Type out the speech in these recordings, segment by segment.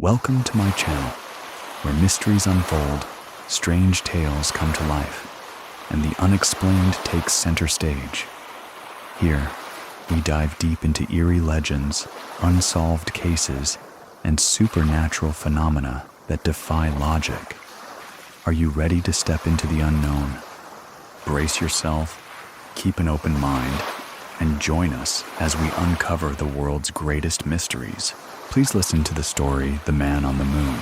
Welcome to my channel, where mysteries unfold, strange tales come to life, and the unexplained takes center stage. Here, we dive deep into eerie legends, unsolved cases, and supernatural phenomena that defy logic. Are you ready to step into the unknown? Brace yourself, keep an open mind, and join us as we uncover the world's greatest mysteries. Please listen to the story, The Man on the Moon.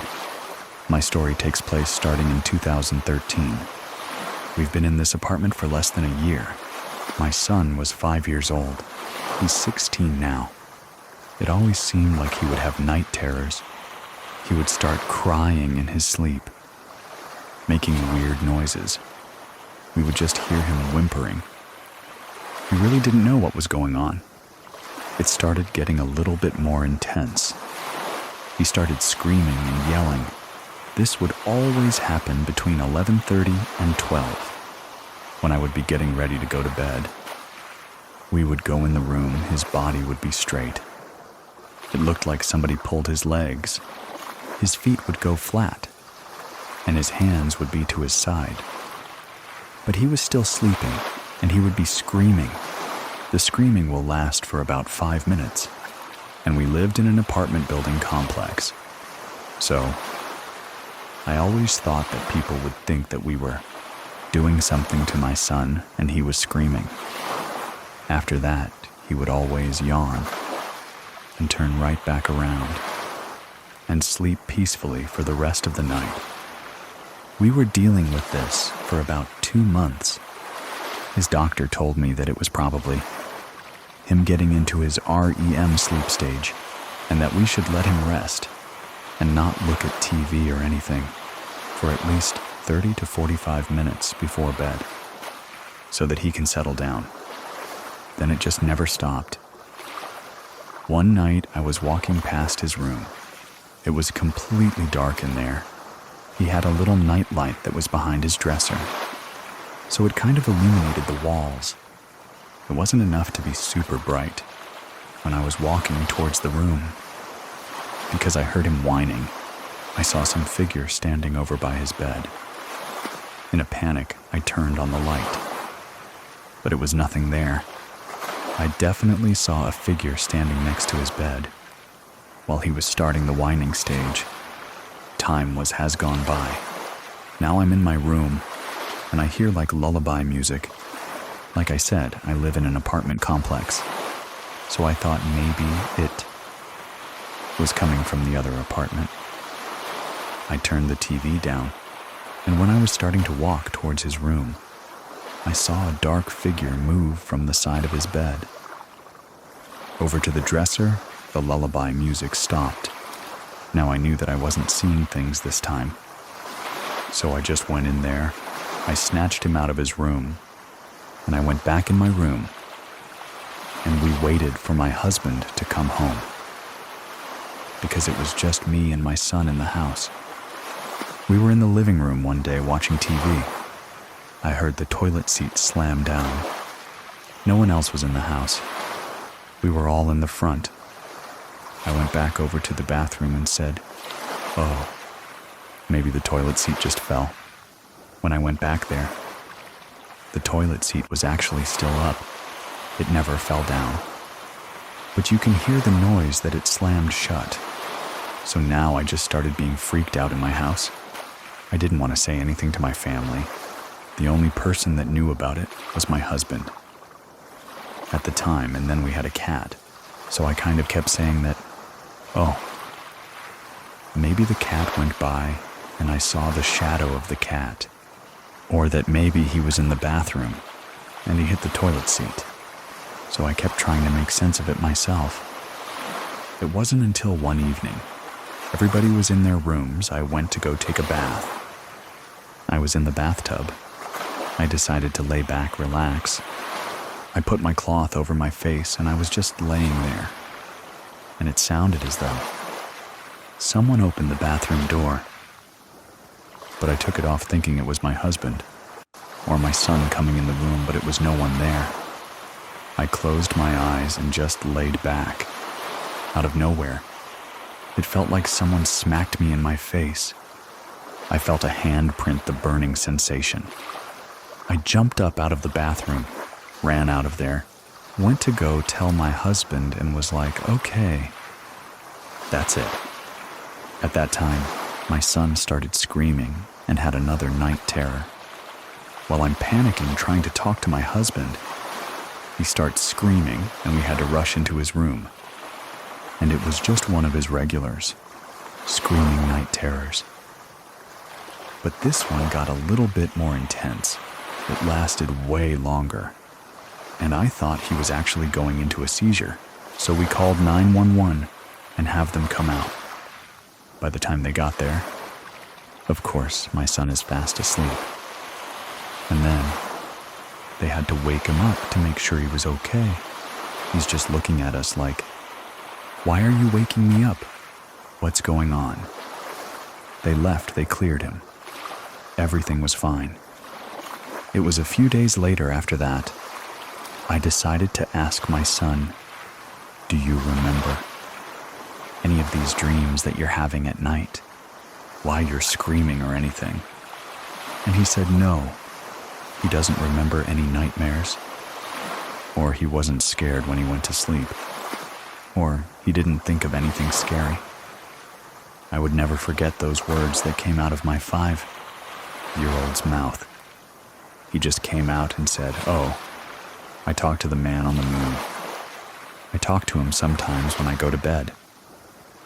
My story takes place starting in 2013. We've been in this apartment for less than a year. My son was 5 years old. He's 16 now. It always seemed like he would have night terrors. He would start crying in his sleep, making weird noises. We would just hear him whimpering. We really didn't know what was going on. It started getting a little bit more intense. He started screaming and yelling. This would always happen between 11:30 and 12, when I would be getting ready to go to bed. We would go in the room, his body would be straight. It looked like somebody pulled his legs. His feet would go flat, and his hands would be to his side. But he was still sleeping, and he would be screaming. The screaming will last for about 5 minutes, and we lived in an apartment building complex. So, I always thought that people would think that we were doing something to my son and he was screaming. After that, he would always yawn and turn right back around and sleep peacefully for the rest of the night. We were dealing with this for about 2 months. His doctor told me that it was probably him getting into his REM sleep stage, and that we should let him rest and not look at TV or anything for at least 30 to 45 minutes before bed, so that he can settle down. Then it just never stopped. One night I was walking past his room. It was completely dark in there. He had a little night light that was behind his dresser, so it kind of illuminated the walls. It wasn't enough to be super bright. When I was walking towards the room, because I heard him whining, I saw some figure standing over by his bed. In a panic, I turned on the light, but it was nothing there. I definitely saw a figure standing next to his bed while he was starting the whining stage. Time has gone by. Now I'm in my room, and I hear like lullaby music. Like I said, I live in an apartment complex, so I thought maybe it was coming from the other apartment. I turned the TV down, and when I was starting to walk towards his room, I saw a dark figure move from the side of his bed. Over to the dresser, the lullaby music stopped. Now I knew that I wasn't seeing things this time, so I just went in there. I snatched him out of his room, and I went back in my room, and we waited for my husband to come home, because it was just me and my son in the house. We were in the living room one day watching TV. I heard the toilet seat slam down. No one else was in the house. We were all in the front. I went back over to the bathroom and said, "Oh, maybe the toilet seat just fell." When I went back there, the toilet seat was actually still up. It never fell down. But you can hear the noise that it slammed shut. So now I just started being freaked out in my house. I didn't want to say anything to my family. The only person that knew about it was my husband at the time, and then we had a cat. So I kind of kept saying that, oh, maybe the cat went by and I saw the shadow of the cat. Or that maybe he was in the bathroom and he hit the toilet seat. So I kept trying to make sense of it myself. It wasn't until one evening, everybody was in their rooms, I went to go take a bath. I was in the bathtub. I decided to lay back, relax. I put my cloth over my face and I was just laying there. And it sounded as though someone opened the bathroom door. But I took it off thinking it was my husband or my son coming in the room, but it was no one there. I closed my eyes and just laid back. Out of nowhere, It felt like someone smacked me in my face. I felt a hand print the burning sensation. I jumped up out of the bathroom, ran out of there, went to go tell my husband and was like, okay, that's it. At that time, my son started screaming and had another night terror. While I'm panicking trying to talk to my husband, he starts screaming and we had to rush into his room. And it was just one of his regulars, screaming night terrors. But this one got a little bit more intense. It lasted way longer. And I thought he was actually going into a seizure, so we called 911 and have them come out. By the time they got there, of course, my son is fast asleep. And then they had to wake him up to make sure he was okay. He's just looking at us like, "Why are you waking me up? What's going on?" They left, they cleared him. Everything was fine. It was a few days later after that, I decided to ask my son, "Do you remember any of these dreams that you're having at night? Why you're screaming or anything?" And he said no. He doesn't remember any nightmares, or he wasn't scared when he went to sleep, or he didn't think of anything scary. I would never forget those words that came out of my 5-year-old's mouth. He just came out and said, "Oh, I talked to the man on the moon. I talk to him sometimes when I go to bed."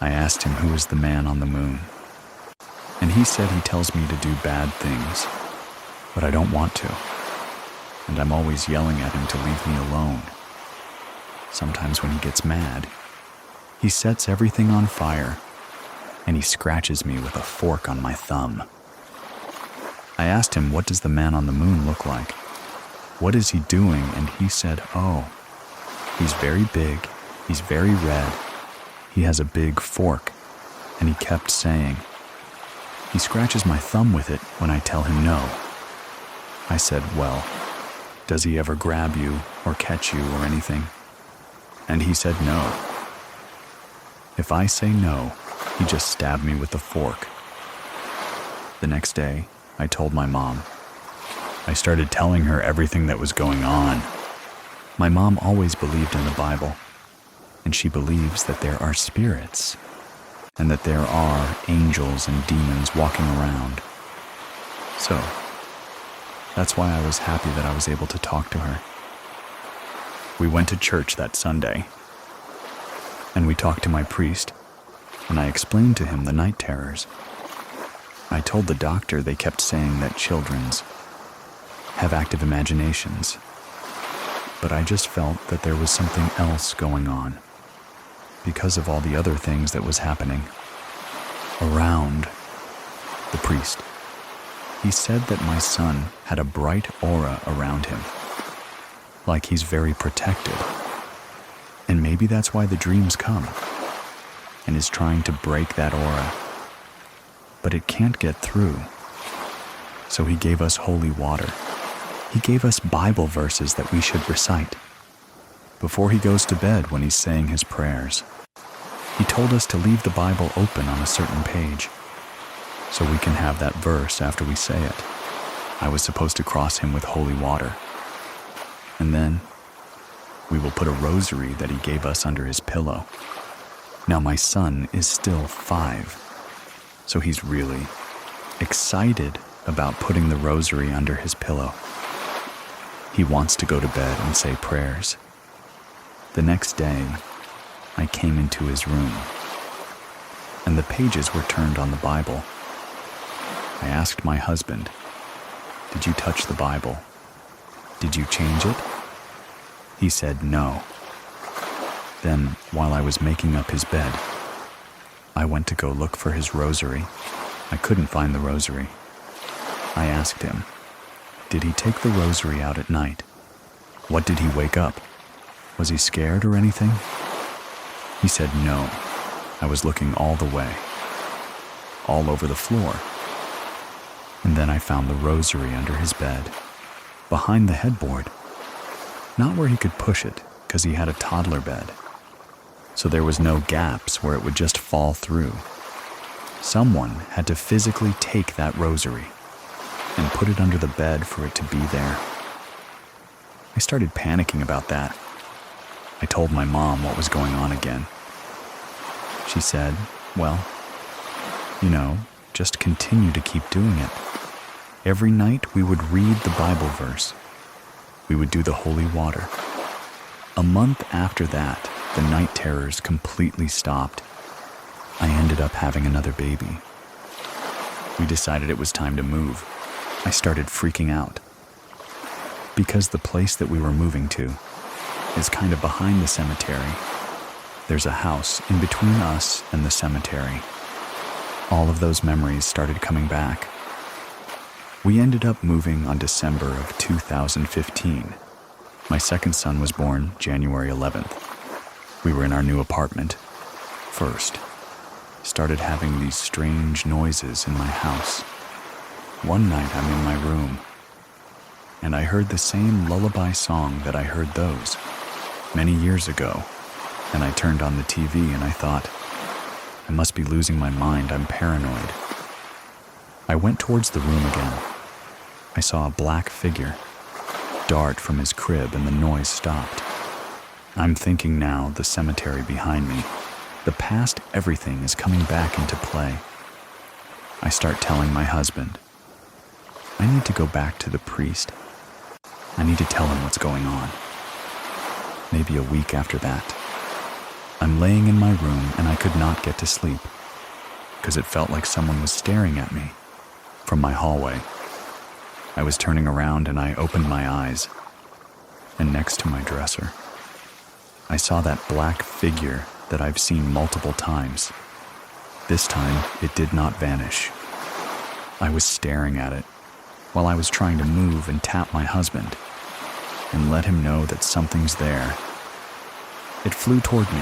I asked him who is the man on the moon, and he said he tells me to do bad things, but I don't want to, and I'm always yelling at him to leave me alone. Sometimes when he gets mad, he sets everything on fire, and he scratches me with a fork on my thumb. I asked him, "What does the man on the moon look like? What is he doing?" And he said, "Oh, he's very big, he's very red, he has a big fork," and he kept saying, "He scratches my thumb with it when I tell him no." I said, "Well, does he ever grab you or catch you or anything?" And he said no. If I say no, he just stabbed me with the fork. The next day, I told my mom. I started telling her everything that was going on. My mom always believed in the Bible, and she believes that there are spirits, and that there are angels and demons walking around. So, that's why I was happy that I was able to talk to her. We went to church that Sunday, and we talked to my priest, and I explained to him the night terrors. I told the doctor they kept saying that children's have active imaginations, but I just felt that there was something else going on because of all the other things that was happening around the priest. He said that my son had a bright aura around him, like he's very protected, and maybe that's why the dreams come, and is trying to break that aura, but it can't get through. So he gave us holy water. He gave us Bible verses that we should recite before he goes to bed when he's saying his prayers. He told us to leave the Bible open on a certain page so we can have that verse after we say it. I was supposed to cross him with holy water. And then we will put a rosary that he gave us under his pillow. Now my son is still 5, so he's really excited about putting the rosary under his pillow. He wants to go to bed and say prayers. The next day, I came into his room, and the pages were turned on the Bible. I asked my husband, "Did you touch the Bible? Did you change it?" He said no. Then, while I was making up his bed, I went to go look for his rosary. I couldn't find the rosary. I asked him, "Did he take the rosary out at night? What did he wake up? Was he scared or anything?" He said no. I was looking all the way, all over the floor. And then I found the rosary under his bed, behind the headboard. Not where he could push it, because he had a toddler bed, so there was no gaps where it would just fall through. Someone had to physically take that rosary and put it under the bed for it to be there. I started panicking about that. I told my mom what was going on again. She said, well, just continue to keep doing it. Every night we would read the Bible verse. We would do the holy water. A month after that, the night terrors completely stopped. I ended up having another baby. We decided it was time to move. I started freaking out. Because the place that we were moving to is kind of behind the cemetery, there's a house in between us and the cemetery. All of those memories started coming back. We ended up moving on December of 2015. My second son was born January 11th. We were in our new apartment. First, started having these strange noises in my house. One night I'm in my room, and I heard the same lullaby song that I heard those many years ago, and I turned on the TV and I thought, I must be losing my mind, I'm paranoid. I went towards the room again. I saw a black figure dart from his crib and the noise stopped. I'm thinking now, the cemetery behind me, the past everything is coming back into play. I start telling my husband, I need to go back to the priest. I need to tell him what's going on. Maybe a week after that, I'm laying in my room and I could not get to sleep because it felt like someone was staring at me from my hallway. I was turning around and I opened my eyes, and next to my dresser, I saw that black figure that I've seen multiple times. This time, it did not vanish. I was staring at it while I was trying to move and tap my husband and let him know that something's there. It flew toward me.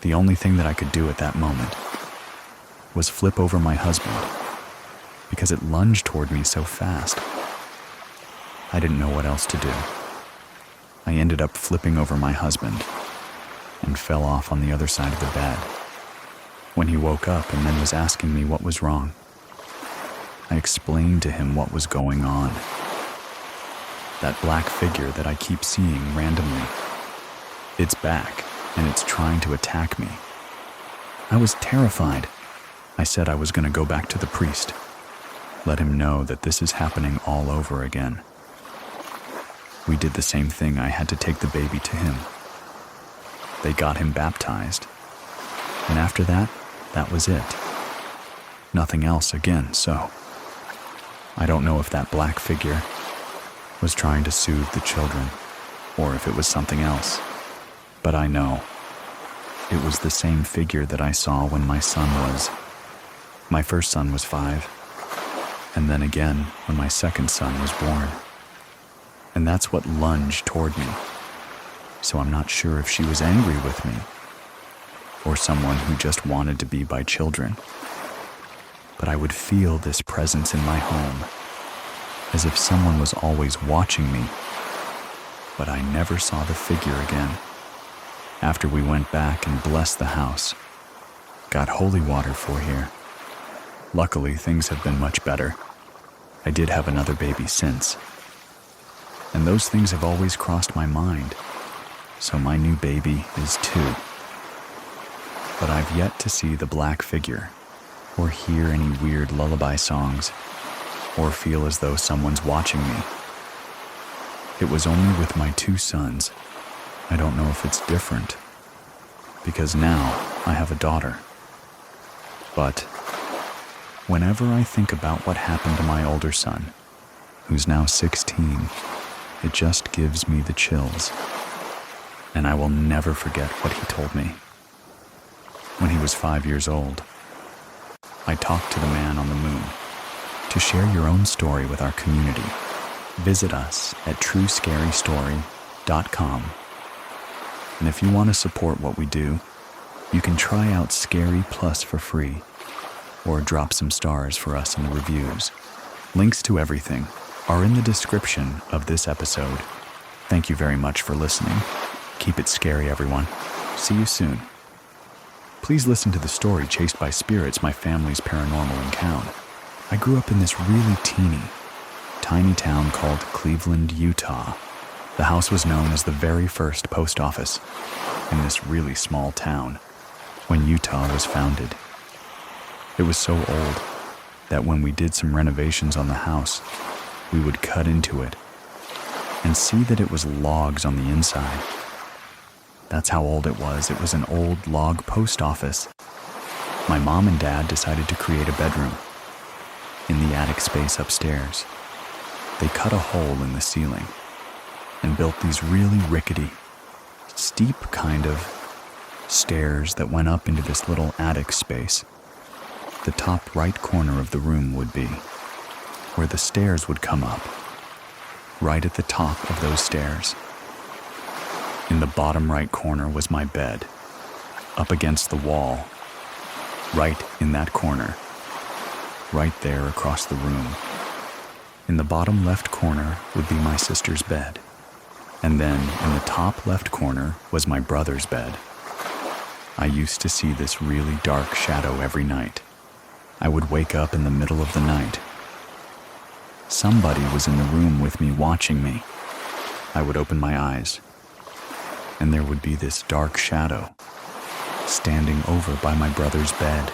The only thing that I could do at that moment was flip over my husband because it lunged toward me so fast. I didn't know what else to do. I ended up flipping over my husband and fell off on the other side of the bed. When he woke up and then was asking me what was wrong, I explained to him what was going on. That black figure that I keep seeing randomly, it's back and it's trying to attack me. I was terrified. I said I was going to go back to the priest, let him know that this is happening all over again. We did the same thing. I had to take the baby to him. They got him baptized. And after that, that was it. Nothing else again, so I don't know if that black figure was trying to soothe the children or if it was something else. But I know it was the same figure that I saw when my first son was 5, and then again when my second son was born. And that's what lunged toward me. So I'm not sure if she was angry with me or someone who just wanted to be by children. But I would feel this presence in my home, as if someone was always watching me. But I never saw the figure again. After we went back and blessed the house, got holy water for here. Luckily, things have been much better. I did have another baby since. And those things have always crossed my mind. So my new baby is 2. But I've yet to see the black figure, or hear any weird lullaby songs, or feel as though someone's watching me. It was only with my 2 sons. I don't know if it's different, because now I have a daughter. But whenever I think about what happened to my older son, who's now 16, it just gives me the chills. And I will never forget what he told me. When he was 5 years old, I talked to the man on the moon. To share your own story with our community, visit us at truescarystory.com. And if you want to support what we do, you can try out Scary Plus for free, or drop some stars for us in the reviews. Links to everything are in the description of this episode. Thank you very much for listening. Keep it scary, everyone. See you soon. Please listen to the story Chased by Spirits, my family's paranormal encounter. I grew up in this really tiny town called Cleveland, Utah. The house was known as the very first post office in this really small town when Utah was founded. It was so old that when we did some renovations on the house, we would cut into it and see that it was logs on the inside. That's how old it was. It was an old log post office. My mom and dad decided to create a bedroom in the attic space upstairs. They cut a hole in the ceiling and built these really rickety, steep kind of stairs that went up into this little attic space. The top right corner of the room would be where the stairs would come up. Right at the top of those stairs, in the bottom right corner, was my bed, up against the wall, right in that corner, right there across the room. In the bottom left corner would be my sister's bed, and then in the top left corner was my brother's bed. I used to see this really dark shadow every night. I would wake up in the middle of the night. Somebody was in the room with me watching me. I would open my eyes, and there would be this dark shadow standing over by my brother's bed.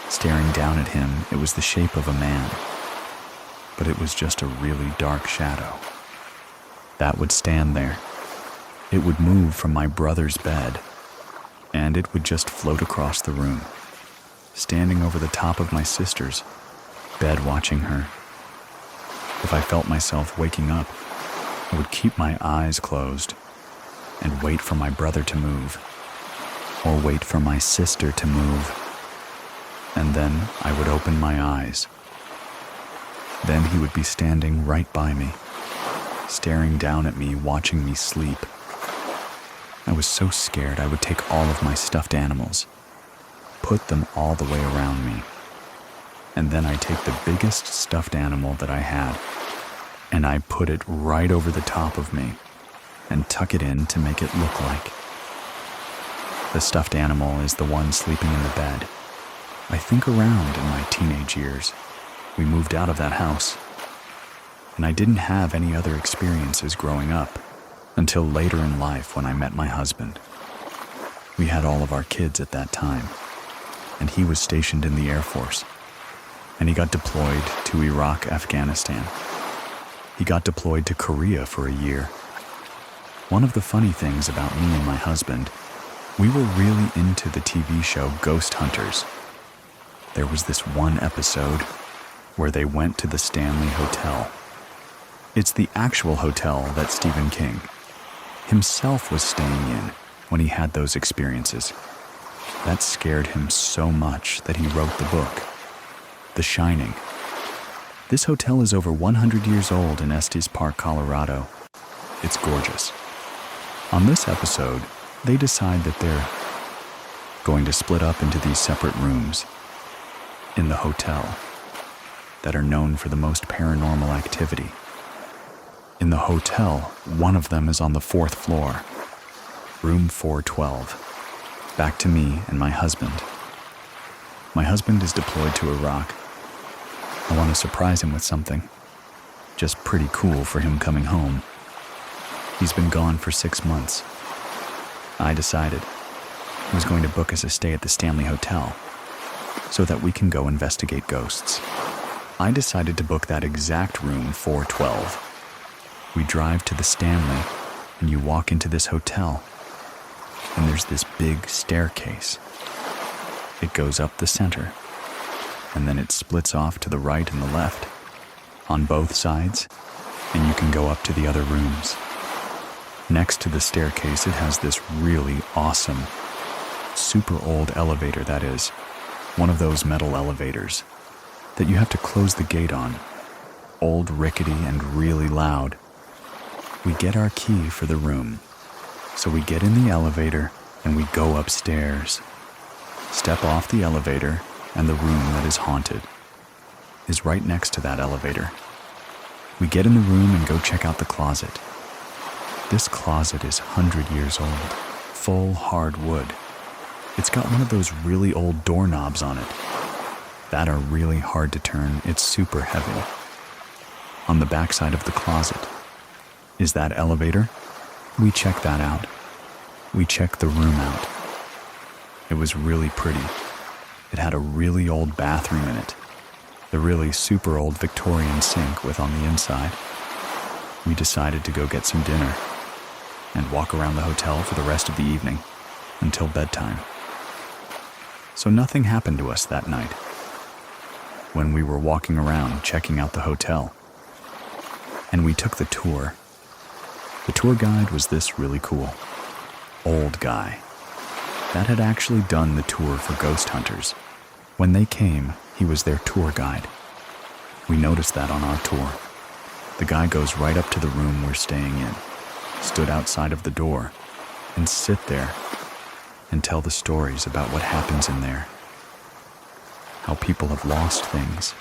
Staring down at him, it was the shape of a man, but it was just a really dark shadow. That would stand there. It would move from my brother's bed, and it would just float across the room, standing over the top of my sister's bed watching her. If I felt myself waking up, I would keep my eyes closed and wait for my brother to move, or wait for my sister to move, and then I would open my eyes. Then he would be standing right by me, staring down at me, watching me sleep. I was so scared I would take all of my stuffed animals, put them all the way around me, and then I'd take the biggest stuffed animal that I had, and I'd put it right over the top of me and tuck it in to make it look like. The stuffed animal is the one sleeping in the bed. I think around in my teenage years, we moved out of that house, and I didn't have any other experiences growing up until later in life when I met my husband. We had all of our kids at that time, and he was stationed in the Air Force, and he got deployed to Iraq, Afghanistan. He got deployed to Korea for a year. One of the funny things about me and my husband, we were really into the TV show Ghost Hunters. There was this one episode where they went to the Stanley Hotel. It's the actual hotel that Stephen King himself was staying in when he had those experiences. That scared him so much that he wrote the book, The Shining. This hotel is over 100 years old in Estes Park, Colorado. It's gorgeous. On this episode, they decide that they're going to split up into these separate rooms in the hotel that are known for the most paranormal activity. In the hotel, one of them is on the 4th floor, room 412. Back to me and my husband. My husband is deployed to Iraq. I want to surprise him with something. Just pretty cool for him coming home. He's been gone for 6 months. I decided I was going to book us a stay at the Stanley Hotel so that we can go investigate ghosts. I decided to book that exact room 412. We drive to the Stanley, and you walk into this hotel, and there's this big staircase. It goes up the center, and then it splits off to the right and the left, on both sides, and you can go up to the other rooms. Next to the staircase, it has this really awesome, super old elevator, that is, one of those metal elevators that you have to close the gate on. Old, rickety, and really loud. We get our key for the room, so we get in the elevator and we go upstairs. Step off the elevator, and the room that is haunted is right next to that elevator. We get in the room and go check out the closet. This closet is 100 years old, full hard wood. It's got one of those really old doorknobs on it that are really hard to turn. It's super heavy. On the backside of the closet is that elevator. We checked that out. We checked the room out. It was really pretty. It had a really old bathroom in it, the really super old Victorian sink with on the inside. We decided to go get some dinner and walk around the hotel for the rest of the evening until bedtime. So nothing happened to us that night. When we were walking around checking out the hotel, and we took the tour. The tour guide was this really cool old guy that had actually done the tour for ghost hunters. When they came, he was their tour guide. We noticed that on our tour. The guy goes right up to the room we're staying in, stood outside of the door, and sit there and tell the stories about what happens in there. How people have lost things.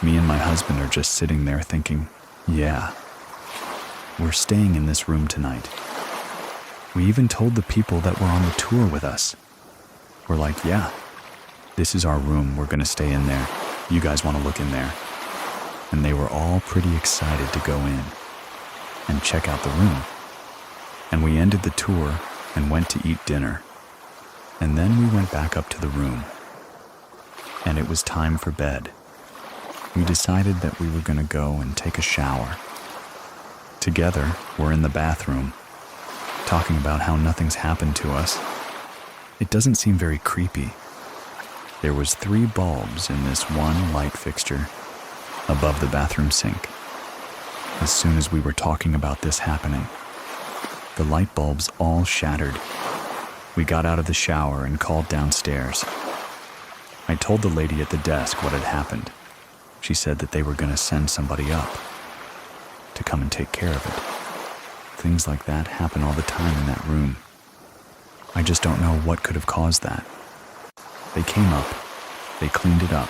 Me and my husband are just sitting there thinking, yeah, we're staying in this room tonight. We even told the people that were on the tour with us. We're like, yeah, this is our room. We're going to stay in there. You guys want to look in there? And they were all pretty excited to go in and check out the room. And we ended the tour and went to eat dinner. And then we went back up to the room. And it was time for bed. We decided that we were going to go and take a shower. Together, we're in the bathroom, talking about how nothing's happened to us. It doesn't seem very creepy. There was 3 bulbs in this one light fixture above the bathroom sink. As soon as we were talking about this happening, the light bulbs all shattered. We got out of the shower and called downstairs. I told the lady at the desk what had happened. She said that they were going to send somebody up to come and take care of it. Things like that happen all the time in that room. I just don't know what could have caused that. They came up, they cleaned it up,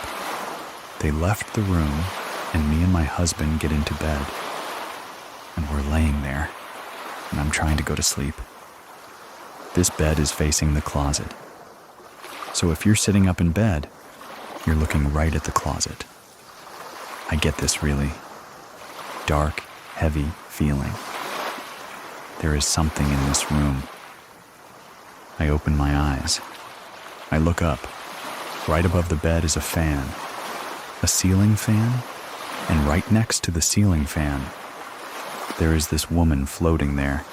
they left the room, and me and my husband get into bed. And we're laying there, and I'm trying to go to sleep. This bed is facing the closet. So if you're sitting up in bed, you're looking right at the closet. I get this really dark, heavy feeling. There is something in this room. I open my eyes. I look up. Right above the bed is a fan, a ceiling fan, and right next to the ceiling fan, there is this woman floating there.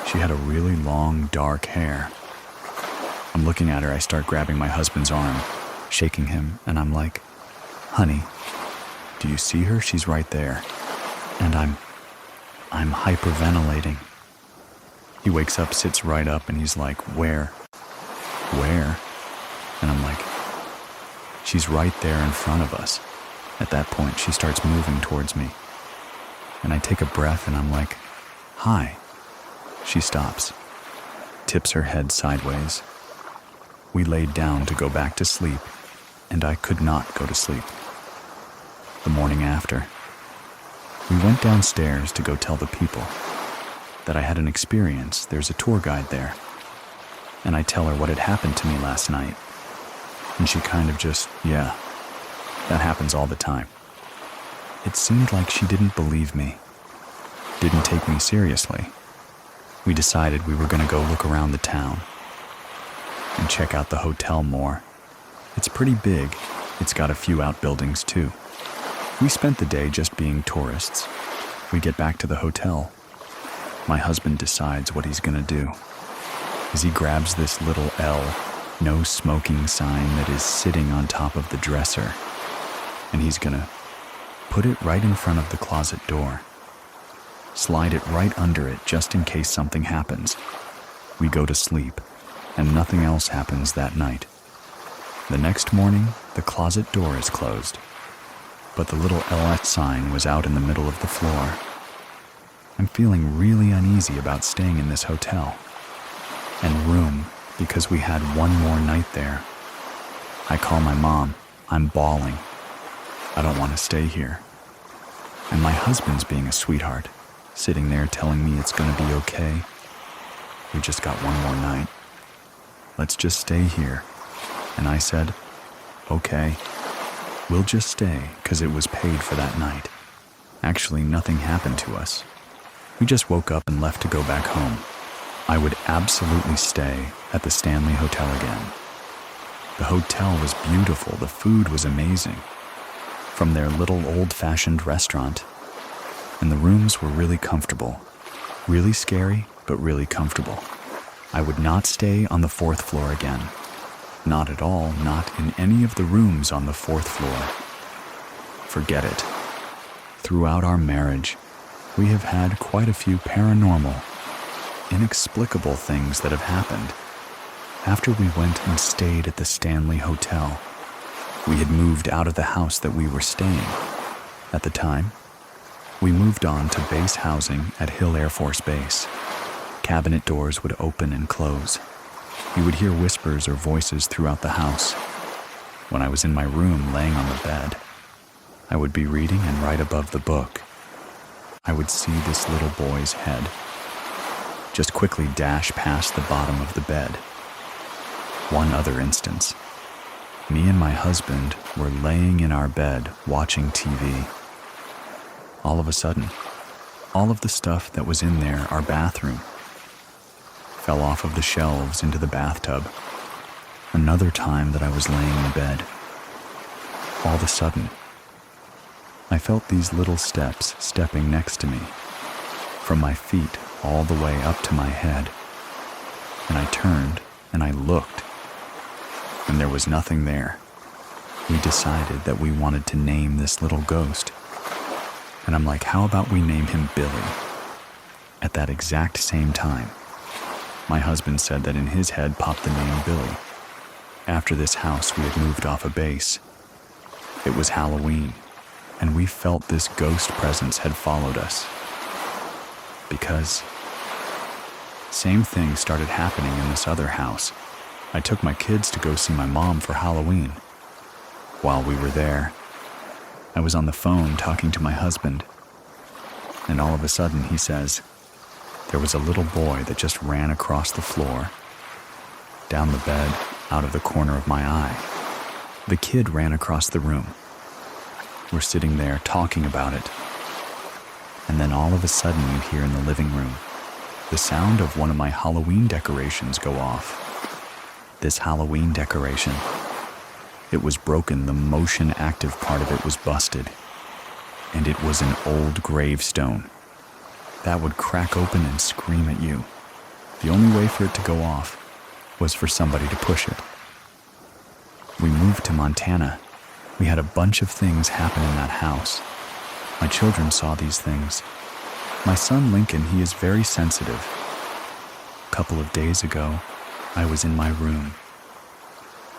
She had a really long, dark hair. I'm looking at her. I start grabbing my husband's arm, shaking him, and I'm like, honey, do you see her? She's right there. And I'm hyperventilating. He wakes up, sits right up, and he's like, where? Where? And I'm like, she's right there in front of us. At that point, she starts moving towards me. And I take a breath and I'm like, hi. She stops, tips her head sideways. We laid down to go back to sleep, and I could not go to sleep. The morning after, we went downstairs to go tell the people that I had an experience. There's a tour guide there. And I tell her what had happened to me last night. And she kind of just, yeah, that happens all the time. It seemed like she didn't believe me, didn't take me seriously. We decided we were going to go look around the town and check out the hotel more. It's pretty big. It's got a few outbuildings too. We spent the day just being tourists. We get back to the hotel. My husband decides what he's going to do. Is he grabs this little L, no smoking sign that is sitting on top of the dresser, and he's going to put it right in front of the closet door. Slide it right under it just in case something happens. We go to sleep, and nothing else happens that night. The next morning, the closet door is closed, but the little LS sign was out in the middle of the floor. I'm feeling really uneasy about staying in this hotel and room because we had one more night there. I call my mom. I'm bawling. I don't want to stay here. And my husband's being a sweetheart, sitting there telling me it's going to be okay. We just got one more night. Let's just stay here. And I said, okay, we'll just stay because it was paid for that night. Actually, nothing happened to us. We just woke up and left to go back home. I would absolutely stay at the Stanley Hotel again. The hotel was beautiful. The food was amazing. From their little old-fashioned restaurant. And the rooms were really comfortable. Really scary, but really comfortable. I would not stay on the 4th floor again. Not at all, not in any of the rooms on the 4th floor. Forget it. Throughout our marriage, we have had quite a few paranormal, inexplicable things that have happened. After we went and stayed at the Stanley Hotel, we had moved out of the house that we were staying. At the time, we moved on to base housing at Hill Air Force Base. Cabinet doors would open and close. You would hear whispers or voices throughout the house. When I was in my room laying on the bed, I would be reading, and right above the book, I would see this little boy's head just quickly dash past the bottom of the bed. One other instance. Me and my husband were laying in our bed watching TV. All of a sudden, all of the stuff that was in there, our bathroom, fell off of the shelves into the bathtub. Another time that I was laying in bed, all of a sudden, I felt these little steps stepping next to me, from my feet all the way up to my head. And I turned and I looked, and there was nothing there. We decided that we wanted to name this little ghost. And I'm like, how about we name him Billy? At that exact same time, my husband said that in his head popped the name Billy. After this house, we had moved off a base. It was Halloween, and we felt this ghost presence had followed us. Because same thing started happening in this other house. I took my kids to go see my mom for Halloween. While we were there, I was on the phone talking to my husband, and all of a sudden he says, there was a little boy that just ran across the floor, down the bed, out of the corner of my eye. The kid ran across the room. We're sitting there talking about it, and then all of a sudden you hear in the living room the sound of one of my Halloween decorations go off. This Halloween decoration, it was broken. The motion active part of it was busted, and it was an old gravestone that would crack open and scream at you. The only way for it to go off was for somebody to push it. We moved to Montana. We had a bunch of things happen in that house. My children saw these things. My son Lincoln, he is very sensitive. A couple of days ago, I was in my room.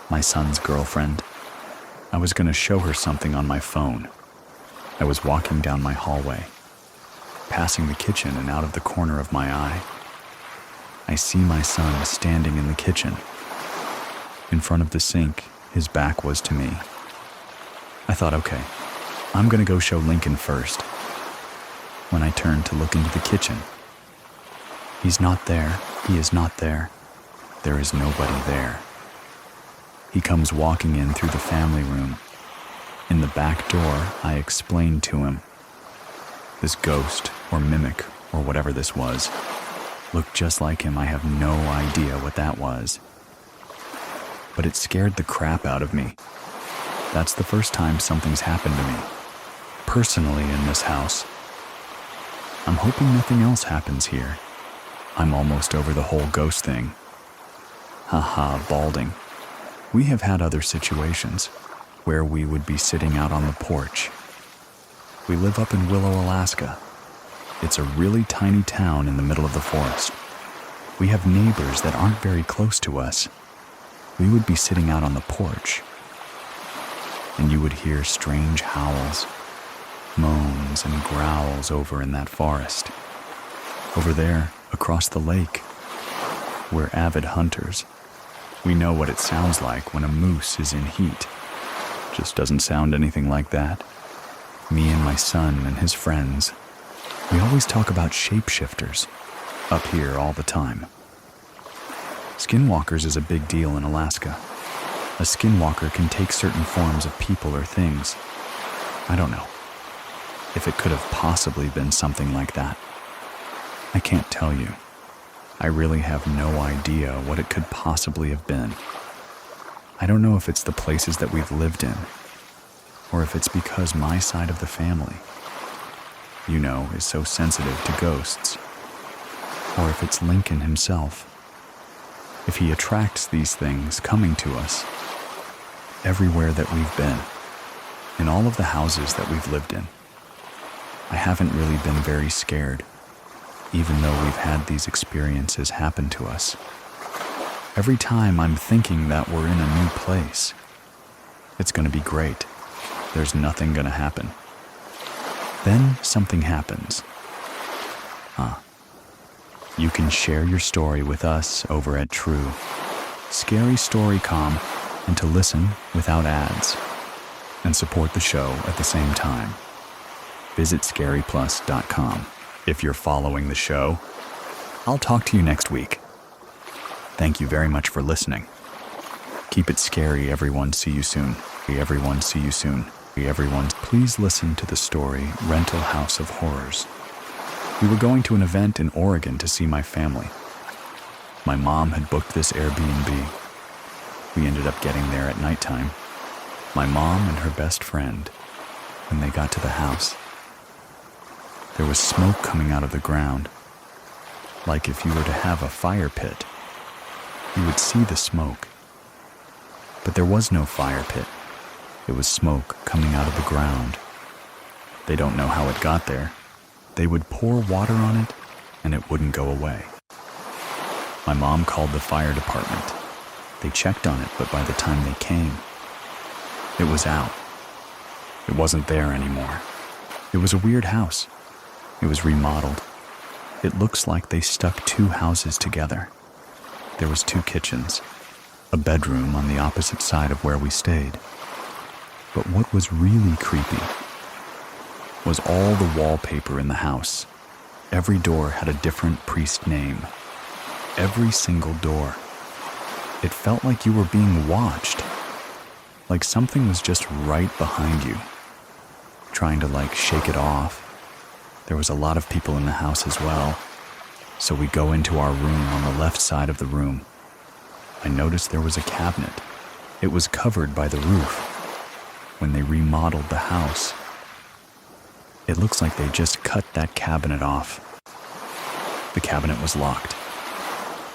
My son's girlfriend. I was going to show her something on my phone. I was walking down my hallway, passing the kitchen, and out of the corner of my eye, I see my son standing in the kitchen. In front of the sink, his back was to me. I thought, okay, I'm going to go show Lincoln first. When I turned to look into the kitchen, he's not there. He is not there. There is nobody there. He comes walking in through the family room. In the back door, I explained to him. This ghost, or mimic, or whatever this was, looked just like him. I have no idea what that was. But it scared the crap out of me. That's the first time something's happened to me, personally, in this house. I'm hoping nothing else happens here. I'm almost over the whole ghost thing. Haha, balding. We have had other situations where we would be sitting out on the porch. We live up in Willow, Alaska. It's a really tiny town in the middle of the forest. We have neighbors that aren't very close to us. We would be sitting out on the porch, and you would hear strange howls, moans, and growls over in that forest. Over there, across the lake, we're avid hunters. We know what it sounds like when a moose is in heat. Just doesn't sound anything like that. Me and my son and his friends, we always talk about shapeshifters up here all the time. Skinwalkers is a big deal in Alaska. A skinwalker can take certain forms of people or things. I don't know if it could have possibly been something like that. I can't tell you. I really have no idea what it could possibly have been. I don't know if it's the places that we've lived in, or if it's because my side of the family, is so sensitive to ghosts, or if it's Lincoln himself. If he attracts these things coming to us everywhere that we've been, in all of the houses that we've lived in. I haven't really been very scared, even though we've had these experiences happen to us. Every time I'm thinking that we're in a new place, it's going to be great. There's nothing going to happen. Then something happens. You can share your story with us over at True Scary Storycom, and to listen without ads and support the show at the same time. Visit scaryplus.com. If you're following the show, I'll talk to you next week. Thank you very much for listening. Keep it scary, everyone. See you soon. Everyone, see you soon. Everyone, please listen to the story Rental House of Horrors. We were going to an event in Oregon to see my family. My mom had booked this Airbnb. We ended up getting there at nighttime. My mom and her best friend. When they got to the house, there was smoke coming out of the ground. Like if you were to have a fire pit, you would see the smoke. But there was no fire pit. It was smoke coming out of the ground. They don't know how it got there. They would pour water on it, and it wouldn't go away. My mom called the fire department. They checked on it, but by the time they came, it was out. It wasn't there anymore. It was a weird house. It was remodeled. It looks like they stuck two houses together. There was two kitchens, a bedroom on the opposite side of where we stayed. But what was really creepy was all the wallpaper in the house. Every door had a different priest name. Every single door. It felt like you were being watched. Like something was just right behind you, trying to shake it off. There was a lot of people in the house as well. So we go into our room on the left side of the room. I noticed there was a cabinet. It was covered by the roof. When they remodeled the house, it looks like they just cut that cabinet off. The cabinet was locked,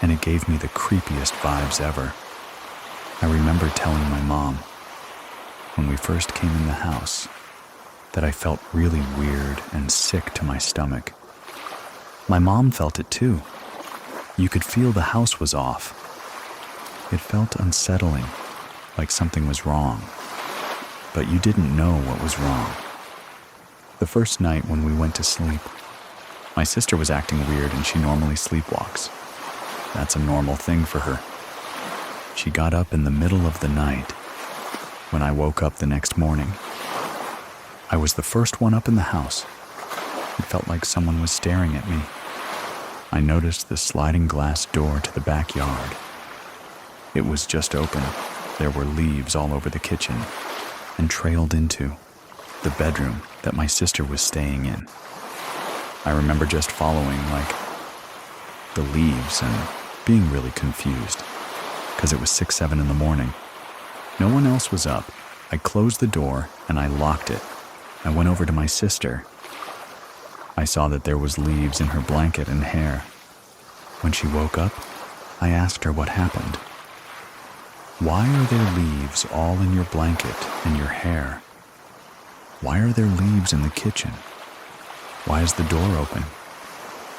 and it gave me the creepiest vibes ever. I remember telling my mom, when we first came in the house, that I felt really weird and sick to my stomach. My mom felt it too. You could feel the house was off. It felt unsettling, like something was wrong. But you didn't know what was wrong. The first night when we went to sleep, my sister was acting weird and she normally sleepwalks. That's a normal thing for her. She got up in the middle of the night. When I woke up the next morning, I was the first one up in the house. It felt like someone was staring at me. I noticed the sliding glass door to the backyard. It was just open. There were leaves all over the kitchen and trailed into the bedroom that my sister was staying in. I remember just following the leaves and being really confused because it was 6, 7 in the morning. No one else was up. I closed the door and I locked it. I went over to my sister. I saw that there was leaves in her blanket and hair. When she woke up, I asked her what happened. Why are there leaves all in your blanket and your hair? Why are there leaves in the kitchen? Why is the door open?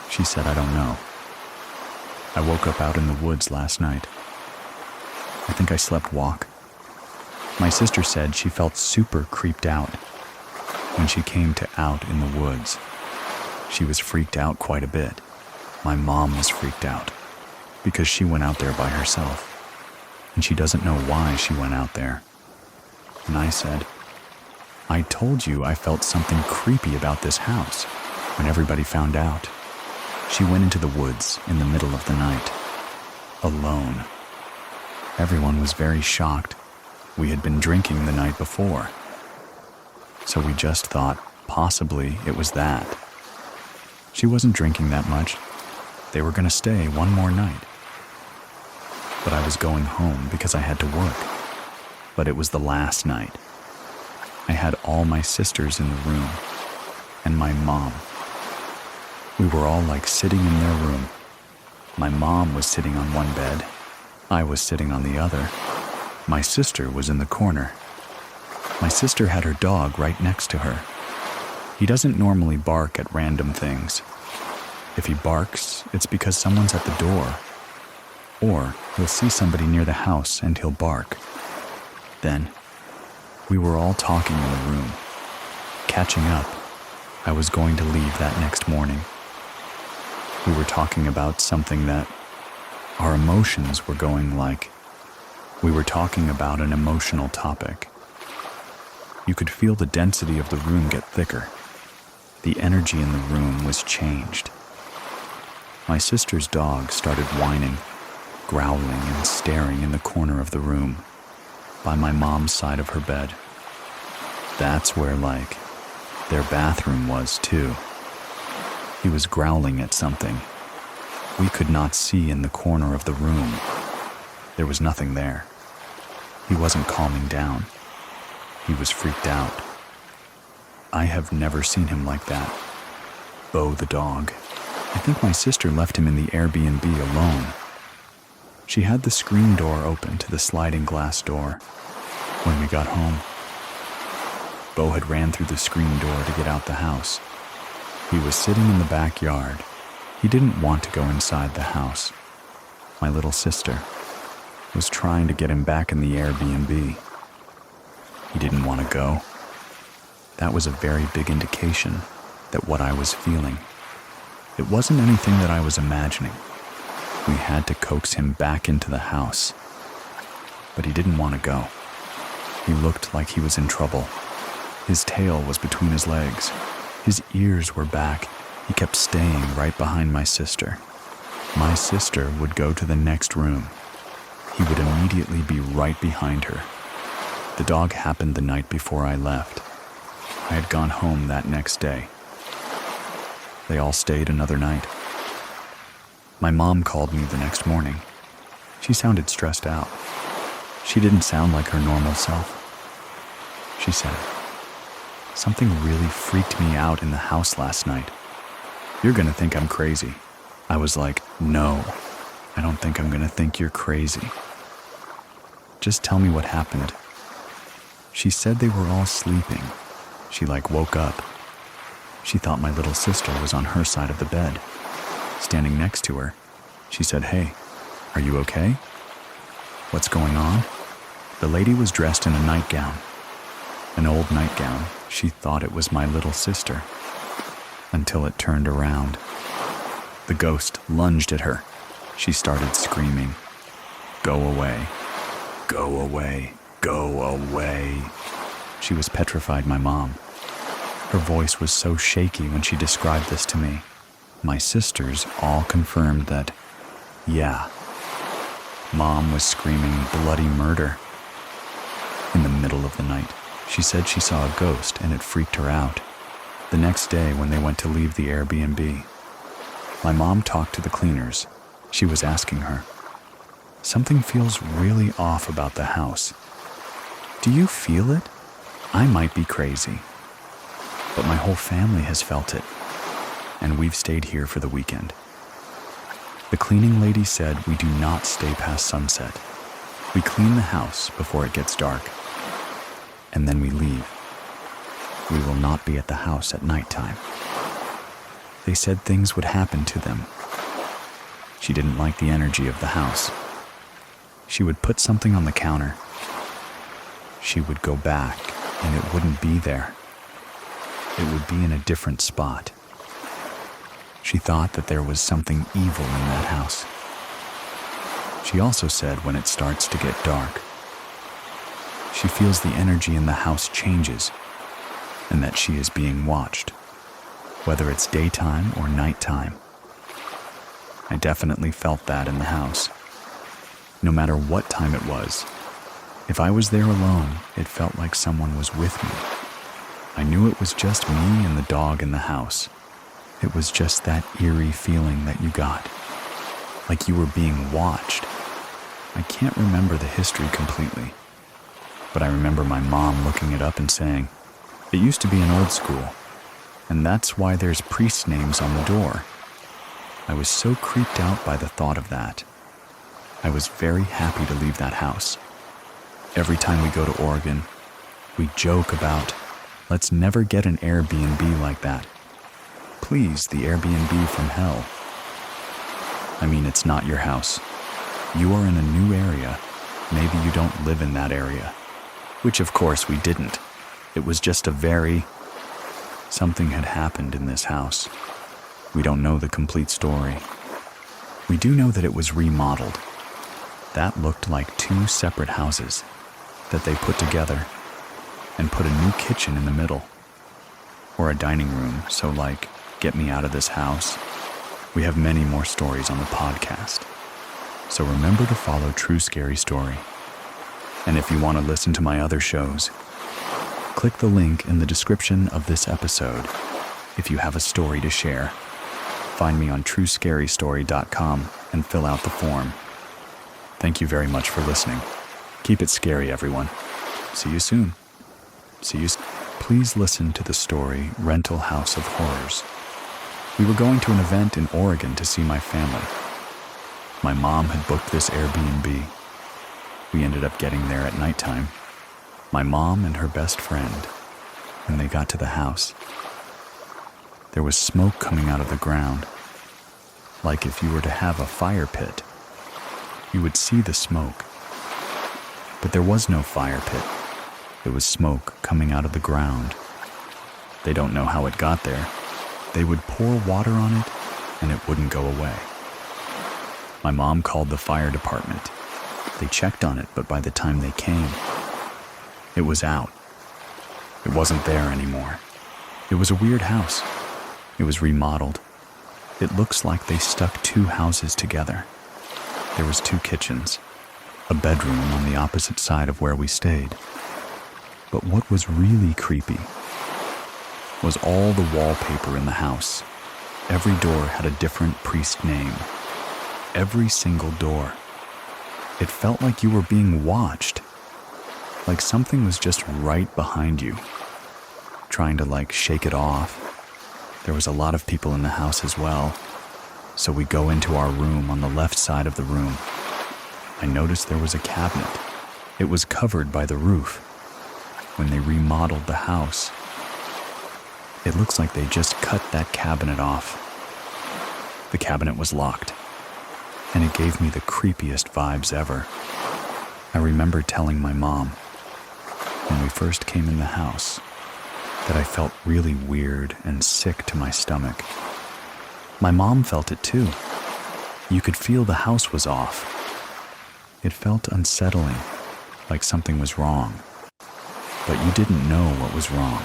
She said, I don't know. I woke up out in the woods last night. I think I slept walk. My sister said she felt super creeped out when she came to out in the woods. She was freaked out quite a bit. My mom was freaked out because she went out there by herself. And she doesn't know why she went out there. And I said, I told you I felt something creepy about this house. When everybody found out, she went into the woods in the middle of the night. alone. Everyone was very shocked. We had been drinking the night before. So we just thought possibly it was that. She wasn't drinking that much. They were going to stay one more night. But I was going home because I had to work. But it was the last night. I had all my sisters in the room, and my mom. We were all like sitting in their room. My mom was sitting on one bed. I was sitting on the other. My sister was in the corner. My sister had her dog right next to her. He doesn't normally bark at random things. If he barks, it's because someone's at the door. Or he'll see somebody near the house and he'll bark. Then, we were all talking in the room, catching up. I was going to leave that next morning. We were talking about something that our emotions were going like. We were talking about an emotional topic. You could feel the density of the room get thicker. The energy in the room was changed. My sister's dog started whining, growling and staring in the corner of the room, by my mom's side of her bed. That's where, their bathroom was, too. He was growling at something. We could not see in the corner of the room. There was nothing there. He wasn't calming down. He was freaked out. I have never seen him like that. Bo the dog. I think my sister left him in the Airbnb alone. She had the screen door open to the sliding glass door. When we got home, Bo had ran through the screen door to get out the house. He was sitting in the backyard. He didn't want to go inside the house. My little sister was trying to get him back in the Airbnb. He didn't want to go. That was a very big indication that what I was feeling, it wasn't anything that I was imagining. We had to coax him back into the house. But he didn't want to go. He looked like he was in trouble. His tail was between his legs. His ears were back. He kept staying right behind my sister. My sister would go to the next room. He would immediately be right behind her. The dog happened the night before I left. I had gone home that next day. They all stayed another night. My mom called me the next morning. She sounded stressed out. She didn't sound like her normal self. She said, "Something really freaked me out in the house last night. You're gonna think I'm crazy." I was like, "No, I don't think I'm gonna think you're crazy. Just tell me what happened." She said they were all sleeping. She woke up. She thought my little sister was on her side of the bed. Standing next to her, she said, "Hey, are you okay? What's going on?" The lady was dressed in a nightgown. An old nightgown. She thought it was my little sister. Until it turned around. The ghost lunged at her. She started screaming, "Go away, go away, go away." She was petrified, my mom. Her voice was so shaky when she described this to me. My sisters all confirmed that, yeah, Mom was screaming bloody murder. In the middle of the night, she said she saw a ghost and it freaked her out. The next day when they went to leave the Airbnb, my mom talked to the cleaners. She was asking her, "Something feels really off about the house. Do you feel it? I might be crazy, but my whole family has felt it, and we've stayed here for the weekend." The cleaning lady said we do not stay past sunset. We clean the house before it gets dark, and then we leave. We will not be at the house at nighttime. They said things would happen to them. She didn't like the energy of the house. She would put something on the counter. She would go back, and it wouldn't be there. It would be in a different spot. She thought that there was something evil in that house. She also said when it starts to get dark, she feels the energy in the house changes and that she is being watched, whether it's daytime or nighttime. I definitely felt that in the house. no matter what time it was. If I was there alone, it felt like someone was with me. I knew it was just me and the dog in the house. It was just that eerie feeling that you got, like you were being watched. I can't remember the history completely, but I remember my mom looking it up and saying, "It used to be an old school, and that's why there's priest names on the door." I was so creeped out by the thought of that. I was very happy to leave that house. Every time we go to Oregon, we joke about, let's never get an Airbnb like that. Please, the Airbnb from hell. I mean, it's not your house. You are in a new area. Maybe you don't live in that area. Which of course we didn't. It was just something had happened in this house. We don't know the complete story. We do know that it was remodeled. That looked like two separate houses that they put together and put a new kitchen in the middle, or a dining room, so like, get me out of this house. We have many more stories on the podcast, so remember to follow True Scary Story. And if you want to listen to my other shows, click the link in the description of this episode if you have a story to share. Find me on truescarystory.com and fill out the form. Thank you very much for listening. Keep it scary, everyone. See you soon. Please listen to the story Rental House of Horrors. We were going to an event in Oregon to see my family. My mom had booked this Airbnb. We ended up getting there at nighttime. My mom and her best friend. When they got to the house, there was smoke coming out of the ground. Like if you were to have a fire pit, you would see the smoke. But there was no fire pit. There was smoke coming out of the ground. They don't know how it got there. They would pour water on it, and it wouldn't go away. My mom called the fire department. They checked on it, but by the time they came, it was out. It wasn't there anymore. It was a weird house. It was remodeled. It looks like they stuck two houses together. There was two kitchens, a bedroom on the opposite side of where we stayed. But what was really creepy was all the wallpaper in the house. Every door had a different priest name. Every single door. It felt like you were being watched. Like something was just right behind you, trying to shake it off. There was a lot of people in the house as well, so we go into our room on the left side of the room. I noticed there was a cabinet. It was covered by the roof. When they remodeled the house, it looks like they just cut that cabinet off. The cabinet was locked, and it gave me the creepiest vibes ever. I remember telling my mom, when we first came in the house, that I felt really weird and sick to my stomach. My mom felt it too. You could feel the house was off. It felt unsettling, like something was wrong. But you didn't know what was wrong.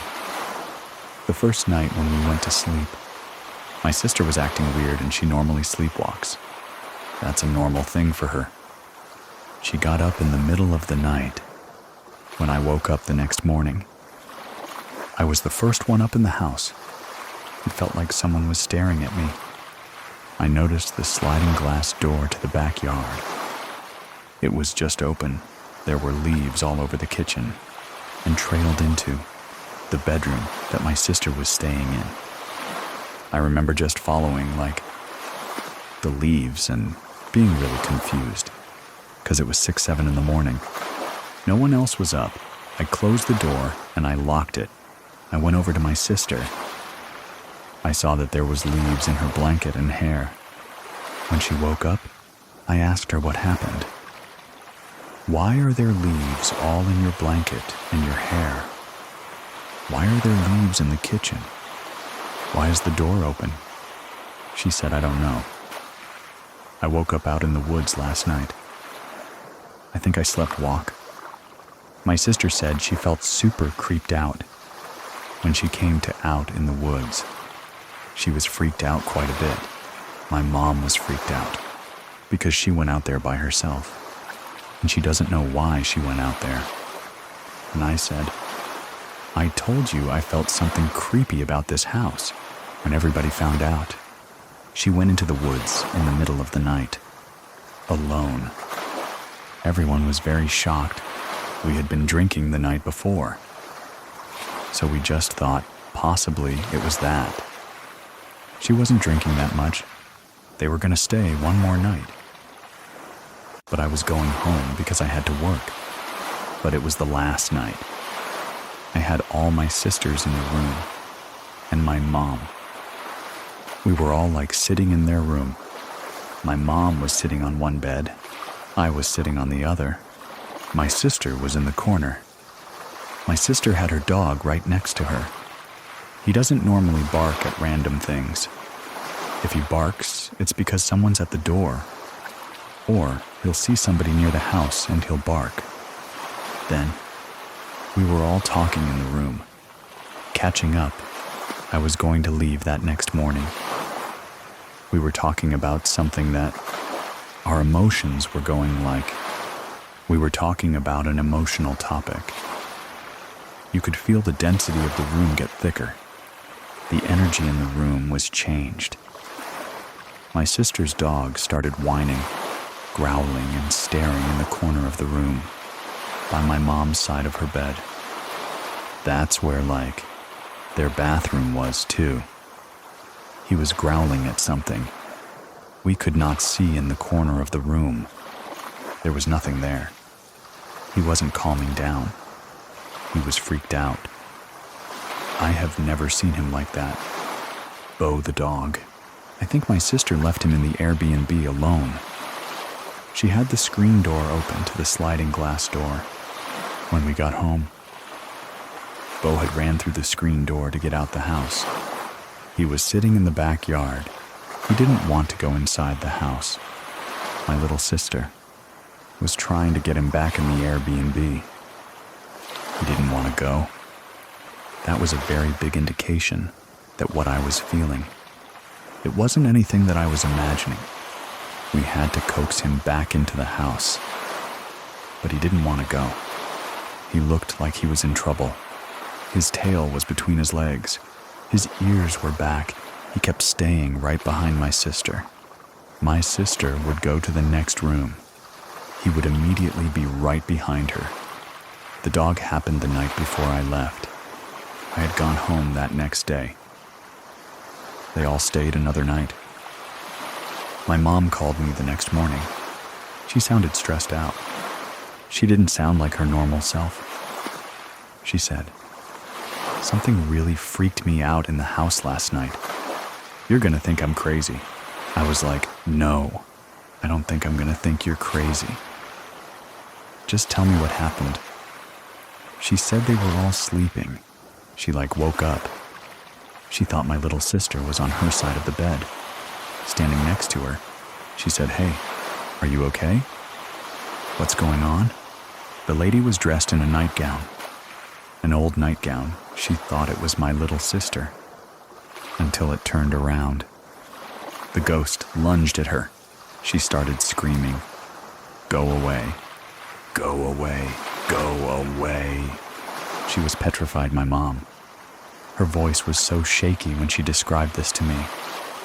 The first night when we went to sleep, my sister was acting weird and she normally sleepwalks. That's a normal thing for her. She got up in the middle of the night. When I woke up the next morning, I was the first one up in the house. It felt like someone was staring at me. I noticed the sliding glass door to the backyard. It was just open. There were leaves all over the kitchen and trailed into the bedroom that my sister was staying in. I remember just following, the leaves and being really confused because it was 6-7 in the morning. No one else was up. I closed the door and I locked it. I went over to my sister. I saw that there was leaves in her blanket and hair. When she woke up, I asked her what happened. Why are there leaves all in your blanket and your hair? Why are there leaves in the kitchen? Why is the door open? She said, I don't know. I woke up out in the woods last night. I think I slept walk. My sister said she felt super creeped out when she came to out in the woods. She was freaked out quite a bit. My mom was freaked out because she went out there by herself. and she doesn't know why she went out there. And I said, I told you I felt something creepy about this house when everybody found out. She went into the woods in the middle of the night, alone. Everyone was very shocked. We had been drinking the night before. So we just thought possibly it was that. She wasn't drinking that much. They were going to stay one more night. But I was going home because I had to work. But it was the last night. I had all my sisters in the room, and my mom. We were all like sitting in their room. My mom was sitting on one bed. I was sitting on the other. My sister was in the corner. My sister had her dog right next to her. He doesn't normally bark at random things. If he barks, it's because someone's at the door. Or he'll see somebody near the house and he'll bark. Then, we were all talking in the room, catching up. I was going to leave that next morning. We were talking about something that our emotions were going like. We were talking about an emotional topic. You could feel the density of the room get thicker. The energy in the room was changed. My sister's dog started whining, growling and staring in the corner of the room, by my mom's side of her bed. That's where, like, their bathroom was, too. He was growling at something. We could not see in the corner of the room. There was nothing there. He wasn't calming down. He was freaked out. I have never seen him like that. Bo the dog. I think my sister left him in the Airbnb alone. She had the screen door open to the sliding glass door. When we got home, Bo had ran through the screen door to get out the house. He was sitting in the backyard. He didn't want to go inside the house. My little sister was trying to get him back in the Airbnb. He didn't want to go. That was a very big indication that what I was feeling, it wasn't anything that I was imagining. We had to coax him back into the house. But he didn't want to go. He looked like he was in trouble. His tail was between his legs. His ears were back. He kept staying right behind my sister. My sister would go to the next room. He would immediately be right behind her. The dog happened the night before I left. I had gone home that next day. They all stayed another night. My mom called me the next morning. She sounded stressed out. She didn't sound like her normal self. She said, "Something really freaked me out in the house last night. You're gonna think I'm crazy." I was like, "No, I don't think I'm gonna think you're crazy. Just tell me what happened." She said they were all sleeping. She woke up. She thought my little sister was on her side of the bed. Standing next to her, she said, "Hey, are you okay? What's going on?" The lady was dressed in a nightgown. An old nightgown. She thought it was my little sister. Until it turned around. The ghost lunged at her. She started screaming, "Go away. Go away. Go away." She was petrified, my mom. Her voice was so shaky when she described this to me.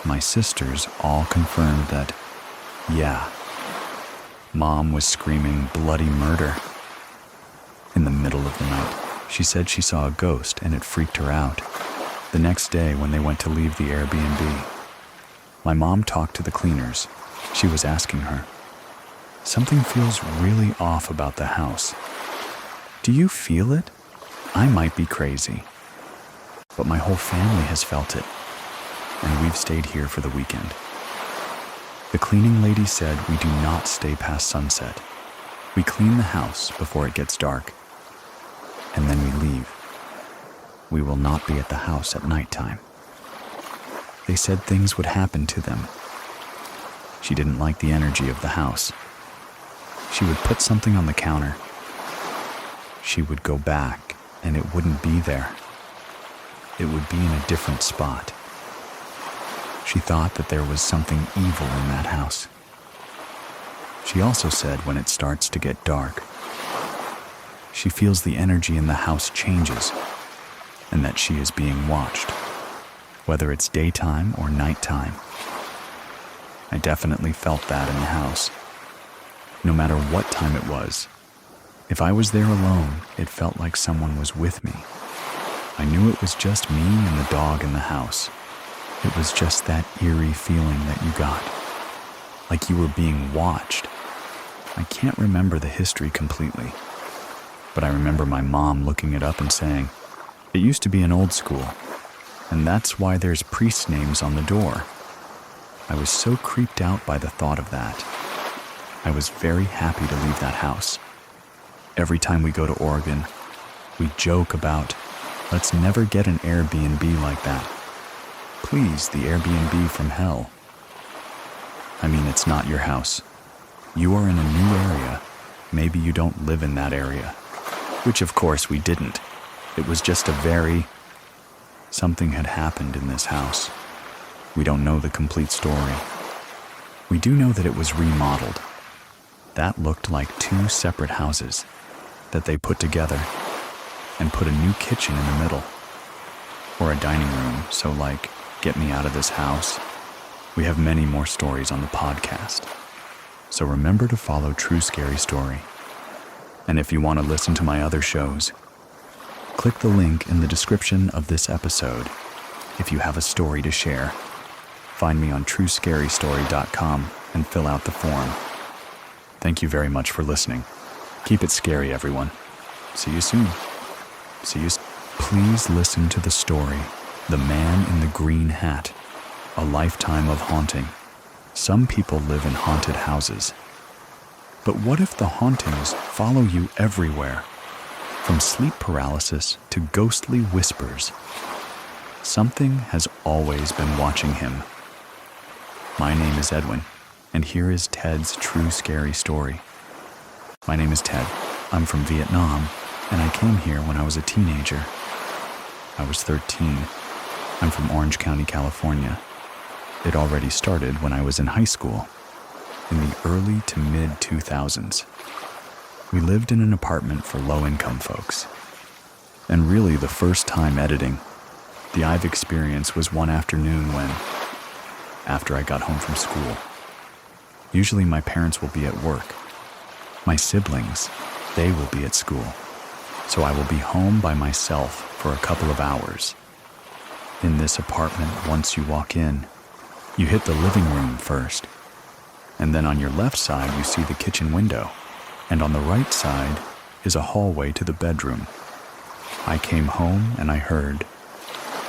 My sisters all confirmed that, yeah, Mom was screaming bloody murder. In the middle of the night, she said she saw a ghost and it freaked her out. The next day when they went to leave the Airbnb, my mom talked to the cleaners. She was asking her, "Something feels really off about the house. Do you feel it? I might be crazy, but my whole family has felt it, and we've stayed here for the weekend." The cleaning lady said we do not stay past sunset. We clean the house before it gets dark, and then we leave. We will not be at the house at nighttime. They said things would happen to them. She didn't like the energy of the house. She would put something on the counter. She would go back, and it wouldn't be there. It would be in a different spot. She thought that there was something evil in that house. She also said when it starts to get dark, she feels the energy in the house changes and that she is being watched, whether it's daytime or nighttime. I definitely felt that in the house. No matter what time it was, if I was there alone, it felt like someone was with me. I knew it was just me and the dog in the house. It was just that eerie feeling that you got, like you were being watched. I can't remember the history completely, but I remember my mom looking it up and saying, it used to be an old school, and that's why there's priest names on the door. I was so creeped out by the thought of that. I was very happy to leave that house. Every time we go to Oregon, we joke about, let's never get an Airbnb like that. Please, the Airbnb from hell. I mean, it's not your house. You are in a new area. Maybe you don't live in that area. Which of course we didn't. It was just something had happened in this house. We don't know the complete story. We do know that it was remodeled. That looked like two separate houses that they put together and put a new kitchen in the middle, or a dining room, so like, get me out of this house. We have many more stories on the podcast, so remember to follow True Scary Story. And if you want to listen to my other shows, click the link in the description of this episode if you have a story to share. Find me on truescarystory.com and fill out the form. Thank you very much for listening. Keep it scary, everyone. See you soon. Please listen to the story, The Man in the Green Hat, A Lifetime of Haunting. Some people live in haunted houses. But what if the hauntings follow you everywhere? From sleep paralysis to ghostly whispers. Something has always been watching him. My name is Edwin, and here is Ted's True Scary Story. My name is Ted. I'm from Vietnam, and I came here when I was a teenager. I was 13. I'm from Orange County, California. It already started when I was in high school, in the early to mid-2000s. We lived in an apartment for low-income folks. And really the first time editing the I've experienced was one afternoon when, after I got home from school, usually my parents will be at work. My siblings, they will be at school. So I will be home by myself for a couple of hours. In this apartment, once you walk in, you hit the living room first. And then on your left side, you see the kitchen window. And on the right side is a hallway to the bedroom. I came home and I heard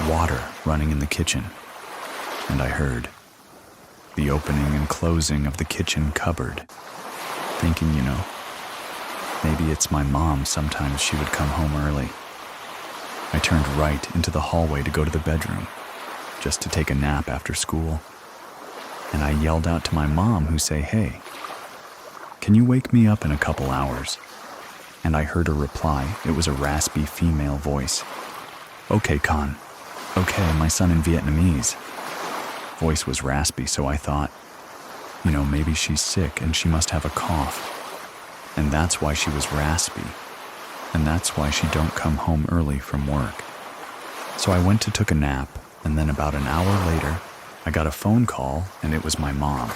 water running in the kitchen. And I heard the opening and closing of the kitchen cupboard. Thinking, maybe it's my mom. Sometimes she would come home early. I turned right into the hallway to go to the bedroom, just to take a nap after school. And I yelled out to my mom, who say, "Hey, can you wake me up in a couple hours?" And I heard her reply. It was a raspy female voice. "Okay, Con. Okay, my son in Vietnamese." Voice was raspy, so I thought, maybe she's sick and she must have a cough. And that's why she was raspy. And that's why she don't come home early from work. So I went to took a nap, and then about an hour later, I got a phone call, and it was my mom.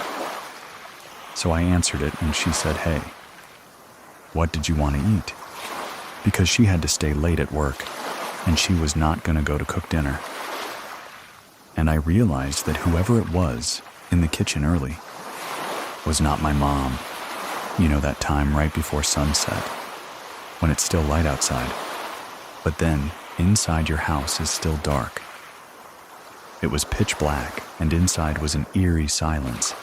So I answered it, and she said, "Hey, what did you want to eat?" Because she had to stay late at work, and she was not going to go to cook dinner. And I realized that whoever it was in the kitchen early was not my mom. That time right before sunset, when it's still light outside. But then, inside your house is still dark. It was pitch black, and inside was an eerie silence.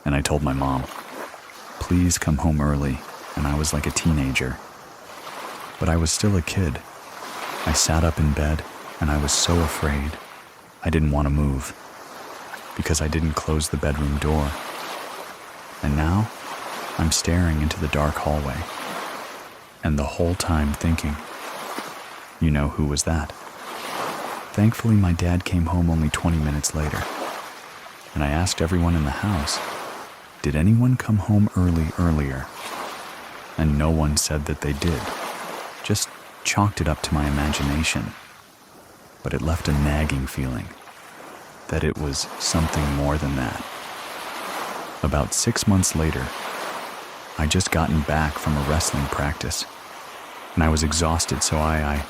And I told my mom, "Please come home early," and I was like a teenager. But I was still a kid. I sat up in bed, and I was so afraid. I didn't want to move, because I didn't close the bedroom door. And now, I'm staring into the dark hallway, and the whole time thinking, who was that? Thankfully, my dad came home only 20 minutes later, and I asked everyone in the house, did anyone come home earlier? And no one said that they did. Just chalked it up to my imagination. But it left a nagging feeling that it was something more than that. About 6 months later, I just gotten back from a wrestling practice, and I was exhausted, so I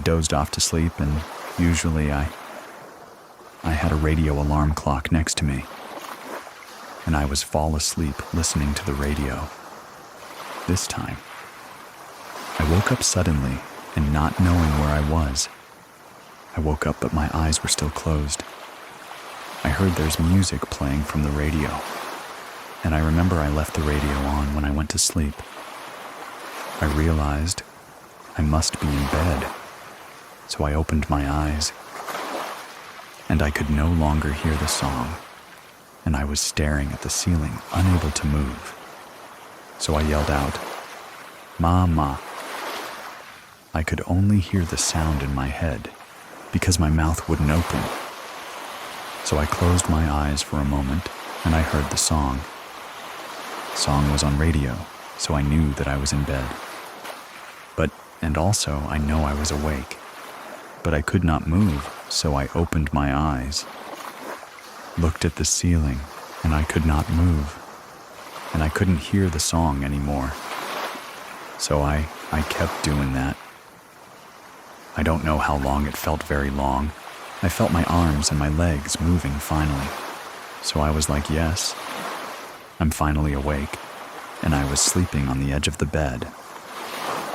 dozed off to sleep, and usually I had a radio alarm clock next to me, and I was fall asleep listening to the radio. This time, I woke up suddenly and not knowing where I was. I woke up, but my eyes were still closed. I heard there's music playing from the radio, and I remember I left the radio on when I went to sleep. I realized I must be in bed, so I opened my eyes, and I could no longer hear the song, and I was staring at the ceiling, unable to move. So I yelled out, "Mama." I could only hear the sound in my head because my mouth wouldn't open. So I closed my eyes for a moment, and I heard the song. The song was on radio, so I knew that I was in bed. And also I know I was awake, but I could not move, so I opened my eyes, looked at the ceiling, and I could not move, and I couldn't hear the song anymore. So I kept doing that. I don't know how long. It felt very long. I felt my arms and my legs moving finally. So I was like, yes, I'm finally awake, and I was sleeping on the edge of the bed.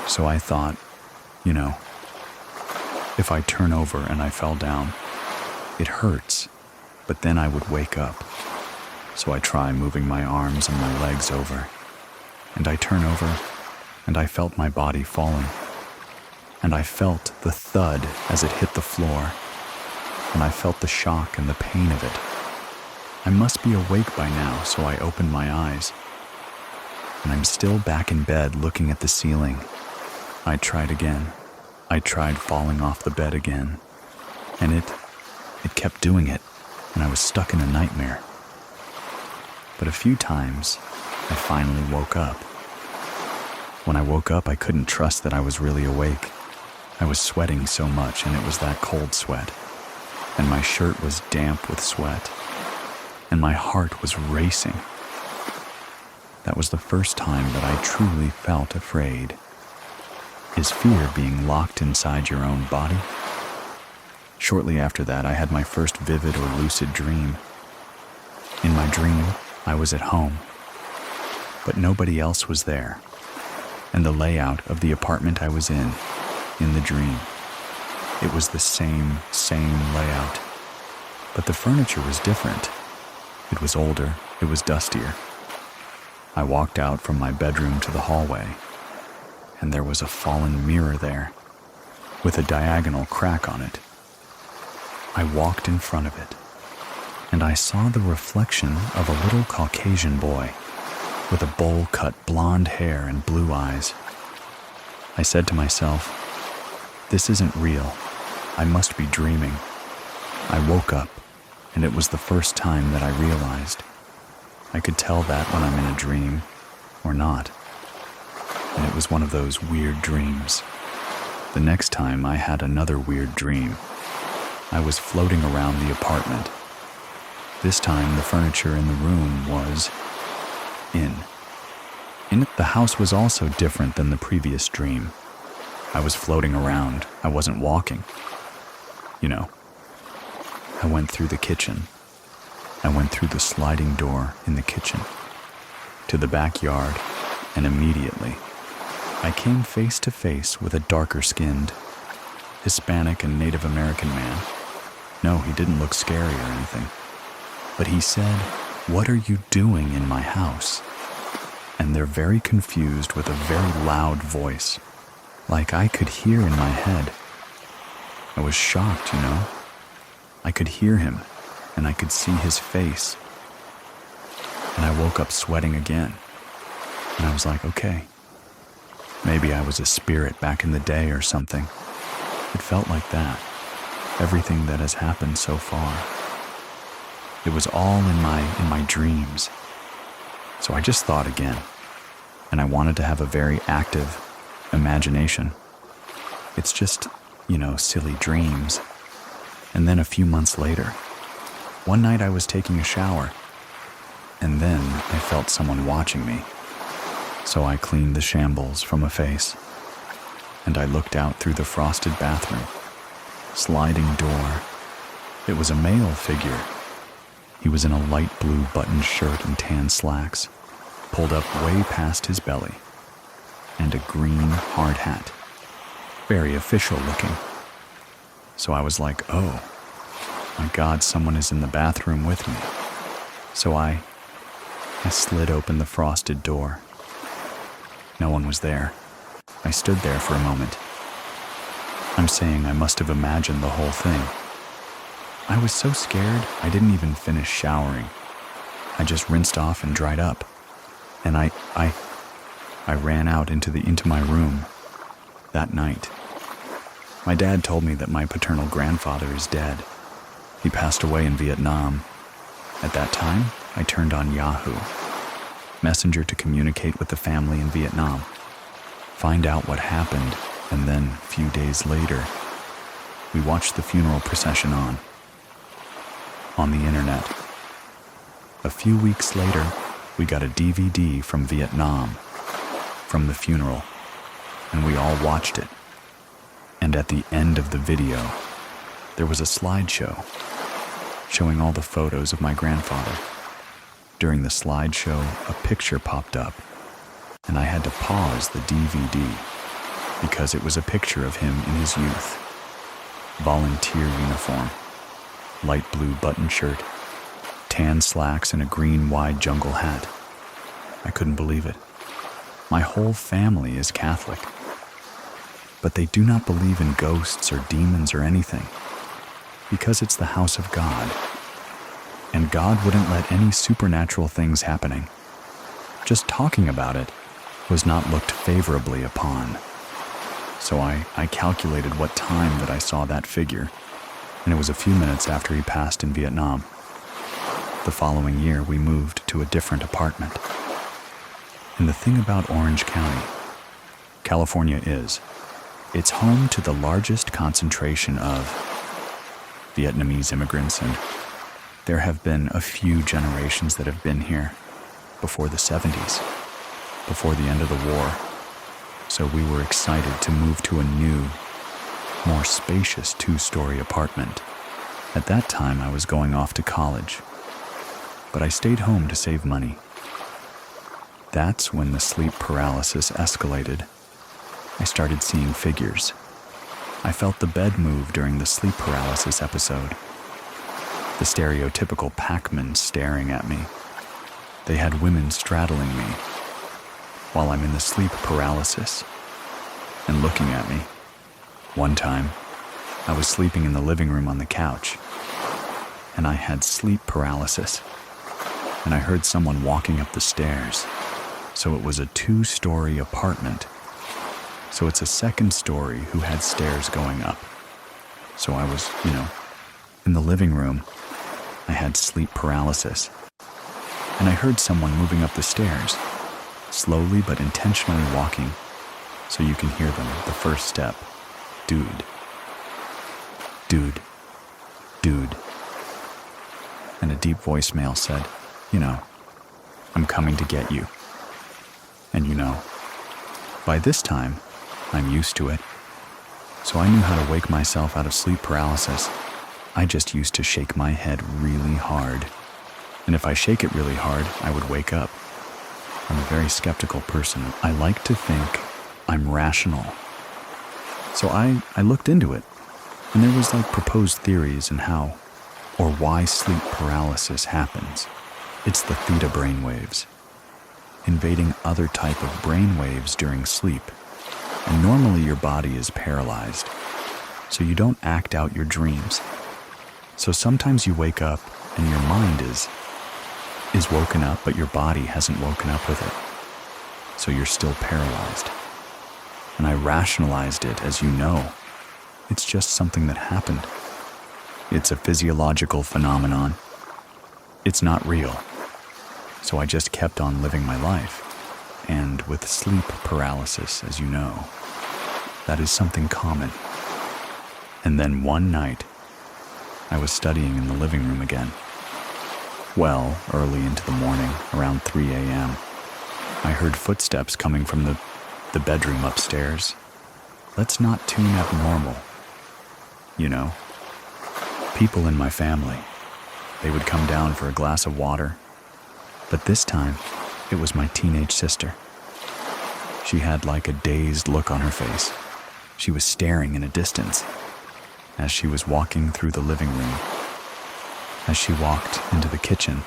So I thought, if I turn over and I fell down, it hurts, but then I would wake up. So I try moving my arms and my legs over, and I turn over, and I felt my body falling, and I felt the thud as it hit the floor, and I felt the shock and the pain of it. I must be awake by now, so I opened my eyes, and I'm still back in bed looking at the ceiling. I tried again. I tried falling off the bed again, and it kept doing it, and I was stuck in a nightmare. But a few times, I finally woke up. When I woke up, I couldn't trust that I was really awake. I was sweating so much, and it was that cold sweat, and my shirt was damp with sweat, and my heart was racing. That was the first time that I truly felt afraid. Is fear being locked inside your own body? Shortly after that, I had my first vivid or lucid dream. In my dream, I was at home, but nobody else was there, and the layout of the apartment I was in the dream, it was the same layout, but the furniture was different. It was older, it was dustier. I walked out from my bedroom to the hallway, and there was a fallen mirror there, with a diagonal crack on it. I walked in front of it, and I saw the reflection of a little Caucasian boy with a bowl-cut blonde hair and blue eyes. I said to myself, this isn't real. I must be dreaming. I woke up, and it was the first time that I realized. I could tell that when I'm in a dream or not. And it was one of those weird dreams. The next time I had another weird dream. I was floating around the apartment. This time the furniture in the room was in it. The house was also different than the previous dream. I was floating around. I wasn't walking. I went through the kitchen. I went through the sliding door in the kitchen to the backyard, and immediately I came face to face with a darker-skinned Hispanic and Native American man. No, he didn't look scary or anything, but he said, "What are you doing in my house?" And they're very confused with a very loud voice, like I could hear in my head. I was shocked, I could hear him, and I could see his face. And I woke up sweating again. And I was like, okay, maybe I was a spirit back in the day or something. It felt like that. Everything that has happened so far. It was all in my dreams. So I just thought again, and I wanted to have a very active imagination. It's just, silly dreams. And then a few months later, one night I was taking a shower, and then I felt someone watching me. So I cleaned the shambles from a face, and I looked out through the frosted bathroom. Sliding door. It was a male figure. He was in a light blue buttoned shirt and tan slacks, pulled up way past his belly, and a green hard hat. Very official looking. So I was like, oh, my God, someone is in the bathroom with me. So I slid open the frosted door. No one was there. I stood there for a moment. I'm saying I must have imagined the whole thing. I was so scared, I didn't even finish showering. I just rinsed off and dried up. And I ran out into my room that night. My dad told me that my paternal grandfather is dead. He passed away in Vietnam. At that time, I turned on Yahoo Messenger to communicate with the family in Vietnam, find out what happened, and then, a few days later, we watched the funeral procession on the internet. A few weeks later, we got a DVD from Vietnam, from the funeral, and we all watched it. And at the end of the video, there was a slideshow showing all the photos of my grandfather. During the slideshow, a picture popped up, and I had to pause the DVD because it was a picture of him in his youth. Volunteer uniform, light blue button shirt, tan slacks, and a green wide jungle hat. I couldn't believe it. My whole family is Catholic, but they do not believe in ghosts or demons or anything, because it's the house of God, and God wouldn't let any supernatural things happening. Just talking about it was not looked favorably upon. So I calculated what time that I saw that figure, and it was a few minutes after he passed in Vietnam. The following year, we moved to a different apartment. And the thing about Orange County, California is, it's home to the largest concentration of Vietnamese immigrants, and there have been a few generations that have been here before the 70s, before the end of the war. So we were excited to move to a new, more spacious 2-story apartment. At that time, I was going off to college, but I stayed home to save money. That's when the sleep paralysis escalated. I started seeing figures. I felt the bed move during the sleep paralysis episode. The stereotypical Pac-Man staring at me. They had women straddling me while I'm in the sleep paralysis and looking at me. One time, I was sleeping in the living room on the couch, and I had sleep paralysis, and I heard someone walking up the stairs. So it was a 2-story apartment. So it's a 2nd story who had stairs going up. So I was, in the living room. I had sleep paralysis. And I heard someone moving up the stairs, slowly but intentionally walking, so you can hear them. The first step, dude, dude, dude. And a deep voicemail said, I'm coming to get you. And by this time, I'm used to it. So I knew how to wake myself out of sleep paralysis. I just used to shake my head really hard. And if I shake it really hard, I would wake up. I'm a very skeptical person. I like to think I'm rational. So I looked into it, and there was proposed theories on how or why sleep paralysis happens. It's the theta brainwaves, invading other type of brainwaves during sleep. And normally your body is paralyzed, so you don't act out your dreams. So sometimes you wake up and your mind is woken up, but your body hasn't woken up with it. So you're still paralyzed. And I rationalized it as it's just something that happened. It's a physiological phenomenon. It's not real. So I just kept on living my life. And with sleep paralysis, as you know, that is something common. And then one night, I was studying in the living room again. Well, early into the morning, around 3 a.m., I heard footsteps coming from the bedroom upstairs. Let's not tune abnormal. You know, people in my family, they would come down for a glass of water. But this time, it was my teenage sister. She had like a dazed look on her face. She was staring in a distance as she was walking through the living room, as she walked into the kitchen.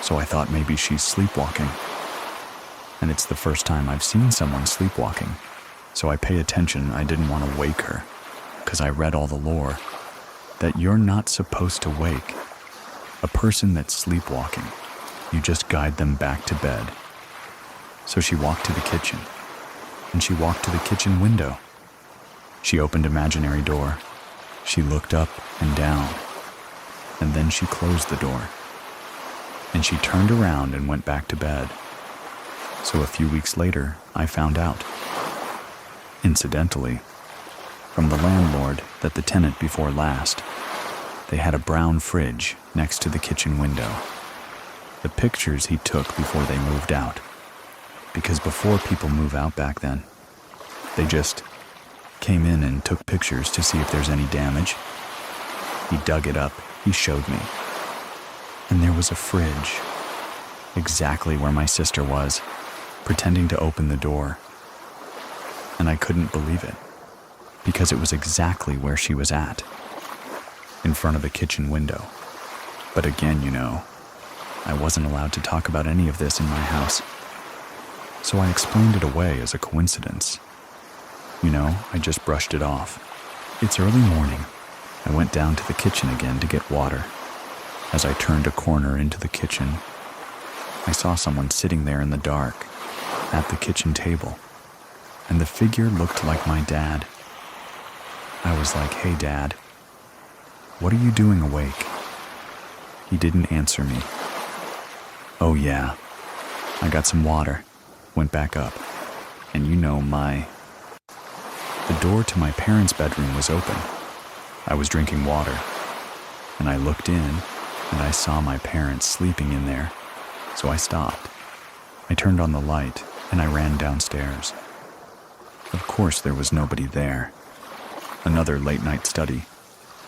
So I thought maybe she's sleepwalking. And it's the first time I've seen someone sleepwalking. So I pay attention. I didn't want to wake her, because I read all the lore that you're not supposed to wake a person that's sleepwalking. You just guide them back to bed. So she walked to the kitchen, and she walked to the kitchen window. She opened imaginary door. She looked up and down, and then she closed the door. And she turned around and went back to bed. So a few weeks later, I found out, incidentally, from the landlord that the tenant before last, they had a brown fridge next to the kitchen window. The pictures he took before they moved out. Because before people move out back then, they just came in and took pictures to see if there's any damage. He dug it up, he showed me. And there was a fridge, exactly where my sister was, pretending to open the door. And I couldn't believe it, because it was exactly where she was at, in front of the kitchen window. But again, you know, I wasn't allowed to talk about any of this in my house. So I explained it away as a coincidence. You know, I just brushed it off. It's early morning. I went down to the kitchen again to get water. As I turned a corner into the kitchen, I saw someone sitting there in the dark at the kitchen table, and the figure looked like my dad. I was like, "Hey, Dad, what are you doing awake?" He didn't answer me. Oh yeah, I got some water, went back up, and you know, the door to my parents' bedroom was open. I was drinking water, and I looked in, and I saw my parents sleeping in there, so I stopped. I turned on the light, and I ran downstairs. Of course, there was nobody there. Another late-night study,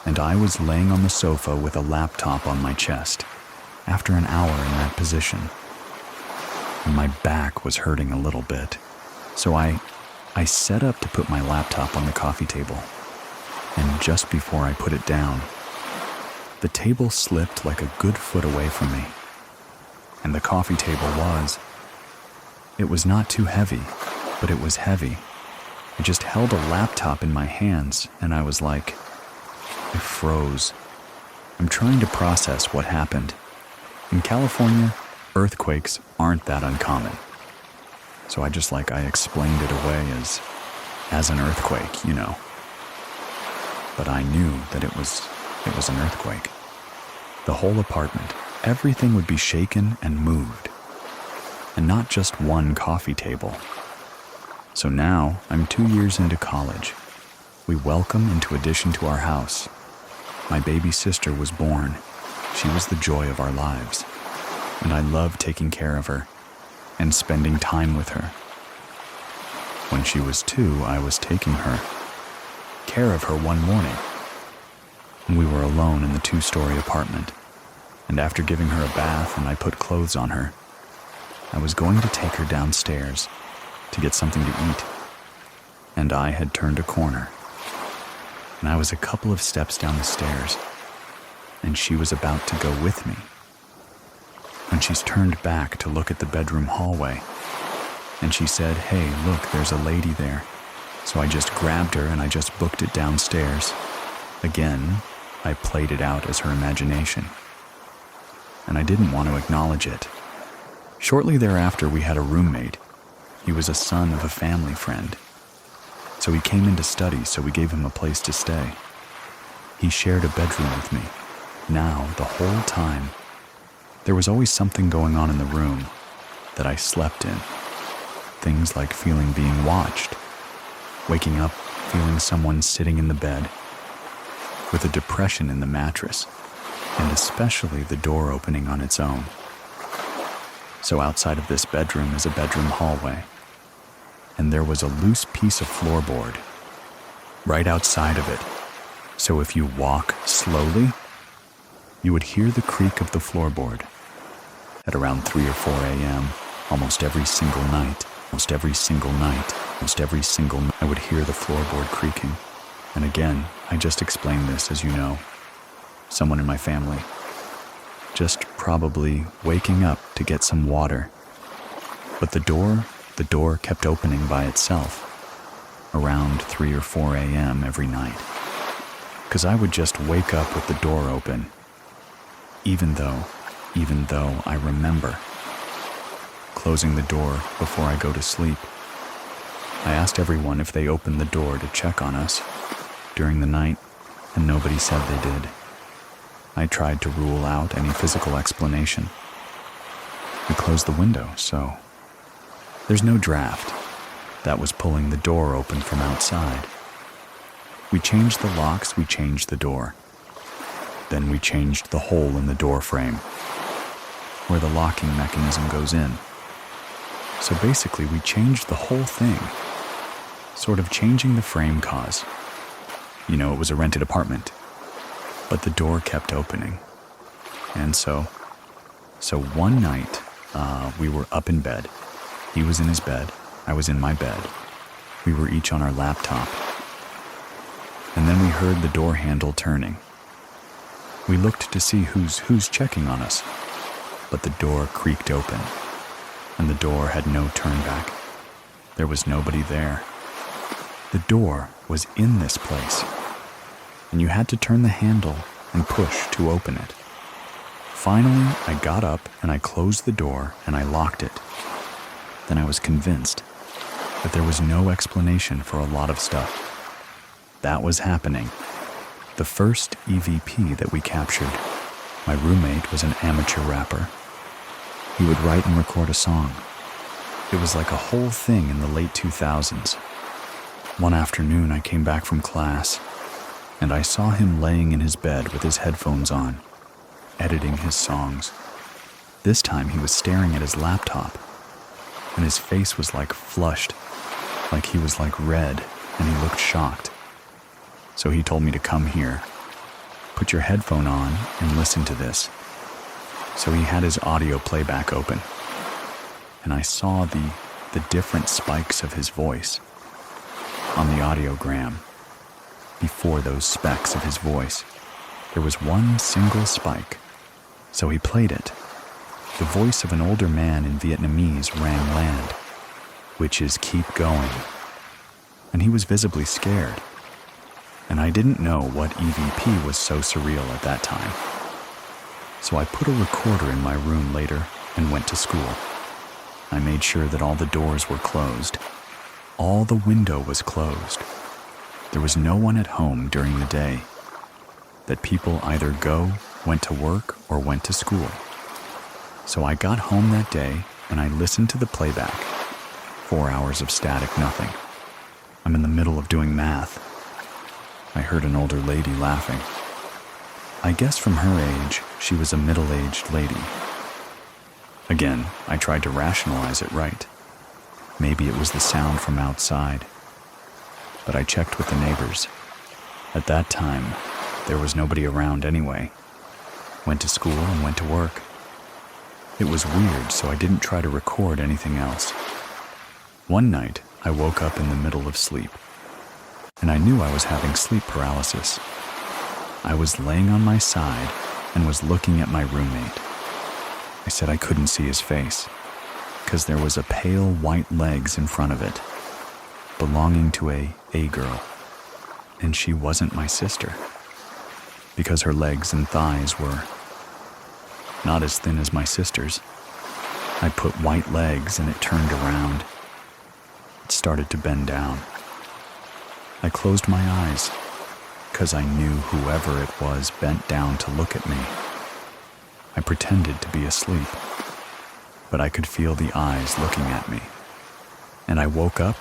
and I was laying on the sofa with a laptop on my chest after an hour in that position. And my back was hurting a little bit, so I set up to put my laptop on the coffee table, and just before I put it down, the table slipped like a good foot away from me, and the coffee table it was not too heavy, but it was heavy. I just held a laptop in my hands, and I was like, I froze. I'm trying to process what happened. In California, earthquakes aren't that uncommon. So I explained it away as an earthquake, you know. But I knew that it was an earthquake. The whole apartment, everything would be shaken and moved. And not just one coffee table. So now I'm 2 years into college. We welcome into addition to our house. My baby sister was born. She was the joy of our lives. And I loved taking care of her and spending time with her. When she was 2, I was taking care of her one morning. And we were alone in the 2-story apartment. And after giving her a bath and I put clothes on her, I was going to take her downstairs to get something to eat. And I had turned a corner. And I was a couple of steps down the stairs, and she was about to go with me. When she's turned back to look at the bedroom hallway, and she said, "Hey, look, there's a lady there." So I just grabbed her and I just booked it downstairs. Again, I played it out as her imagination. And I didn't want to acknowledge it. Shortly thereafter, we had a roommate. He was a son of a family friend. So he came in to study, so we gave him a place to stay. He shared a bedroom with me. Now, the whole time, There was always something going on in the room that I slept in. Things like feeling being watched, waking up feeling someone sitting in the bed, with a depression in the mattress, and especially the door opening on its own. So outside of this bedroom is a bedroom hallway, and there was a loose piece of floorboard right outside of it. So if you walk slowly, you would hear the creak of the floorboard. At around 3 or 4 a.m., almost every single night, I would hear the floorboard creaking. And again, I just explained this, as you know, someone in my family, just probably waking up to get some water. But the door kept opening by itself around 3 or 4 a.m. every night. Because I would just wake up with the door open, even though I remember closing the door before I go to sleep. I asked everyone if they opened the door to check on us during the night, and nobody said they did. I tried to rule out any physical explanation. We closed the window, so there's no draft that was pulling the door open from outside. We changed the locks, we changed the door. Then we changed the hole in the door frame, where the locking mechanism goes in. So basically, we changed the whole thing, sort of changing the frame cause. You know, it was a rented apartment, but the door kept opening. And so one night, we were up in bed. He was in his bed, I was in my bed. We were each on our laptop. And then we heard the door handle turning. We looked to see who's checking on us, but the door creaked open, and the door had no turn back. There was nobody there. The door was in this place, and you had to turn the handle and push to open it. Finally, I got up and I closed the door and I locked it. Then I was convinced that there was no explanation for a lot of stuff that was happening. The first EVP that we captured, my roommate was an amateur rapper. He would write and record a song. It was like a whole thing in the late 2000s. One afternoon I came back from class, and I saw him laying in his bed with his headphones on, editing his songs. This time he was staring at his laptop, and his face was like flushed, like he was like red, and he looked shocked. So he told me to come here, put your headphone on, and listen to this. So he had his audio playback open, and I saw the different spikes of his voice on the audiogram. Before those specks of his voice, there was one single spike. So he played it. The voice of an older man in Vietnamese rang land, which is keep going. And he was visibly scared. And I didn't know what EVP was so surreal at that time. So I put a recorder in my room later and went to school. I made sure that all the doors were closed. All the window was closed. There was no one at home during the day. That people either went to work, or went to school. So I got home that day and I listened to the playback. 4 hours of static nothing. I'm in the middle of doing math. I heard an older lady laughing. I guess from her age, she was a middle-aged lady. Again, I tried to rationalize it right. Maybe it was the sound from outside. But I checked with the neighbors. At that time, there was nobody around anyway. Went to school and went to work. It was weird, so I didn't try to record anything else. One night, I woke up in the middle of sleep, and I knew I was having sleep paralysis. I was laying on my side and was looking at my roommate. I said I couldn't see his face, because there was a pale white legs in front of it, belonging to a girl, and she wasn't my sister, because her legs and thighs were not as thin as my sister's. I put white legs and it turned around. It started to bend down. I closed my eyes, because I knew whoever it was bent down to look at me. I pretended to be asleep, but I could feel the eyes looking at me. And I woke up,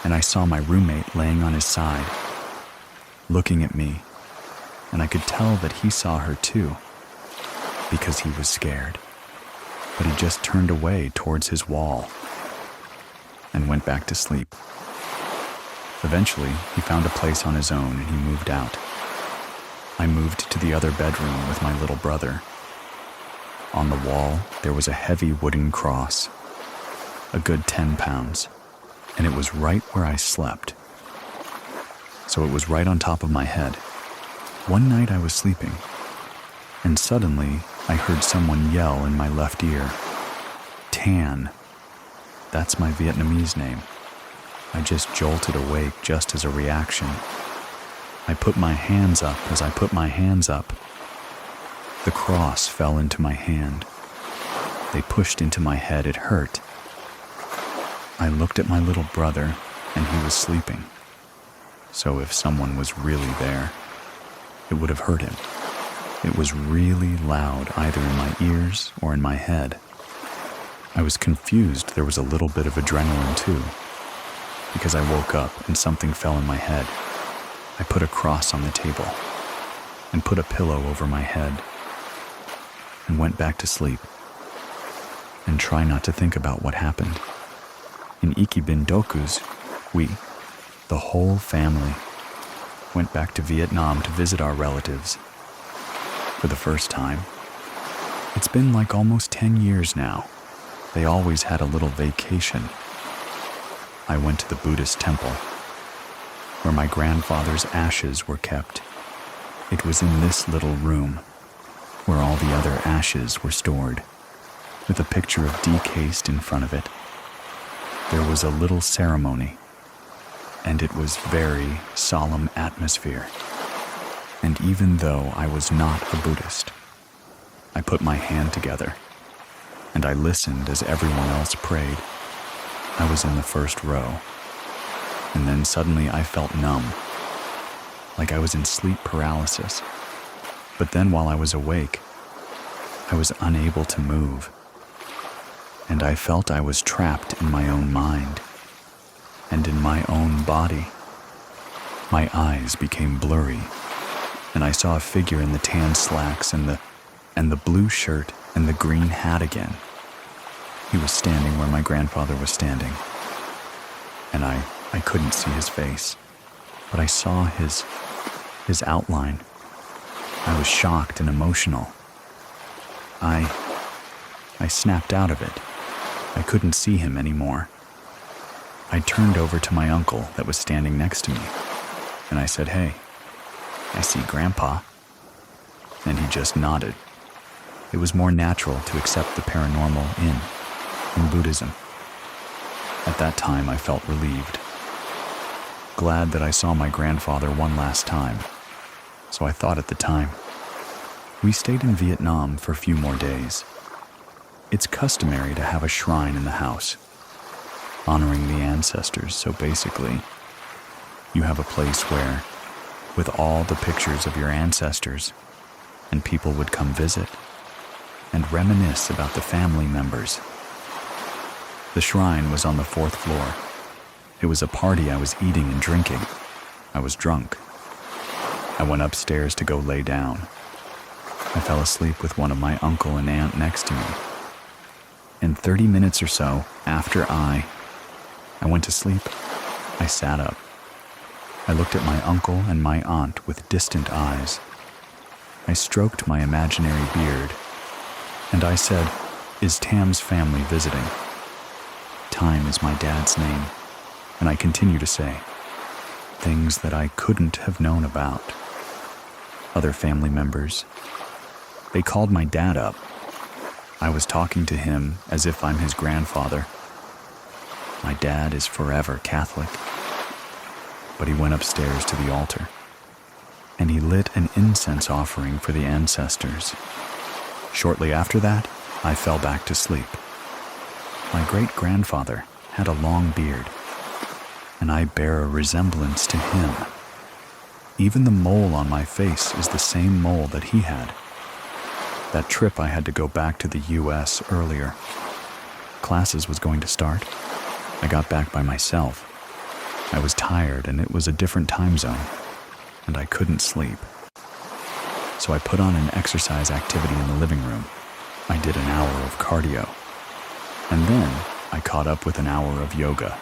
and I saw my roommate laying on his side, looking at me, and I could tell that he saw her too, because he was scared. But he just turned away towards his wall and went back to sleep. Eventually, he found a place on his own and he moved out. I moved to the other bedroom with my little brother. On the wall, there was a heavy wooden cross, a good 10 pounds, and it was right where I slept. So it was right on top of my head. One night I was sleeping, and suddenly I heard someone yell in my left ear, "Tan." That's my Vietnamese name. I just jolted awake just as a reaction. I put my hands up. As I put my hands up, the cross fell into my hand. They pushed into my head. It hurt. I looked at my little brother, and he was sleeping. So if someone was really there, it would have hurt him. It was really loud, either in my ears or in my head. I was confused. There was a little bit of adrenaline too, because I woke up and something fell in my head. I put a cross on the table and put a pillow over my head and went back to sleep and try not to think about what happened. In Ikibindokus, we, the whole family, went back to Vietnam to visit our relatives for the first time. It's been like almost 10 years now. They always had a little vacation. I went to the Buddhist temple, where my grandfather's ashes were kept. It was in this little room, where all the other ashes were stored, with a picture of decased in front of it. There was a little ceremony, and it was very solemn atmosphere. And even though I was not a Buddhist, I put my hand together, and I listened as everyone else prayed. I was in the first row, and then suddenly I felt numb, like I was in sleep paralysis. But then while I was awake, I was unable to move, and I felt I was trapped in my own mind and in my own body. My eyes became blurry, and I saw a figure in the tan slacks and the blue shirt and the green hat again. He was standing where my grandfather was standing, and I couldn't see his face, but I saw his outline. I was shocked and emotional. I snapped out of it. I couldn't see him anymore. I turned over to my uncle that was standing next to me, and I said, "Hey, I see Grandpa." And he just nodded. It was more natural to accept the paranormal in Buddhism. At that time, I felt relieved, glad that I saw my grandfather one last time. So I thought at the time. We stayed in Vietnam for a few more days. It's customary to have a shrine in the house, honoring the ancestors. So basically, you have a place where, with all the pictures of your ancestors, and people would come visit and reminisce about the family members. The shrine was on the 4th floor. It was a party. I was eating and drinking. I was drunk. I went upstairs to go lay down. I fell asleep with one of my uncle and aunt next to me. And 30 minutes or so after I went to sleep, I sat up. I looked at my uncle and my aunt with distant eyes. I stroked my imaginary beard, and I said, "Is Tam's family visiting?" Time is my dad's name, and I continue to say things that I couldn't have known about. Other family members, they called my dad up. I was talking to him as if I'm his grandfather. My dad is forever Catholic, but he went upstairs to the altar, and he lit an incense offering for the ancestors. Shortly after that, I fell back to sleep. My great-grandfather had a long beard, and I bear a resemblance to him. Even the mole on my face is the same mole that he had. That trip I had to go back to the US earlier. Classes was going to start. I got back by myself. I was tired and it was a different time zone, and I couldn't sleep. So I put on an exercise activity in the living room. I did an hour of cardio, and then I caught up with an hour of yoga.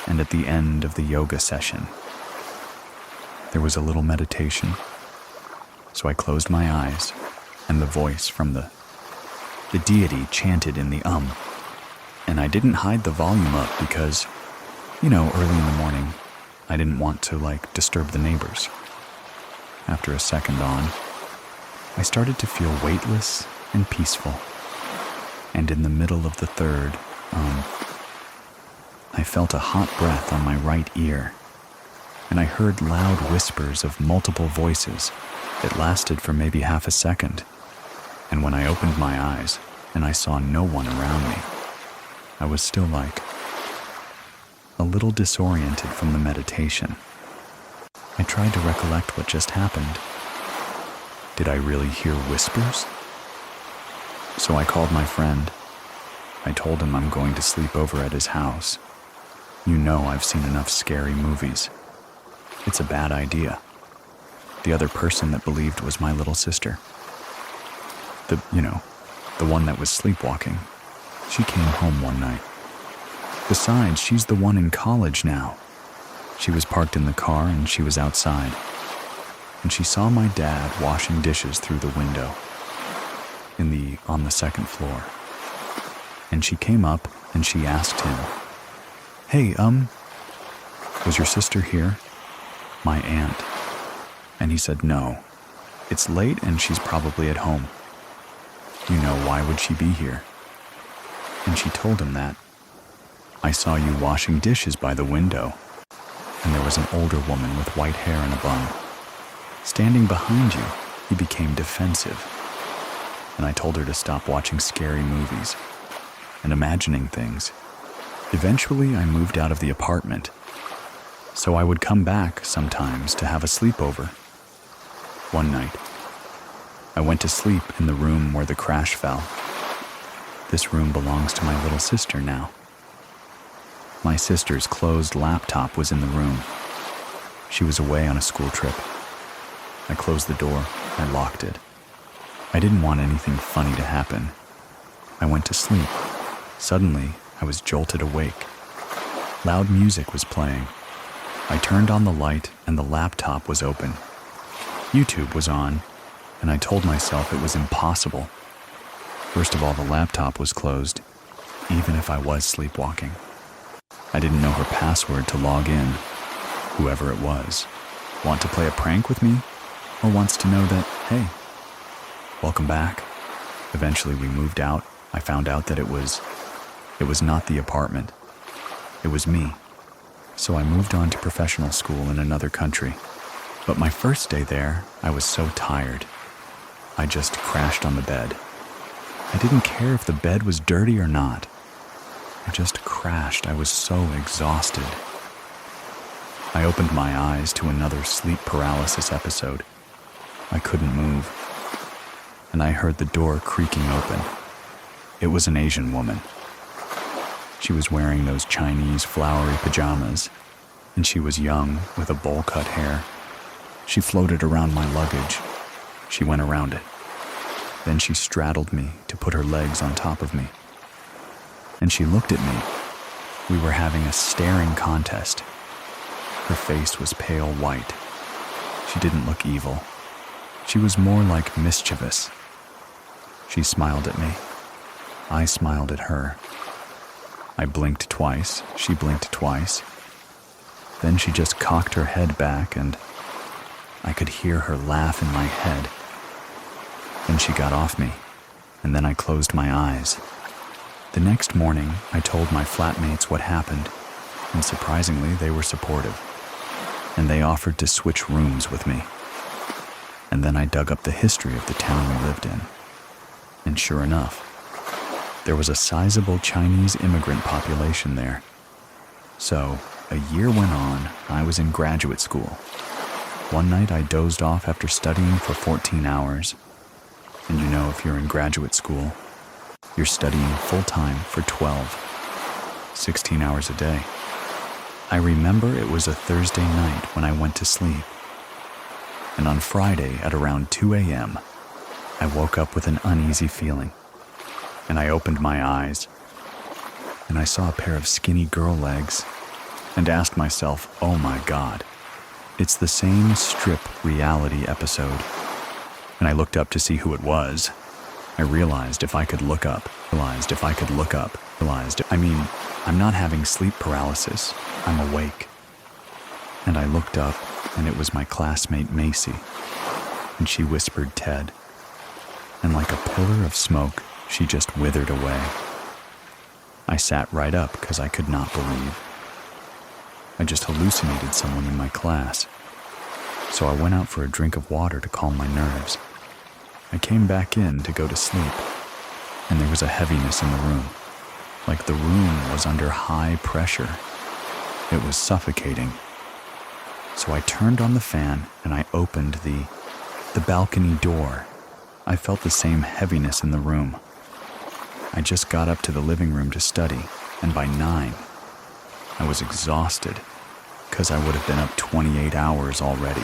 And at the end of the yoga session, there was a little meditation. So I closed my eyes, and the voice from the deity chanted in the And I didn't hide the volume up because, early in the morning, I didn't want to, disturb the neighbors. After a second on, I started to feel weightless and peaceful. And in the middle of the third, I felt a hot breath on my right ear, and I heard loud whispers of multiple voices that lasted for maybe half a second. And when I opened my eyes and I saw no one around me, I was still a little disoriented from the meditation. I tried to recollect what just happened. Did I really hear whispers? So I called my friend. I told him I'm going to sleep over at his house. I've seen enough scary movies. It's a bad idea. The other person that believed was my little sister. The one that was sleepwalking. She came home one night. Besides, she's the one in college now. She was parked in the car and she was outside. And she saw my dad washing dishes through the window on the second floor. And she came up and she asked him, "Hey, was your sister here?" My aunt. And he said, "No. It's late and she's probably at home." Why would she be here? And she told him that. "I saw you washing dishes by the window." And there was an older woman with white hair and a bun. Standing behind you, he became defensive. And I told her to stop watching scary movies and imagining things. Eventually, I moved out of the apartment, so I would come back sometimes to have a sleepover. One night, I went to sleep in the room where the crash fell. This room belongs to my little sister now. My sister's closed laptop was in the room. She was away on a school trip. I closed the door. I locked it. I didn't want anything funny to happen. I went to sleep. Suddenly, I was jolted awake. Loud music was playing. I turned on the light and the laptop was open. YouTube was on, and I told myself it was impossible. First of all, the laptop was closed, even if I was sleepwalking. I didn't know her password to log in. Whoever it was, want to play a prank with me? Or wants to know that, hey, welcome back. Eventually we moved out. I found out that it was not the apartment. It was me. So I moved on to professional school in another country. But my first day there, I was so tired. I just crashed on the bed. I didn't care if the bed was dirty or not. I just crashed. I was so exhausted. I opened my eyes to another sleep paralysis episode. I couldn't move. And I heard the door creaking open. It was an Asian woman. She was wearing those Chinese flowery pajamas, and she was young with a bowl-cut hair. She floated around my luggage. She went around it. Then she straddled me to put her legs on top of me. And she looked at me. We were having a staring contest. Her face was pale white. She didn't look evil. She was more like mischievous. She smiled at me. I smiled at her. I blinked twice. She blinked twice. Then she just cocked her head back and I could hear her laugh in my head. Then she got off me, and then I closed my eyes. The next morning, I told my flatmates what happened, and surprisingly, they were supportive. And they offered to switch rooms with me. And then I dug up the history of the town we lived in. And sure enough, there was a sizable Chinese immigrant population there. So, a year went on, I was in graduate school. One night I dozed off after studying for 14 hours. And you know, if you're in graduate school, you're studying full-time for 16 hours a day. I remember it was a Thursday night when I went to sleep. And on Friday at around 2 a.m., I woke up with an uneasy feeling. And I opened my eyes, and I saw a pair of skinny girl legs, and asked myself, oh my God, it's the same strip reality episode. And I looked up to see who it was. I realized if I could look up, I'm not having sleep paralysis, I'm awake. And I looked up, and it was my classmate Macy, and she whispered Ted. And like a pillar of smoke, she just withered away. I sat right up because I could not believe. I just hallucinated someone in my class. So I went out for a drink of water to calm my nerves. I came back in to go to sleep, and there was a heaviness in the room, like the room was under high pressure. It was suffocating. So I turned on the fan and I opened the balcony door. I felt the same heaviness in the room. I just got up to the living room to study, and by 9, I was exhausted because I would have been up 28 hours already.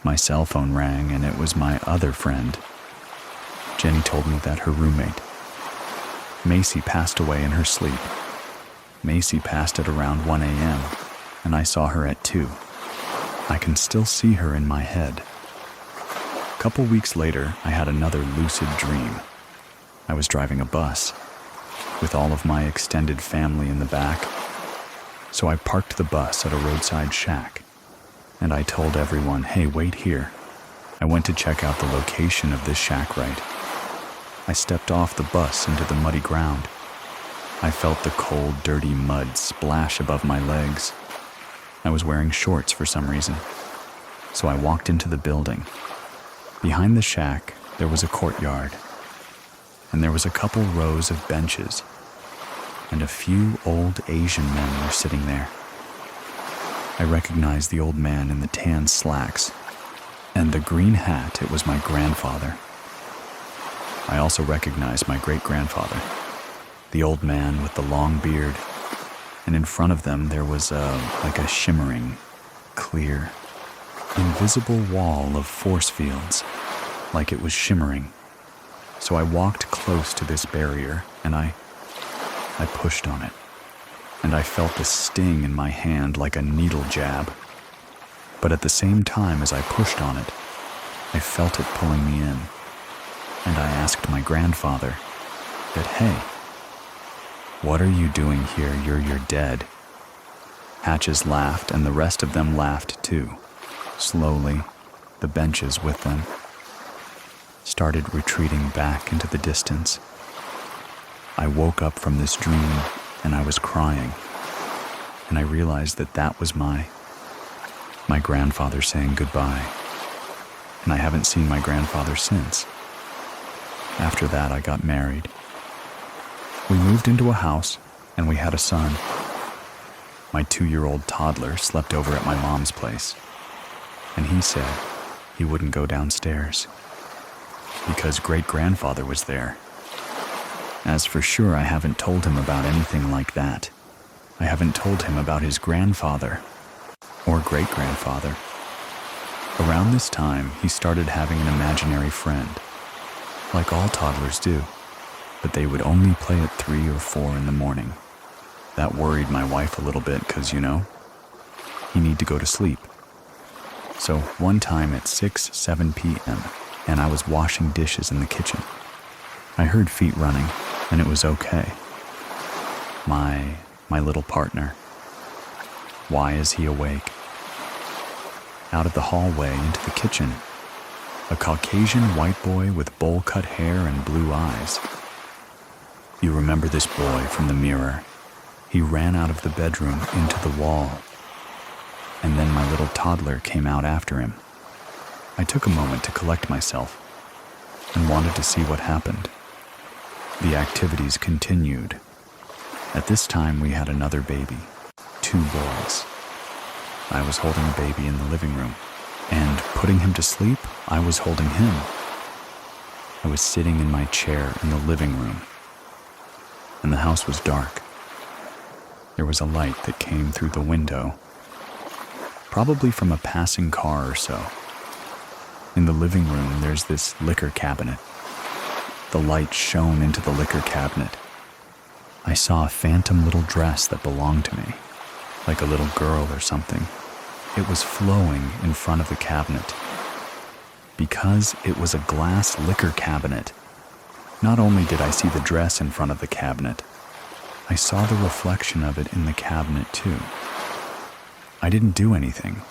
My cell phone rang, and it was my other friend. Jenny told me that her roommate, Macy, passed away in her sleep. Macy passed at around 1 a.m., and I saw her at 2. I can still see her in my head. A couple weeks later, I had another lucid dream. I was driving a bus with all of my extended family in the back. So I parked the bus at a roadside shack, and I told everyone, hey, wait here. I went to check out the location of this shack right. I stepped off the bus into the muddy ground. I felt the cold, dirty mud splash above my legs. I was wearing shorts for some reason. So I walked into the building. Behind the shack, there was a courtyard, and there was a couple rows of benches, and a few old Asian men were sitting there. I recognized the old man in the tan slacks, and the green hat. It was my grandfather. I also recognized my great-grandfather, the old man with the long beard, and in front of them there was like a shimmering, clear, invisible wall of force fields, like it was shimmering. So I walked close to this barrier, and I pushed on it, and I felt the sting in my hand like a needle jab. But at the same time as I pushed on it, I felt it pulling me in, and I asked my grandfather that, hey, what are you doing here? You're dead. Hatches laughed, and the rest of them laughed too. Slowly, the benches with them started retreating back into the distance. I woke up from this dream, and I was crying, and I realized that was my grandfather saying goodbye, and I haven't seen my grandfather since. After that, I got married. We moved into a house, and we had a son. My 2-year-old toddler slept over at my mom's place, and he said he wouldn't go downstairs because great-grandfather was there. As for sure, I haven't told him about anything like that. I haven't told him about his grandfather or great-grandfather. Around this time, he started having an imaginary friend, like all toddlers do, but they would only play at 3 or 4 in the morning. That worried my wife a little bit because, you need to go to sleep. So one time at 7 p.m., and I was washing dishes in the kitchen, I heard feet running, and it was okay. My little partner. Why is he awake? Out of the hallway into the kitchen, a Caucasian white boy with bowl-cut hair and blue eyes. You remember this boy from the mirror. He ran out of the bedroom into the wall, and then my little toddler came out after him. I took a moment to collect myself and wanted to see what happened. The activities continued. At this time, we had another baby, 2 boys. I was holding a baby in the living room, and putting him to sleep, I was holding him. I was sitting in my chair in the living room, and the house was dark. There was a light that came through the window, probably from a passing car or so. In the living room, there's this liquor cabinet. The light shone into the liquor cabinet. I saw a phantom little dress that belonged to me, like a little girl or something. It was flowing in front of the cabinet. Because it was a glass liquor cabinet, not only did I see the dress in front of the cabinet, I saw the reflection of it in the cabinet too. I didn't do anything,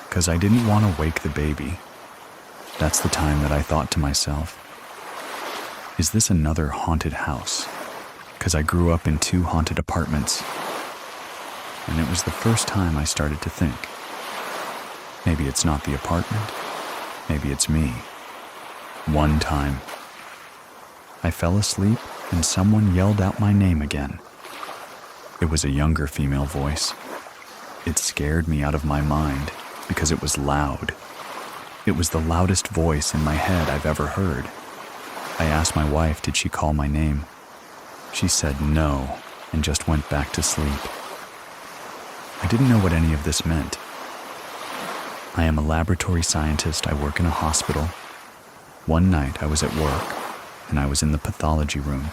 because I didn't want to wake the baby. That's the time that I thought to myself, is this another haunted house? Because I grew up in 2 haunted apartments, and it was the first time I started to think, maybe it's not the apartment, maybe it's me. One time, I fell asleep and someone yelled out my name again. It was a younger female voice. It scared me out of my mind because it was loud. It was the loudest voice in my head I've ever heard. I asked my wife, did she call my name? She said no and just went back to sleep. I didn't know what any of this meant. I am a laboratory scientist. I work in a hospital. One night I was at work and I was in the pathology room.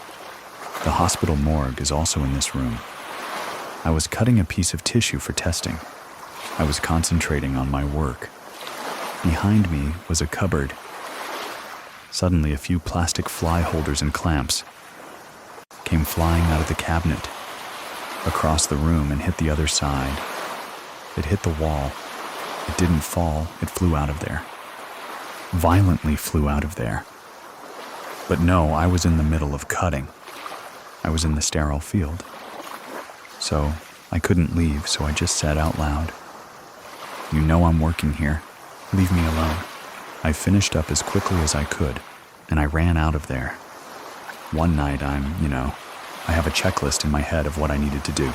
The hospital morgue is also in this room. I was cutting a piece of tissue for testing. I was concentrating on my work. Behind me was a cupboard. Suddenly, a few plastic fly holders and clamps came flying out of the cabinet, across the room and hit the other side. It hit the wall. It didn't fall, it flew out of there. Violently flew out of there. But no, I was in the middle of cutting. I was in the sterile field. So I couldn't leave, so I just said out loud, "You know I'm working here. Leave me alone." I finished up as quickly as I could, and I ran out of there. One night I have a checklist in my head of what I needed to do.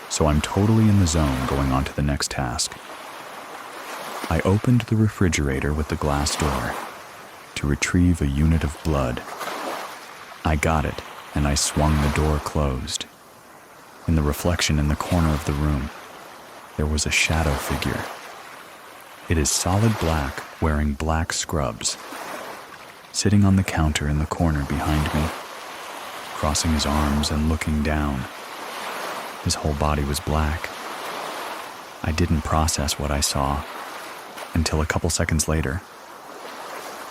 So I'm totally in the zone going on to the next task. I opened the refrigerator with the glass door to retrieve a unit of blood. I got it, and I swung the door closed. In the reflection in the corner of the room, there was a shadow figure. It is solid black, wearing black scrubs, sitting on the counter in the corner behind me, crossing his arms and looking down. His whole body was black. I didn't process what I saw until a couple seconds later.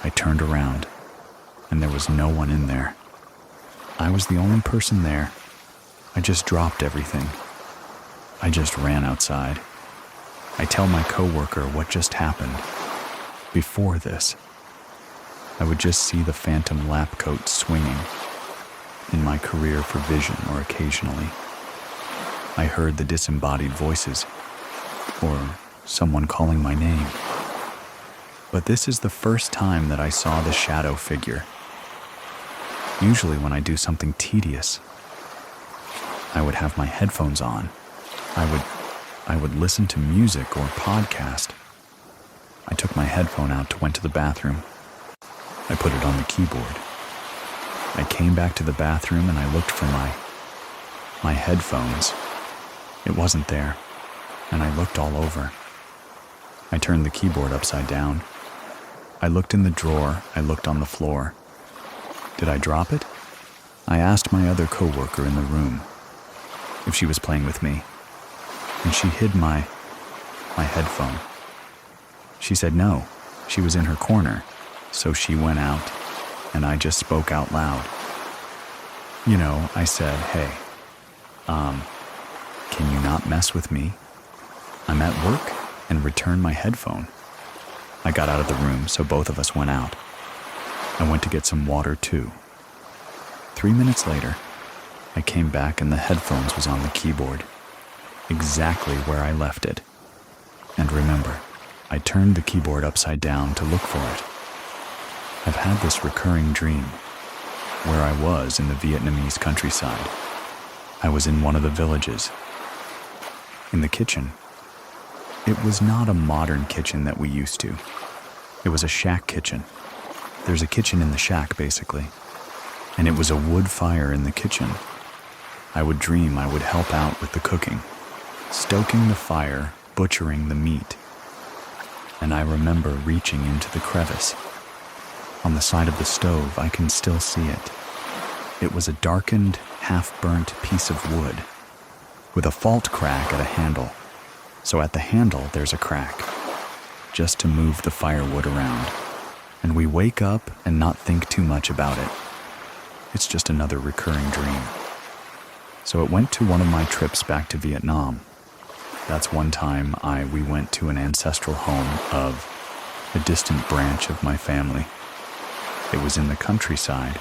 I turned around, and there was no one in there. I was the only person there. I just dropped everything. I just ran outside. I tell my coworker what just happened. Before this, I would just see the phantom lap coat swinging in my career for vision, or occasionally I heard the disembodied voices or someone calling my name. But this is the first time that I saw the shadow figure. Usually when I do something tedious, I would have my headphones on. I would listen to music or podcast. I took my headphone out, went to the bathroom. I put it on the keyboard. I came back to the bathroom and I looked for my headphones. It wasn't there, and I looked all over. I turned the keyboard upside down. I looked in the drawer, I looked on the floor. Did I drop it? I asked my other coworker in the room if she was playing with me, and she hid my headphone. She said no, she was in her corner, so she went out, and I just spoke out loud. I said, "Hey, can you not mess with me? I'm at work," and returned my headphone. I got out of the room, so both of us went out. I went to get some water too. 3 minutes later, I came back and the headphones was on the keyboard, exactly where I left it. And remember, I turned the keyboard upside down to look for it. I've had this recurring dream where I was in the Vietnamese countryside. I was in one of the villages. In the kitchen. It was not a modern kitchen that we used to. It was a shack kitchen. There's a kitchen in the shack, basically, and it was a wood fire in the kitchen. I would dream I would help out with the cooking, stoking the fire, butchering the meat. And I remember reaching into the crevice. On the side of the stove, I can still see it. It was a darkened, half-burnt piece of wood with a fault crack at a handle. So at the handle, there's a crack, just to move the firewood around. And we wake up and not think too much about it. It's just another recurring dream. So it went to one of my trips back to Vietnam. That's one time we went to an ancestral home of a distant branch of my family. It was in the countryside,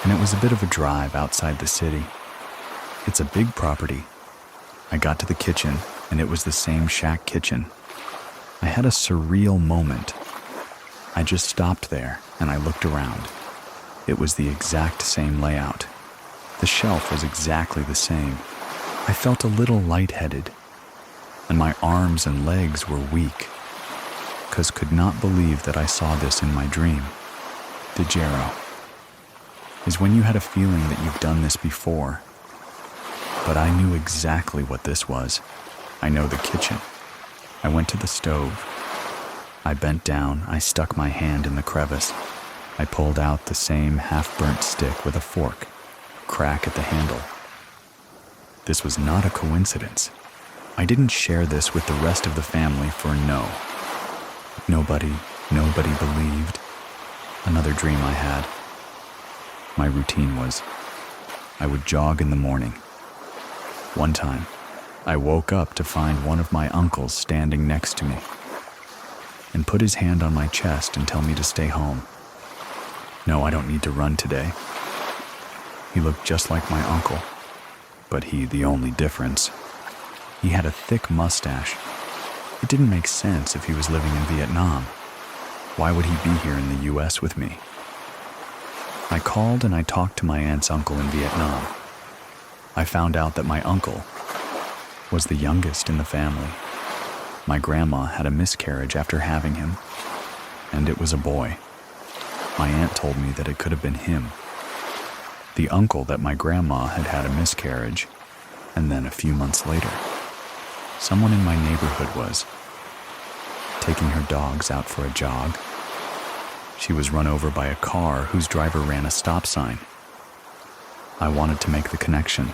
and it was a bit of a drive outside the city. It's a big property. I got to the kitchen, and it was the same shack kitchen. I had a surreal moment. I just stopped there, and I looked around. It was the exact same layout. The shelf was exactly the same. I felt a little lightheaded, and my arms and legs were weak, 'cause could not believe that I saw this in my dream. Dejero is when you had a feeling that you've done this before, but I knew exactly what this was. I know the kitchen. I went to the stove. I bent down. I stuck my hand in the crevice. I pulled out the same half-burnt stick with a fork, crack at the handle. This was not a coincidence. I didn't share this with the rest of the family for nobody believed. Another dream I had. My routine was, I would jog in the morning. One time, I woke up to find one of my uncles standing next to me and put his hand on my chest and tell me to stay home. No, I don't need to run today. He looked just like my uncle, but the only difference, he had a thick mustache. It didn't make sense if he was living in Vietnam. Why would he be here in the US with me? I called and I talked to my aunt's uncle in Vietnam. I found out that my uncle was the youngest in the family. My grandma had a miscarriage after having him, and it was a boy. My aunt told me that it could have been him. The uncle that my grandma had had a miscarriage, and then a few months later, someone in my neighborhood was taking her dogs out for a jog. She was run over by a car whose driver ran a stop sign. I wanted to make the connection,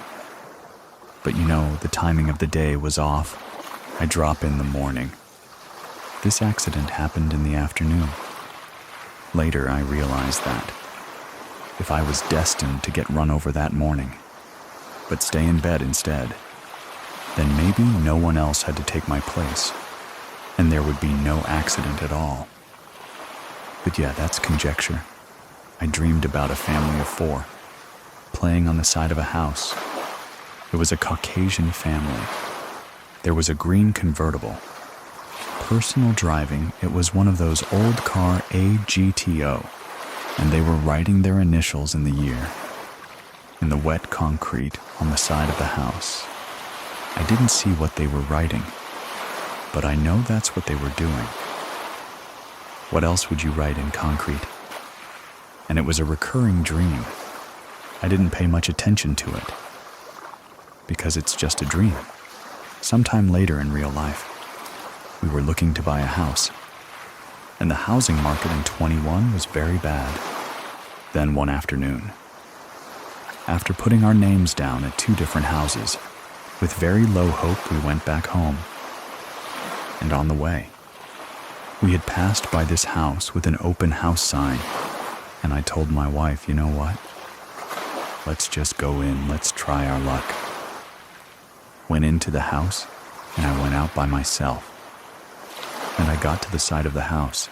but the timing of the day was off. I drop in the morning. This accident happened in the afternoon. Later, I realized that if I was destined to get run over that morning, but stay in bed instead, then maybe no one else had to take my place, and there would be no accident at all. But yeah, that's conjecture. I dreamed about a family of 4, playing on the side of a house. It was a Caucasian family. There was a green convertible. Personal driving, it was one of those old car AGTO, and they were writing their initials in the year, in the wet concrete on the side of the house. I didn't see what they were writing, but I know that's what they were doing. What else would you write in concrete? And it was a recurring dream. I didn't pay much attention to it, because it's just a dream. Sometime later in real life, we were looking to buy a house, and the housing market in 21 was very bad. Then one afternoon, after putting our names down at 2 different houses, with very low hope, we went back home. And on the way, we had passed by this house with an open house sign, and I told my wife, you know what? Let's just go in, let's try our luck. Went into the house, and I went out by myself. And I got to the side of the house,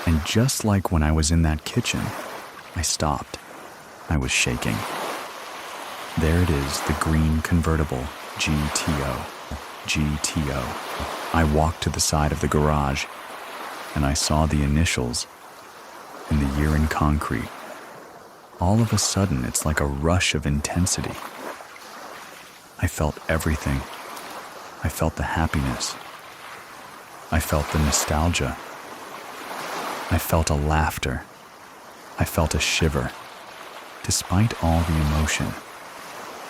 and just like when I was in that kitchen, I stopped. I was shaking. There it is, the green convertible, GTO. I walked to the side of the garage, and I saw the initials in the year in concrete. All of a sudden, it's like a rush of intensity. I felt everything. I felt the happiness. I felt the nostalgia. I felt a laughter. I felt a shiver, despite all the emotion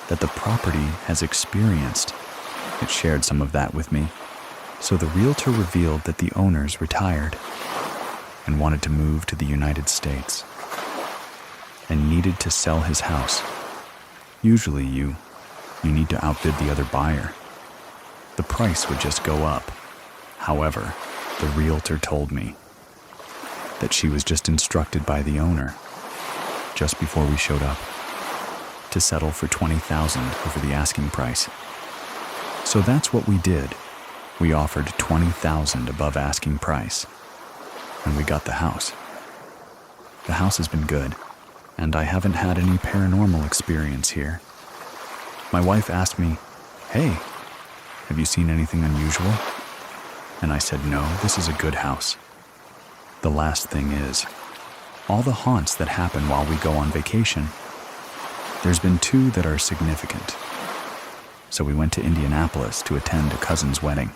that the property has experienced. It shared some of that with me. So the realtor revealed that the owners retired and wanted to move to the United States and needed to sell his house. Usually you need to outbid the other buyer. The price would just go up. However, the realtor told me that she was just instructed by the owner, just before we showed up, to settle for $20,000 over the asking price. So that's what we did. We offered $20,000 above asking price, and we got the house. The house has been good, and I haven't had any paranormal experience here. My wife asked me, "Hey, have you seen anything unusual?" And I said, "No, this is a good house." The last thing is, all the haunts that happen while we go on vacation, there's been 2 that are significant. So we went to Indianapolis to attend a cousin's wedding,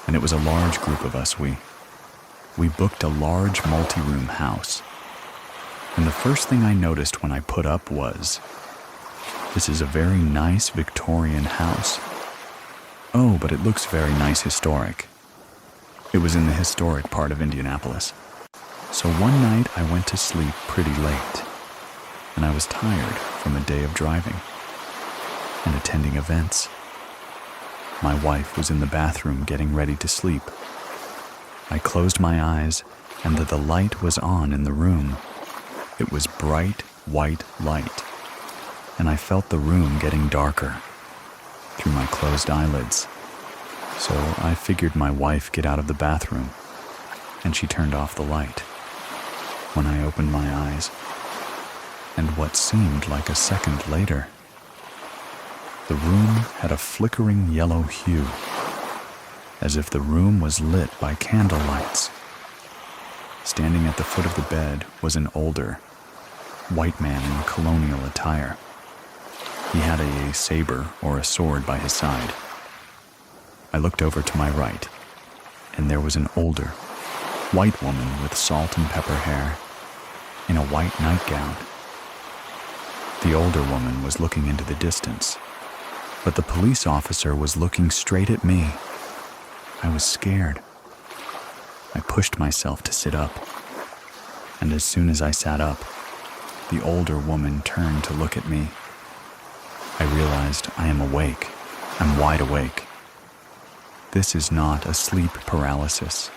and it was a large group of us. We booked a large multi-room house, and the first thing I noticed when I put up was, this is a very nice Victorian house. Oh, but it looks very nice historic. It was in the historic part of Indianapolis. So one night I went to sleep pretty late, and I was tired from a day of driving and attending events. My wife was in the bathroom getting ready to sleep. I closed my eyes, and the light was on in the room. It was bright white light, and I felt the room getting darker through my closed eyelids. So I figured my wife get out of the bathroom, and she turned off the light. When I opened my eyes, and what seemed like a second later, the room had a flickering yellow hue, as if the room was lit by candle lights. Standing at the foot of the bed was an older, white man in colonial attire. He had a saber or a sword by his side. I looked over to my right, and there was an older, white woman with salt and pepper hair in a white nightgown. The older woman was looking into the distance, but the police officer was looking straight at me. I was scared. I pushed myself to sit up, and as soon as I sat up, the older woman turned to look at me. I realized I am awake. I'm wide awake. This is not a sleep paralysis.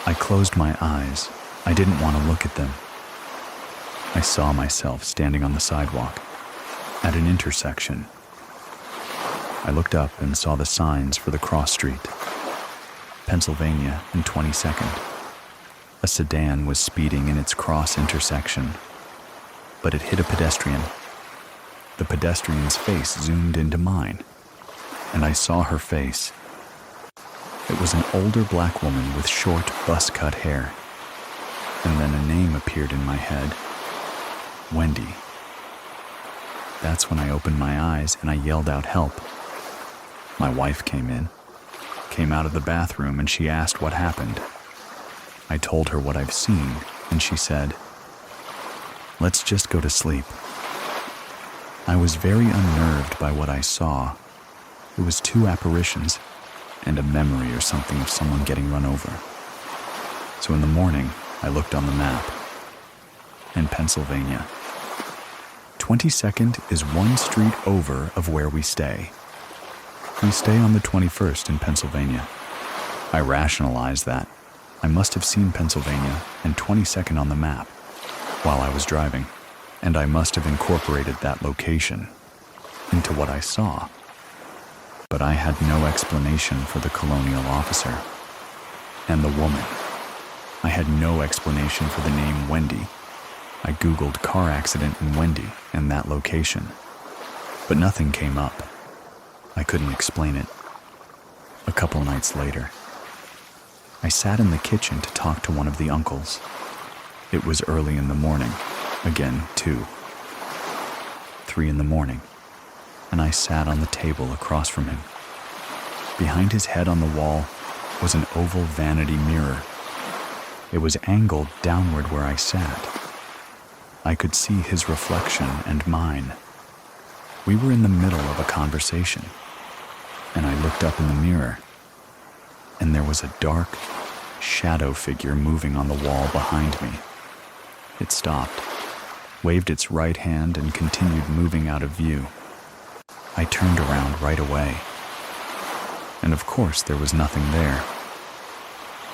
I closed my eyes. I didn't want to look at them. I saw myself standing on the sidewalk at an intersection. I looked up and saw the signs for the cross street. Pennsylvania and 22nd. A sedan was speeding in its cross intersection, but it hit a pedestrian. The pedestrian's face zoomed into mine, and I saw her face. It was an older black woman with short, buzz-cut hair. And then a name appeared in my head. Wendy. That's when I opened my eyes and I yelled out help. My wife came out of the bathroom, and she asked what happened. I told her what I've seen, and she said, "Let's just go to sleep." I was very unnerved by what I saw. It was 2 apparitions and a memory or something of someone getting run over. So in the morning, I looked on the map. In Pennsylvania, 22nd is 1 street over of where we stay. We stay on the 21st in Pennsylvania. I rationalized that. I must have seen Pennsylvania and 22nd on the map while I was driving, and I must have incorporated that location into what I saw. But I had no explanation for the colonial officer and the woman. I had no explanation for the name Wendy. I Googled car accident in Wendy and that location, but nothing came up. I couldn't explain it. A couple nights later, I sat in the kitchen to talk to one of the uncles. It was early in the morning, again 3 in the morning, and I sat on the table across from him. Behind his head on the wall was an oval vanity mirror. It was angled downward where I sat, I could see his reflection and mine. We were in the middle of a conversation, and I looked up in the mirror, and there was a dark shadow figure moving on the wall behind me. It stopped, waved its right hand, and continued moving out of view. I turned around right away, and of course there was nothing there.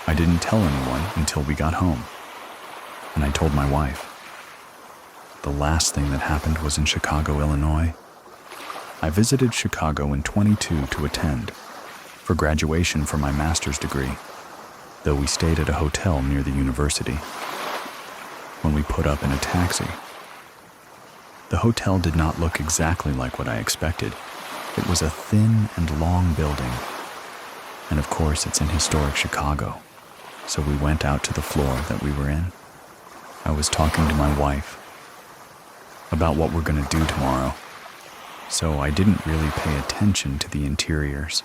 I didn't tell anyone until we got home, and I told my wife. The last thing that happened was in Chicago, Illinois. I visited Chicago in 22 to attend for graduation for my master's degree, though we stayed at a hotel near the university. When we put up in a taxi, the hotel did not look exactly like what I expected. It was a thin and long building, and of course it's in historic Chicago, so we went out to the floor that we were in. I was talking to my wife about what we're going to do tomorrow, so I didn't really pay attention to the interiors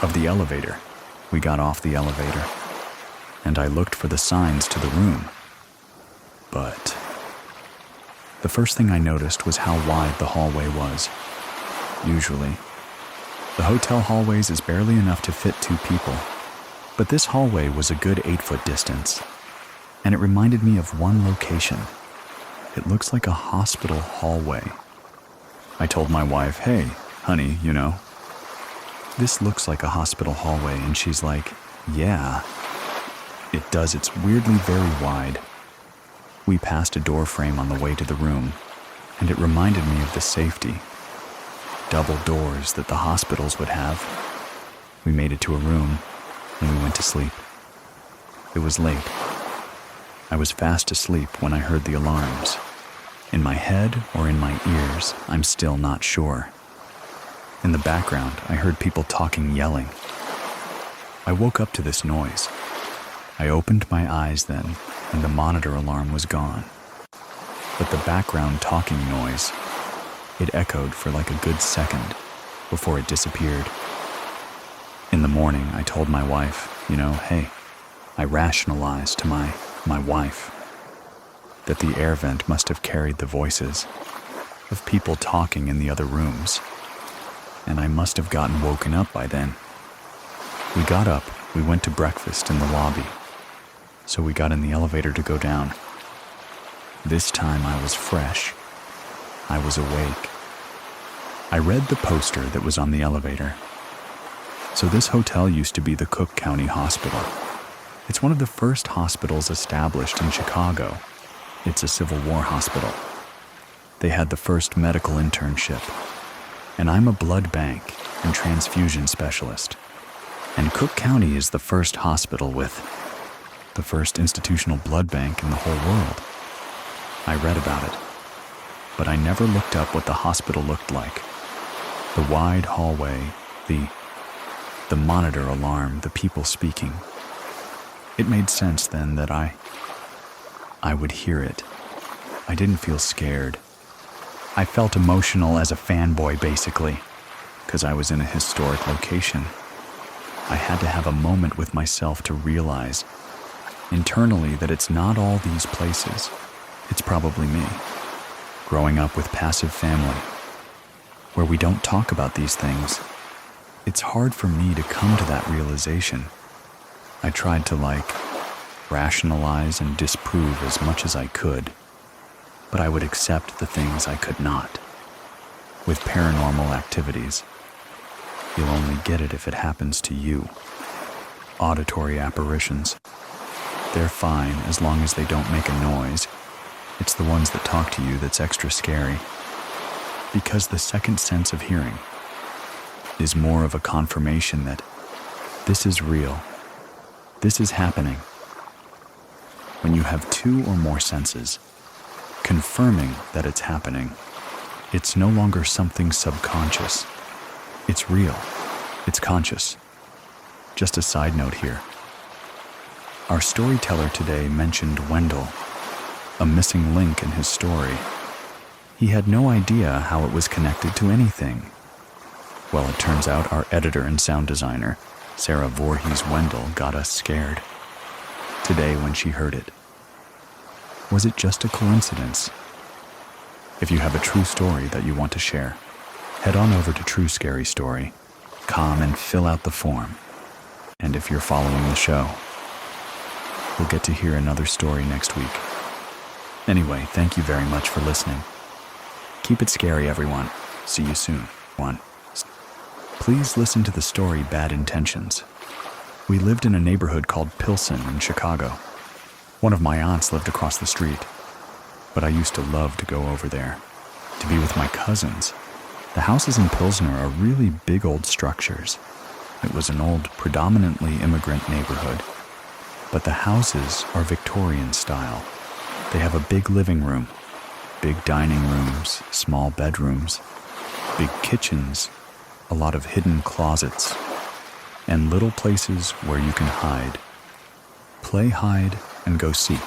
of the elevator. We got off the elevator, and I looked for the signs to the room, but the first thing I noticed was how wide the hallway was. Usually, the hotel hallways is barely enough to fit 2 people, but this hallway was a good 8-foot distance, and it reminded me of one location. It looks like a hospital hallway. I told my wife, "Hey, honey, this looks like a hospital hallway," and she's like, "Yeah, it does. It's weirdly very wide." We passed a door frame on the way to the room, and it reminded me of the safety double doors that the hospitals would have. We made it to a room, and we went to sleep. It was late. I was fast asleep when I heard the alarms. In my head or in my ears, I'm still not sure. In the background, I heard people talking, yelling. I woke up to this noise. I opened my eyes then, and the monitor alarm was gone. But the background talking noise, it echoed for like a good second before it disappeared. In the morning, I told my wife, hey, I rationalized to my wife that the air vent must have carried the voices of people talking in the other rooms, and I must have gotten woken up by then. We got up, we went to breakfast in the lobby, so we got in the elevator to go down. This time I was fresh. I was awake. I read the poster that was on the elevator. So this hotel used to be the Cook County Hospital. It's one of the first hospitals established in Chicago. It's a Civil War hospital. They had the first medical internship, and I'm a blood bank and transfusion specialist. And Cook County is the first hospital with the first institutional blood bank in the whole world. I read about it, but I never looked up what the hospital looked like. The wide hallway, the monitor alarm, the people speaking. It made sense then that I would hear it. I didn't feel scared. I felt emotional as a fanboy, basically, because I was in a historic location. I had to have a moment with myself to realize internally that it's not all these places. It's probably me, growing up with passive family, where we don't talk about these things. It's hard for me to come to that realization. I tried to rationalize and disprove as much as I could, but I would accept the things I could not. With paranormal activities, you'll only get it if it happens to you. Auditory apparitions. They're fine as long as they don't make a noise. It's the ones that talk to you that's extra scary. Because the second sense of hearing is more of a confirmation that this is real. This is happening. When you have 2 or more senses confirming that it's happening, it's no longer something subconscious. It's real. It's conscious. Just a side note here. Our storyteller today mentioned Wendell, a missing link in his story. He had no idea how it was connected to anything. Well, it turns out our editor and sound designer, Sarah Voorhees Wendell, got us scared today when she heard it. was it just a coincidence? If you have a true story that you want to share, head on over to True Scary Story, and fill out the form. And if you're following the show, we'll get to hear another story next week. Anyway, thank you very much for listening. Keep it scary, everyone. See you soon. Please listen to the story Bad Intentions. We lived in a neighborhood called Pennsyl in Chicago. One of my aunts lived across the street, but I used to love to go over there, to be with my cousins. The houses in Pilsner are really big old structures. It was an old, predominantly immigrant neighborhood, but the houses are Victorian style. They have a big living room, big dining rooms, small bedrooms, big kitchens, a lot of hidden closets, and little places where you can hide. Play hide and go seek.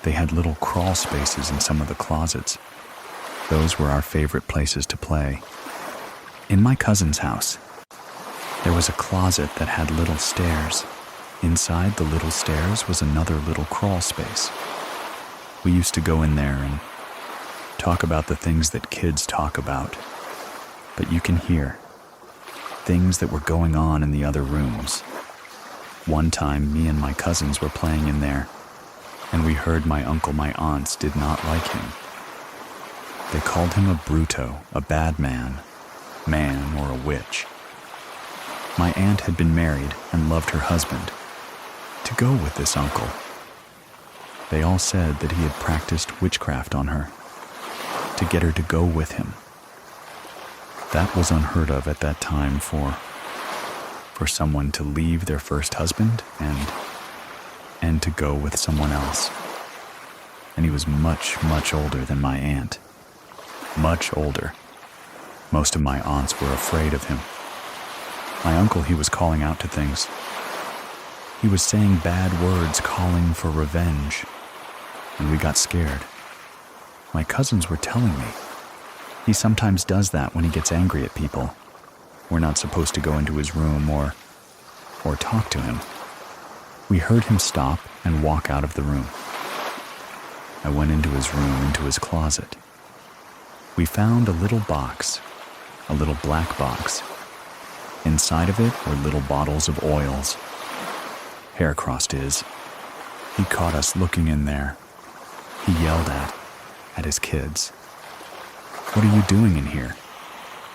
They had little crawl spaces in some of the closets. Those were our favorite places to play. In my cousin's house, there was a closet that had little stairs. Inside the little stairs was another little crawl space. We used to go in there and talk about the things that kids talk about, but you can hear things that were going on in the other rooms. One time, me and my cousins were playing in there, and we heard my aunts did not like him. They called him a bruto, a bad man, or a witch. My aunt had been married and loved her husband. To go with this uncle, they all said that he had practiced witchcraft on her, to get her to go with him. That was unheard of at that time for someone to leave their first husband and to go with someone else. And he was much, much older than my aunt. Much older. Most of my aunts were afraid of him. My uncle, he was calling out to things. He was saying bad words, calling for revenge, and we got scared. My cousins were telling me, he sometimes does that when he gets angry at people. We're not supposed to go into his room or talk to him. We heard him stop and walk out of the room. I went into his room, into his closet. We found a little box, a little black box. Inside of it were little bottles of oils. Hair crossed his. He caught us looking in there. He yelled at his kids. "What are you doing in here?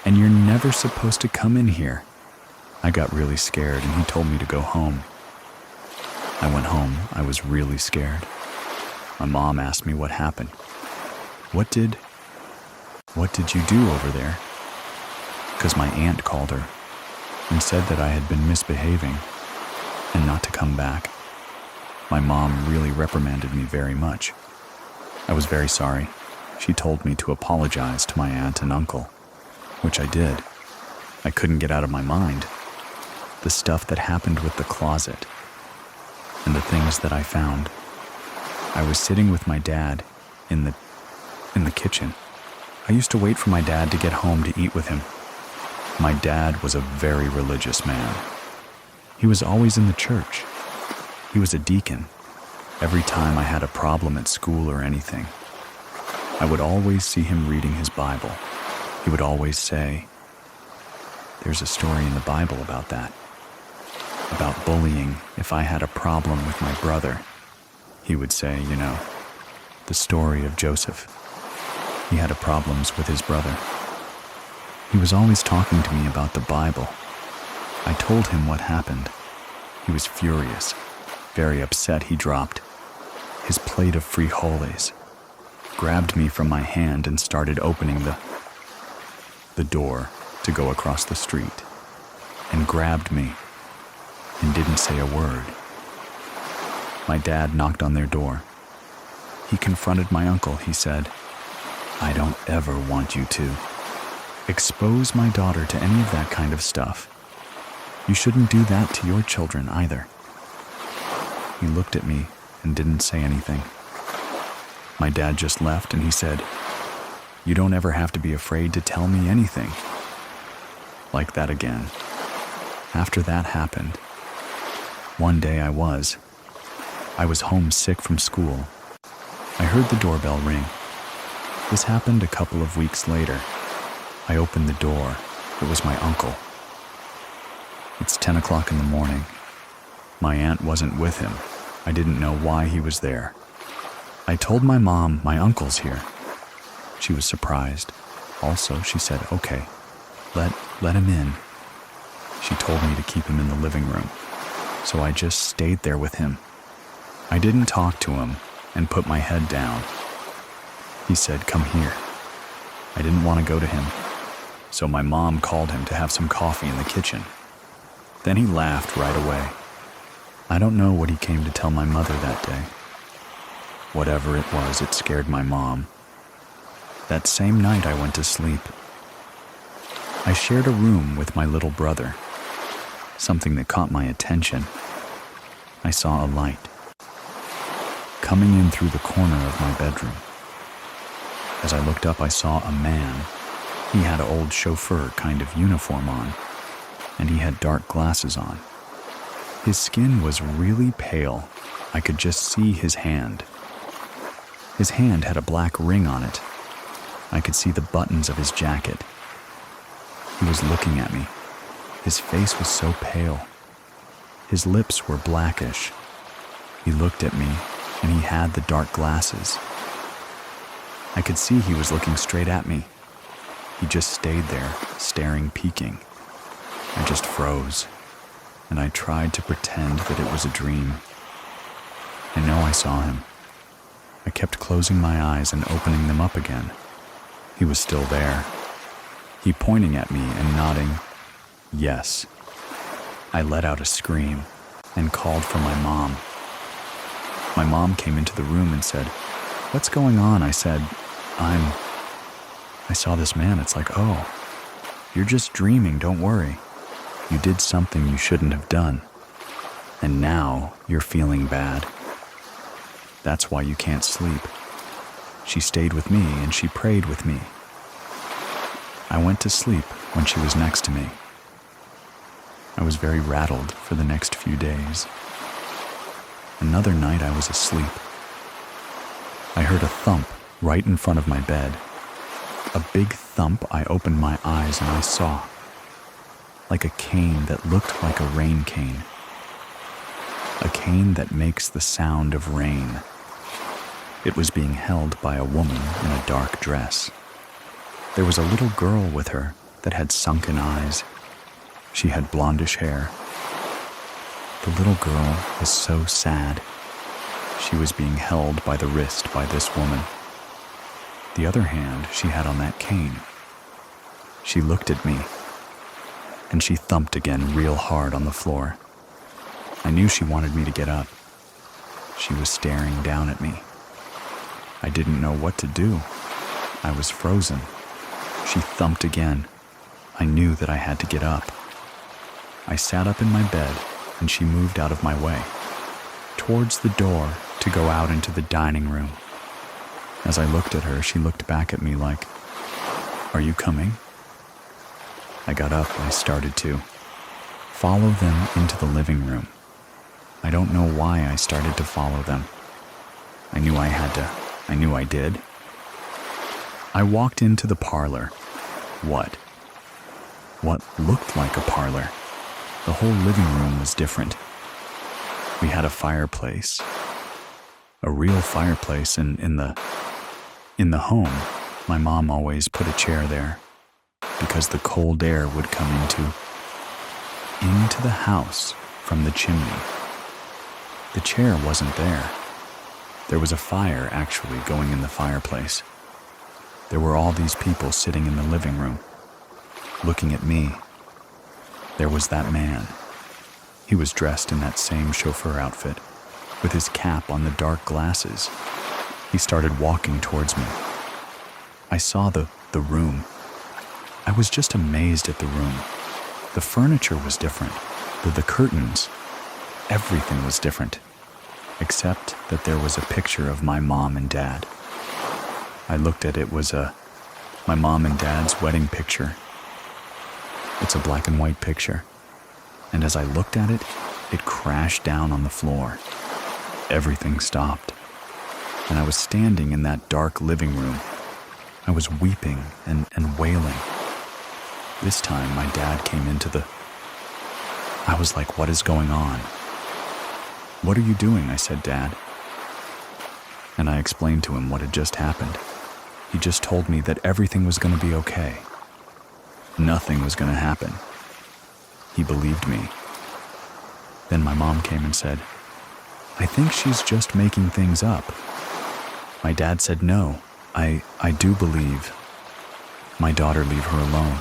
And you're never supposed to come in here." I got really scared and he told me to go home. I went home. I was really scared. My mom asked me what happened. What did you do over there? Because my aunt called her and said that I had been misbehaving and not to come back. My mom really reprimanded me very much. I was very sorry. She told me to apologize to my aunt and uncle, which I did. I couldn't get out of my mind the stuff that happened with the closet and the things that I found. I was sitting with my dad in the kitchen. I used to wait for my dad to get home to eat with him. My dad was a very religious man. He was always in the church. He was a deacon. Every time I had a problem at school or anything, I would always see him reading his Bible. He would always say, "There's a story in the Bible about that. About bullying. If I had a problem with my brother," he would say, the story of Joseph. He had problems with his brother. He was always talking to me about the Bible. I told him what happened. He was furious, very upset. He dropped his plate of frijoles, grabbed me from my hand and started opening the door to go across the street, and grabbed me and didn't say a word. My dad knocked on their door. He confronted my uncle. He said, "I don't ever want you to expose my daughter to any of that kind of stuff. You shouldn't do that to your children either." He looked at me and didn't say anything. My dad just left and he said, "You don't ever have to be afraid to tell me anything." Like that again. After that happened, one day I was homesick from school. I heard the doorbell ring. This happened a couple of weeks later. I opened the door. It was my uncle. It's 10 o'clock in the morning. My aunt wasn't with him. I didn't know why he was there. I told my mom my uncle's here. She was surprised. Also, she said, okay, let him in. She told me to keep him in the living room, so I just stayed there with him. I didn't talk to him and put my head down. He said, come here. I didn't want to go to him, so my mom called him to have some coffee in the kitchen. Then he laughed right away. I don't know what he came to tell my mother that day. Whatever it was, it scared my mom. That same night I went to sleep. I shared a room with my little brother. Something that caught my attention. I saw a light coming in through the corner of my bedroom. As I looked up, I saw a man. He had an old chauffeur kind of uniform on, and he had dark glasses on. His skin was really pale. I could just see his hand. His hand had a black ring on it. I could see the buttons of his jacket. He was looking at me. His face was so pale. His lips were blackish. He looked at me, and he had the dark glasses. I could see he was looking straight at me. He just stayed there, staring, peeking. I just froze, and I tried to pretend that it was a dream. I know I saw him. I kept closing my eyes and opening them up again. He was still there. He pointing at me and nodding, yes. I let out a scream and called for my mom. My mom came into the room and said, what's going on? I said, I saw this man. It's like, oh, you're just dreaming, don't worry. You did something you shouldn't have done. And now you're feeling bad. That's why you can't sleep. She stayed with me and she prayed with me. I went to sleep when she was next to me. I was very rattled for the next few days. Another night I was asleep. I heard a thump right in front of my bed. A big thump. I opened my eyes and I saw like a cane that looked like a rain cane. A cane that makes the sound of rain. It was being held by a woman in a dark dress. There was a little girl with her that had sunken eyes. She had blondish hair. The little girl was so sad. She was being held by the wrist by this woman. The other hand she had on that cane. She looked at me, and she thumped again real hard on the floor. I knew she wanted me to get up. She was staring down at me. I didn't know what to do. I was frozen. She thumped again. I knew that I had to get up. I sat up in my bed, and she moved out of my way, towards the door to go out into the dining room. As I looked at her, she looked back at me like, are you coming? I got up and I started to follow them into the living room. I don't know why I started to follow them. I knew I had to. I knew I did. I walked into the parlor. What looked like a parlor. The whole living room was different. We had a fireplace. A real fireplace in the home. My mom always put a chair there because the cold air would come into the house from the chimney. The chair wasn't there. There was a fire actually going in the fireplace. There were all these people sitting in the living room, looking at me. There was that man. He was dressed in that same chauffeur outfit, with his cap on the dark glasses. He started walking towards me. I saw the room. I was just amazed at the room. The furniture was different. The curtains, everything was different, except that there was a picture of my mom and dad. I looked at it. Was my mom and dad's wedding picture. It's a black and white picture. And as I looked at it, it crashed down on the floor. Everything stopped. and I was standing in that dark living room. I was weeping and wailing. This time, my dad came into the... I was like, what is going on? What are you doing? I said, Dad. And I explained to him what had just happened. He just told me that everything was going to be okay. Nothing was going to happen. He believed me. Then my mom came and said, I think she's just making things up. My dad said, no, I do believe. My daughter, leave her alone.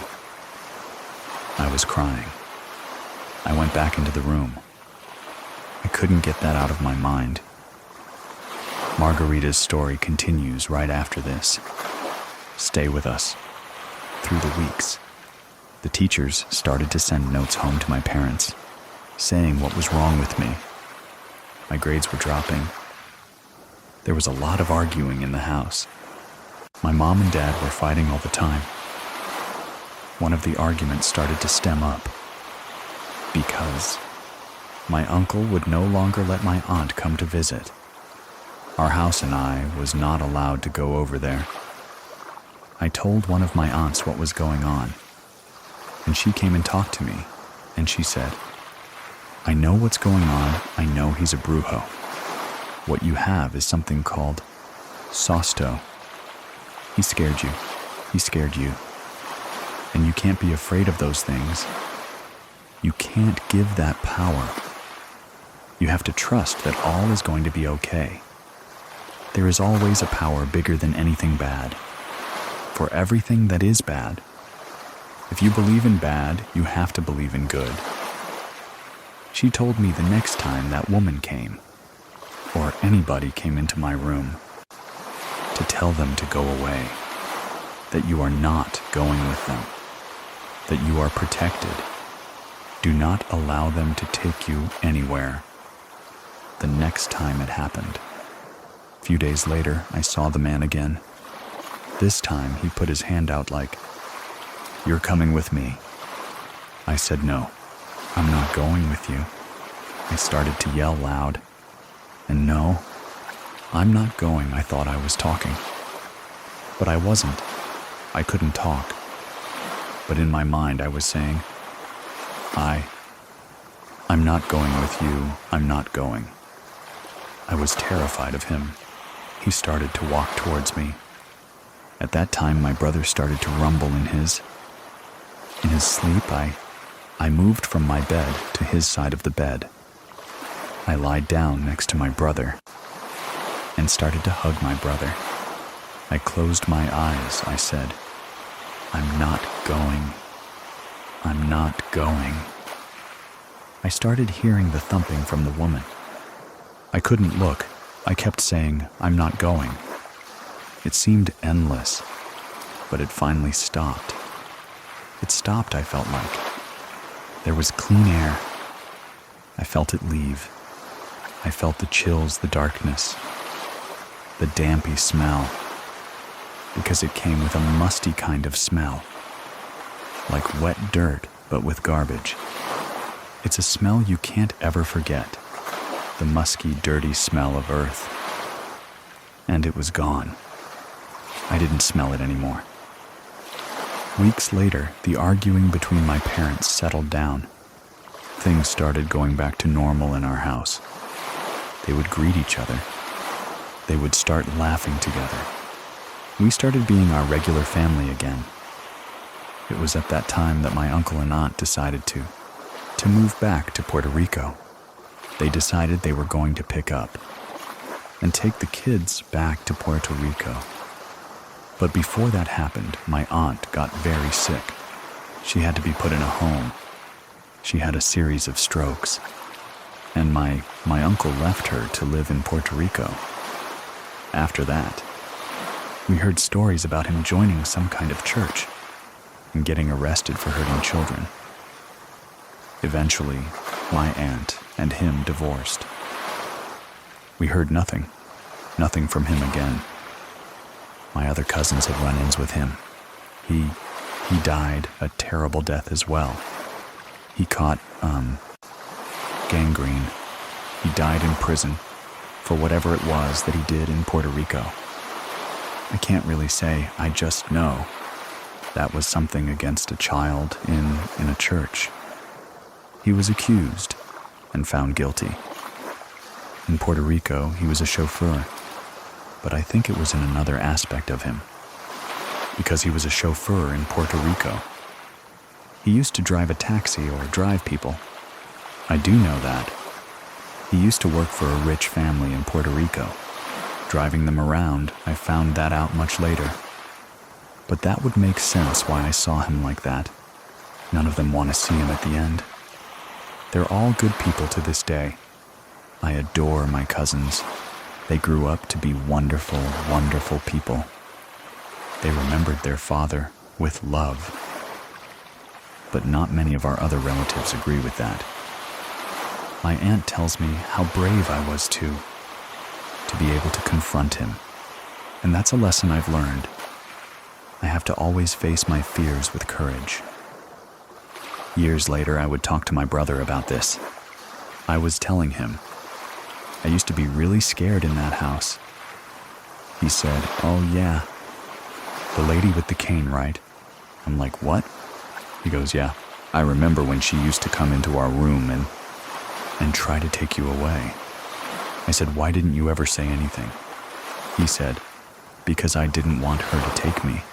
I was crying. I went back into the room. I couldn't get that out of my mind. Margarita's story continues right after this. Stay with us. Through the weeks, the teachers started to send notes home to my parents, saying what was wrong with me. My grades were dropping. There was a lot of arguing in the house. My mom and dad were fighting all the time. One of the arguments started to stem up because my uncle would no longer let my aunt come to visit. Our house and I was not allowed to go over there. I told one of my aunts what was going on, and she came and talked to me, and she said, I know what's going on. I know he's a brujo. What you have is something called Sosto. He scared you. He scared you. And you can't be afraid of those things. You can't give that power. You have to trust that all is going to be okay. There is always a power bigger than anything bad. For everything that is bad. If you believe in bad, you have to believe in good. She told me the next time that woman came, or anybody came into my room, to tell them to go away, that you are not going with them, that you are protected. Do not allow them to take you anywhere. The next time it happened. A few days later, I saw the man again. This time, he put his hand out like, you're coming with me. I said, no, I'm not going with you. I started to yell loud. And no, I'm not going. I thought I was talking. But I wasn't. I couldn't talk. But in my mind, I was saying, I'm not going with you. I'm not going. I was terrified of him. He started to walk towards me. At that time, my brother started to rumble in his sleep. I moved from my bed to his side of the bed. I lied down next to my brother and started to hug my brother. I closed my eyes. I said, I'm not going. I'm not going. I started hearing the thumping from the woman. I couldn't look. I kept saying, I'm not going. It seemed endless, but it finally stopped. It stopped, I felt like. There was clean air. I felt it leave. I felt the chills, the darkness, the dampy smell, because it came with a musty kind of smell, like wet dirt, but with garbage. It's a smell you can't ever forget, the musky, dirty smell of earth. And it was gone. I didn't smell it anymore. Weeks later, the arguing between my parents settled down. Things started going back to normal in our house. They would greet each other. They would start laughing together. We started being our regular family again. It was at that time that my uncle and aunt decided to move back to Puerto Rico. They decided they were going to pick up and take the kids back to Puerto Rico. But before that happened, my aunt got very sick. She had to be put in a home. She had a series of strokes. And my uncle left her to live in Puerto Rico. After that, we heard stories about him joining some kind of church and getting arrested for hurting children. Eventually, my aunt and him divorced. We heard nothing from him again. My other cousins had run-ins with him. He died a terrible death as well. He caught, gangrene. He died in prison for whatever it was that he did in Puerto Rico. I can't really say I just know. That was something against a child in a church. He was accused and found guilty. In Puerto Rico, he was a chauffeur, but I think it was in another aspect of him. Because he was a chauffeur in Puerto Rico. He used to drive a taxi or drive people. I do know that. He used to work for a rich family in Puerto Rico. Driving them around, I found that out much later. But that would make sense why I saw him like that. None of them want to see him at the end. They're all good people to this day. I adore my cousins. They grew up to be wonderful, wonderful people. They remembered their father with love. But not many of our other relatives agree with that. My aunt tells me how brave I was to be able to confront him. And that's a lesson I've learned. I have to always face my fears with courage. Years later, I would talk to my brother about this. I was telling him, I used to be really scared in that house. He said, "Oh yeah, the lady with the cane, right?" I'm like, "What?" He goes, "Yeah, I remember when she used to come into our room and try to take you away." I said, "Why didn't you ever say anything?" He said, "Because I didn't want her to take me.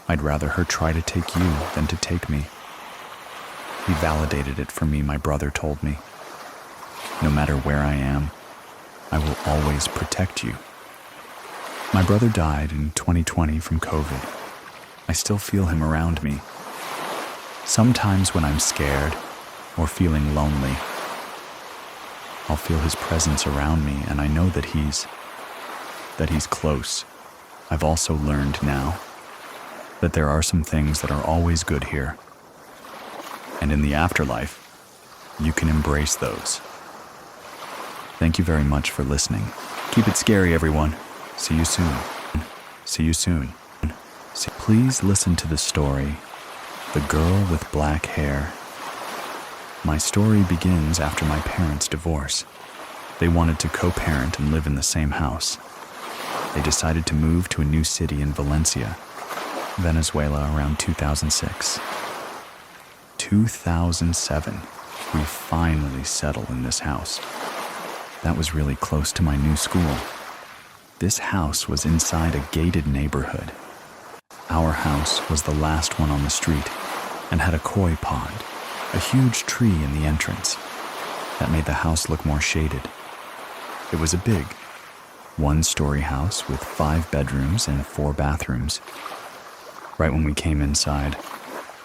I'd rather her try to take you than to take me." He validated it for me, my brother told me. No matter where I am, I will always protect you. My brother died in 2020 from COVID. I still feel him around me. Sometimes when I'm scared or feeling lonely, I'll feel his presence around me, and I know that he's close. I've also learned now that there are some things that are always good here. And in the afterlife, you can embrace those. Thank you very much for listening. Keep it scary, everyone. See you soon. See you soon. Please listen to the story, The Girl with Black Hair. My story begins after my parents' divorce. They wanted to co-parent and live in the same house. They decided to move to a new city in Valencia, Venezuela, around 2006. 2007, we finally settled in this house. That was really close to my new school. This house was inside a gated neighborhood. Our house was the last one on the street and had a koi pond, a huge tree in the entrance. That made the house look more shaded. It was a big, one-story house with 5 bedrooms and 4 bathrooms. Right when we came inside,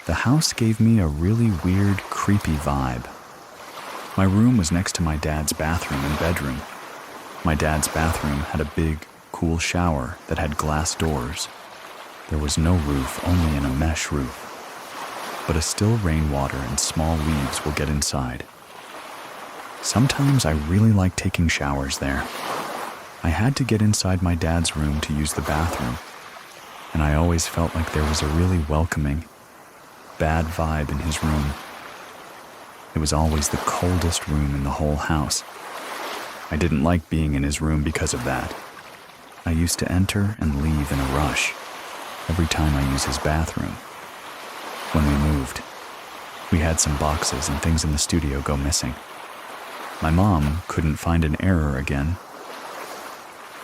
the house gave me a really weird, creepy vibe. My room was next to my dad's bathroom and bedroom. My dad's bathroom had a big, cool shower that had glass doors. There was no roof, only a mesh roof. But a still rainwater and small leaves will get inside. Sometimes I really like taking showers there. I had to get inside my dad's room to use the bathroom, and I always felt like there was a really welcoming, bad vibe in his room. It was always the coldest room in the whole house. I didn't like being in his room because of that. I used to enter and leave in a rush every time I use his bathroom. When we moved, we had some boxes and things in the studio go missing. My mom couldn't find an error again.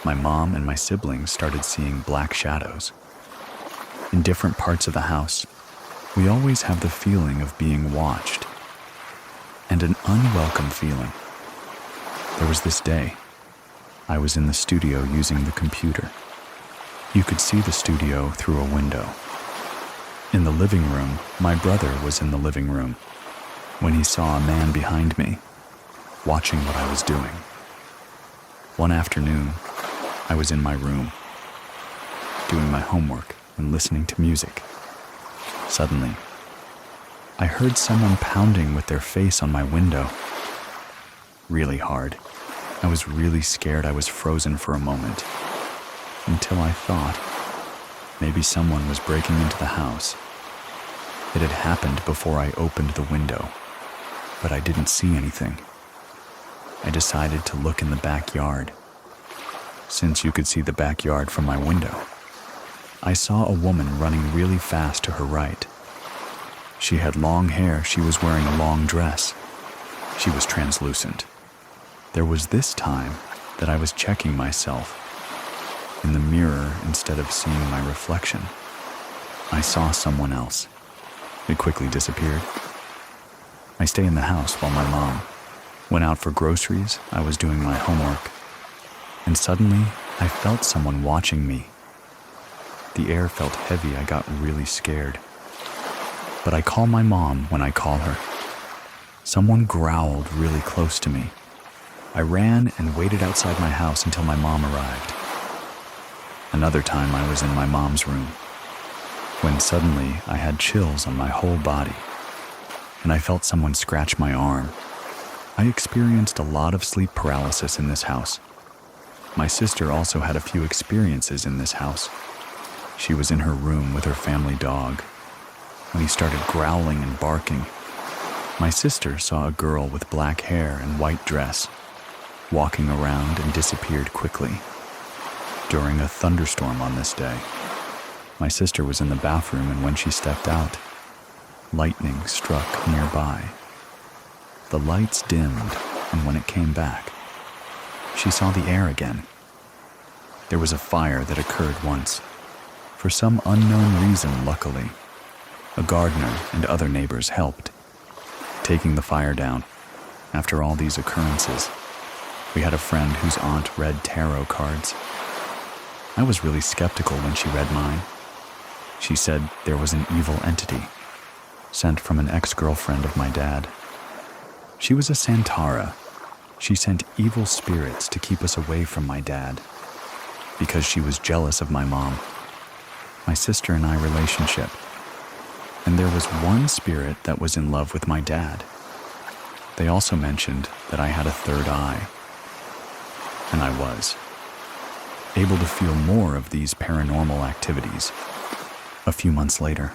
My mom and my siblings started seeing black shadows. In different parts of the house, we always have the feeling of being watched, and an unwelcome feeling. There was this day, I was in the studio using the computer. You could see the studio through a window. In the living room, my brother was in the living room when he saw a man behind me, watching what I was doing. One afternoon, I was in my room, doing my homework and listening to music. Suddenly, I heard someone pounding with their face on my window. Really hard. I was really scared. I was frozen for a moment, until I thought maybe someone was breaking into the house. It had happened before I opened the window, but I didn't see anything. I decided to look in the backyard. Since you could see the backyard from my window, I saw a woman running really fast to her right. She had long hair. She was wearing a long dress. She was translucent. There was this time that I was checking myself in the mirror instead of seeing my reflection. I saw someone else. It quickly disappeared. I stay in the house while my mom went out for groceries. I was doing my homework, and suddenly I felt someone watching me. The air felt heavy. I got really scared. But I call my mom when I call her. Someone growled really close to me. I ran and waited outside my house until my mom arrived. Another time I was in my mom's room, when suddenly I had chills on my whole body, and I felt someone scratch my arm. I experienced a lot of sleep paralysis in this house. My sister also had a few experiences in this house. She was in her room with her family dog when he started growling and barking. My sister saw a girl with black hair and white dress walking around and disappeared quickly. During a thunderstorm on this day, my sister was in the bathroom, and when she stepped out, lightning struck nearby. The lights dimmed, and when it came back, she saw the air again. There was a fire that occurred once. For some unknown reason, luckily, a gardener and other neighbors helped, taking the fire down. After all these occurrences, we had a friend whose aunt read tarot cards. I was really skeptical when she read mine. She said there was an evil entity sent from an ex-girlfriend of my dad. She was a Santara. She sent evil spirits to keep us away from my dad because she was jealous of my mom, my sister and I relationship. And there was one spirit that was in love with my dad. They also mentioned that I had a third eye, and I was able to feel more of these paranormal activities. A few months later,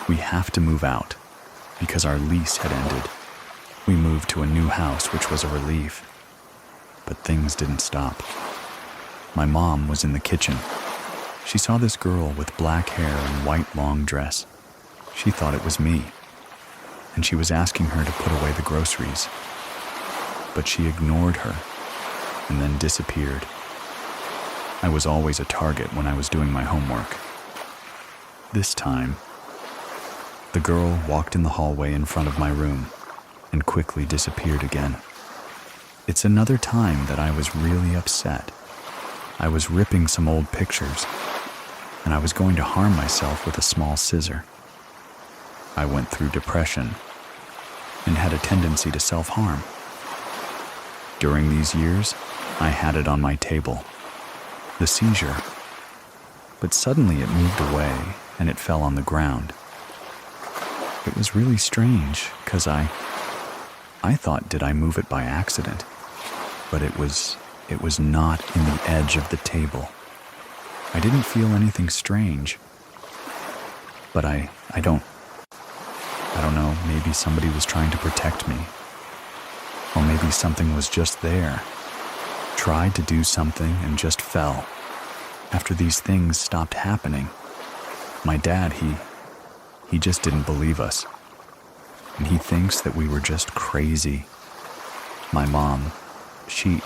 we have to move out because our lease had ended. We moved to a new house, which was a relief, but things didn't stop. My mom was in the kitchen. She saw this girl with black hair and white long dress. She thought it was me, and she was asking her to put away the groceries, but she ignored her and then disappeared. I was always a target when I was doing my homework. This time, the girl walked in the hallway in front of my room and quickly disappeared again. It's another time that I was really upset. I was ripping some old pictures, and I was going to harm myself with a small scissor. I went through depression and had a tendency to self-harm. During these years, I had it on my table, the seizure, but suddenly it moved away and it fell on the ground. It was really strange because I thought, did I move it by accident? But it was not in the edge of the table. I didn't feel anything strange, but I don't know, maybe somebody was trying to protect me. Or maybe something was just there, tried to do something and just fell. After these things stopped happening, my dad, he just didn't believe us. And he thinks that we were just crazy. My mom, she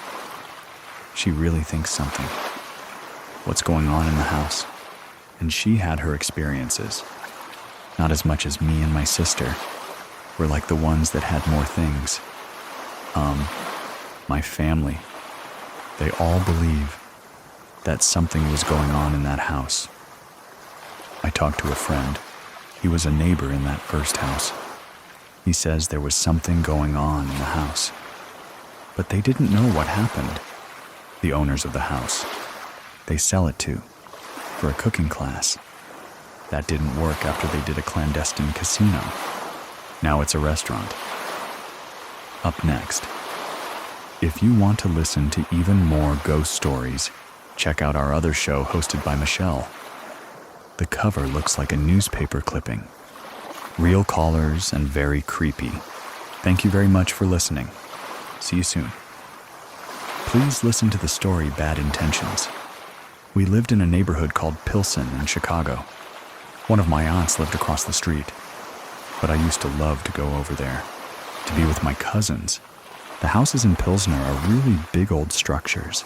really thinks something. What's going on in the house? And she had her experiences. Not as much as me and my sister. We're like the ones that had more things. My family, they all believe that something was going on in that house. I talked to a friend. He was a neighbor in that first house. He says there was something going on in the house, but they didn't know what happened. The owners of the house, they sell it to for a cooking class. That didn't work after they did a clandestine casino. Now it's a restaurant. Up next, if you want to listen to even more ghost stories, check out our other show hosted by Michelle. The cover looks like a newspaper clipping. Real callers and very creepy. Thank you very much for listening. See you soon. Please listen to the story Bad Intentions. We lived in a neighborhood called Pennsyl in Chicago. One of my aunts lived across the street, but I used to love to go over there, to be with my cousins. The houses in Pilsner are really big old structures.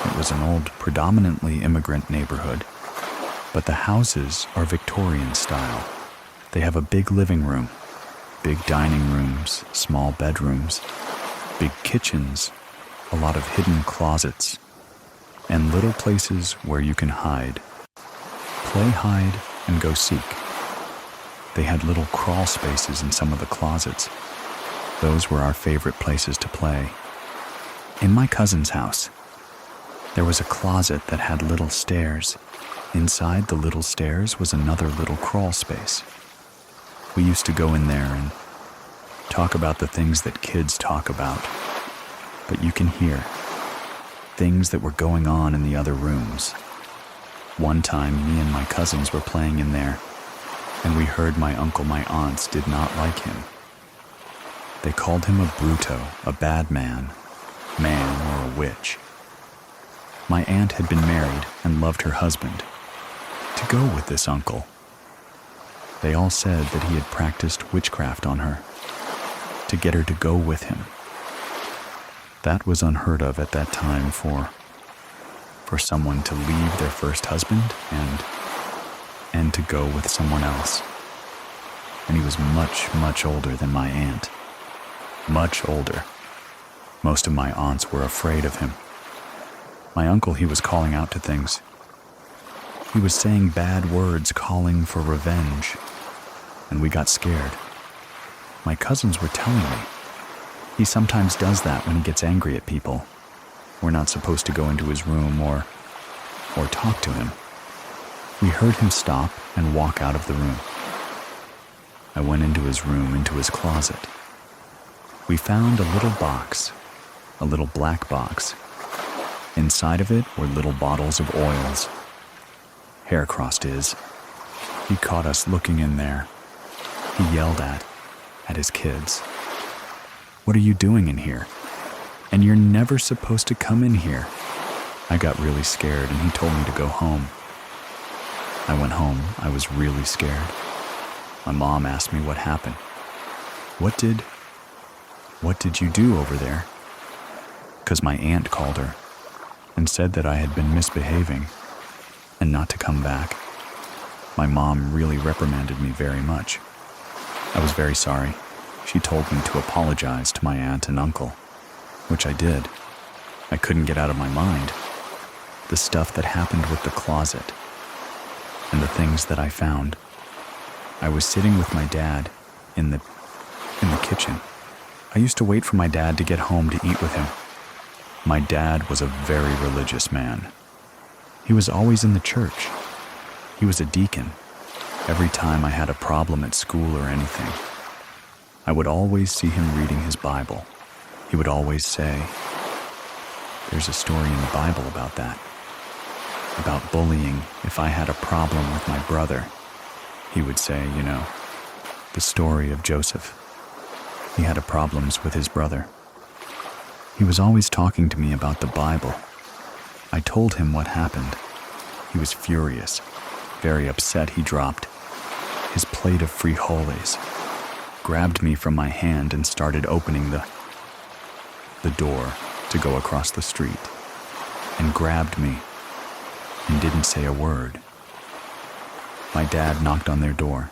It was an old, predominantly immigrant neighborhood, but the houses are Victorian style. They have a big living room, big dining rooms, small bedrooms, big kitchens, a lot of hidden closets, and little places where you can hide. Play hide and go seek. They had little crawl spaces in some of the closets. Those were our favorite places to play. In my cousin's house, there was a closet that had little stairs. Inside the little stairs was another little crawl space. We used to go in there and talk about the things that kids talk about, but you can hear things that were going on in the other rooms. One time, me and my cousins were playing in there, and we heard my aunts did not like him. They called him a bruto, a bad man or a witch. My aunt had been married and loved her husband. To go with this uncle, they all said that he had practiced witchcraft on her, to get her to go with him. That was unheard of at that time for someone to leave their first husband and to go with someone else. And he was much, much older than my aunt. Much older. Most of my aunts were afraid of him. My uncle, he was calling out to things. He was saying bad words, calling for revenge, and we got scared. My cousins were telling me he sometimes does that when he gets angry at people. We're not supposed to go into his room or talk to him. We heard him stop and walk out of the room. I went into his room, into his closet. We found a little box, a little black box. Inside of it were little bottles of oils. Haircrossed is. He caught us looking in there. He yelled at his kids. "What are you doing in here? And you're never supposed to come in here." I got really scared and he told me to go home. I went home. I was really scared. My mom asked me what happened. What did you do over there? 'Cause my aunt called her and said that I had been misbehaving and not to come back. My mom really reprimanded me very much. I was very sorry. She told me to apologize to my aunt and uncle, which I did. I couldn't get out of my mind the stuff that happened with the closet and the things that I found. I was sitting with my dad in the kitchen. I used to wait for my dad to get home to eat with him. My dad was a very religious man. He was always in the church. He was a deacon. Every time I had a problem at school or anything, I would always see him reading his Bible. He would always say, "There's a story in the Bible about that. About bullying. If I had a problem with my brother," he would say, the story of Joseph. He had problems with his brother. He was always talking to me about the Bible. I told him what happened. He was furious, very upset. He dropped his plate of frijoles, grabbed me from my hand and started opening the door to go across the street, and grabbed me and didn't say a word. My dad knocked on their door.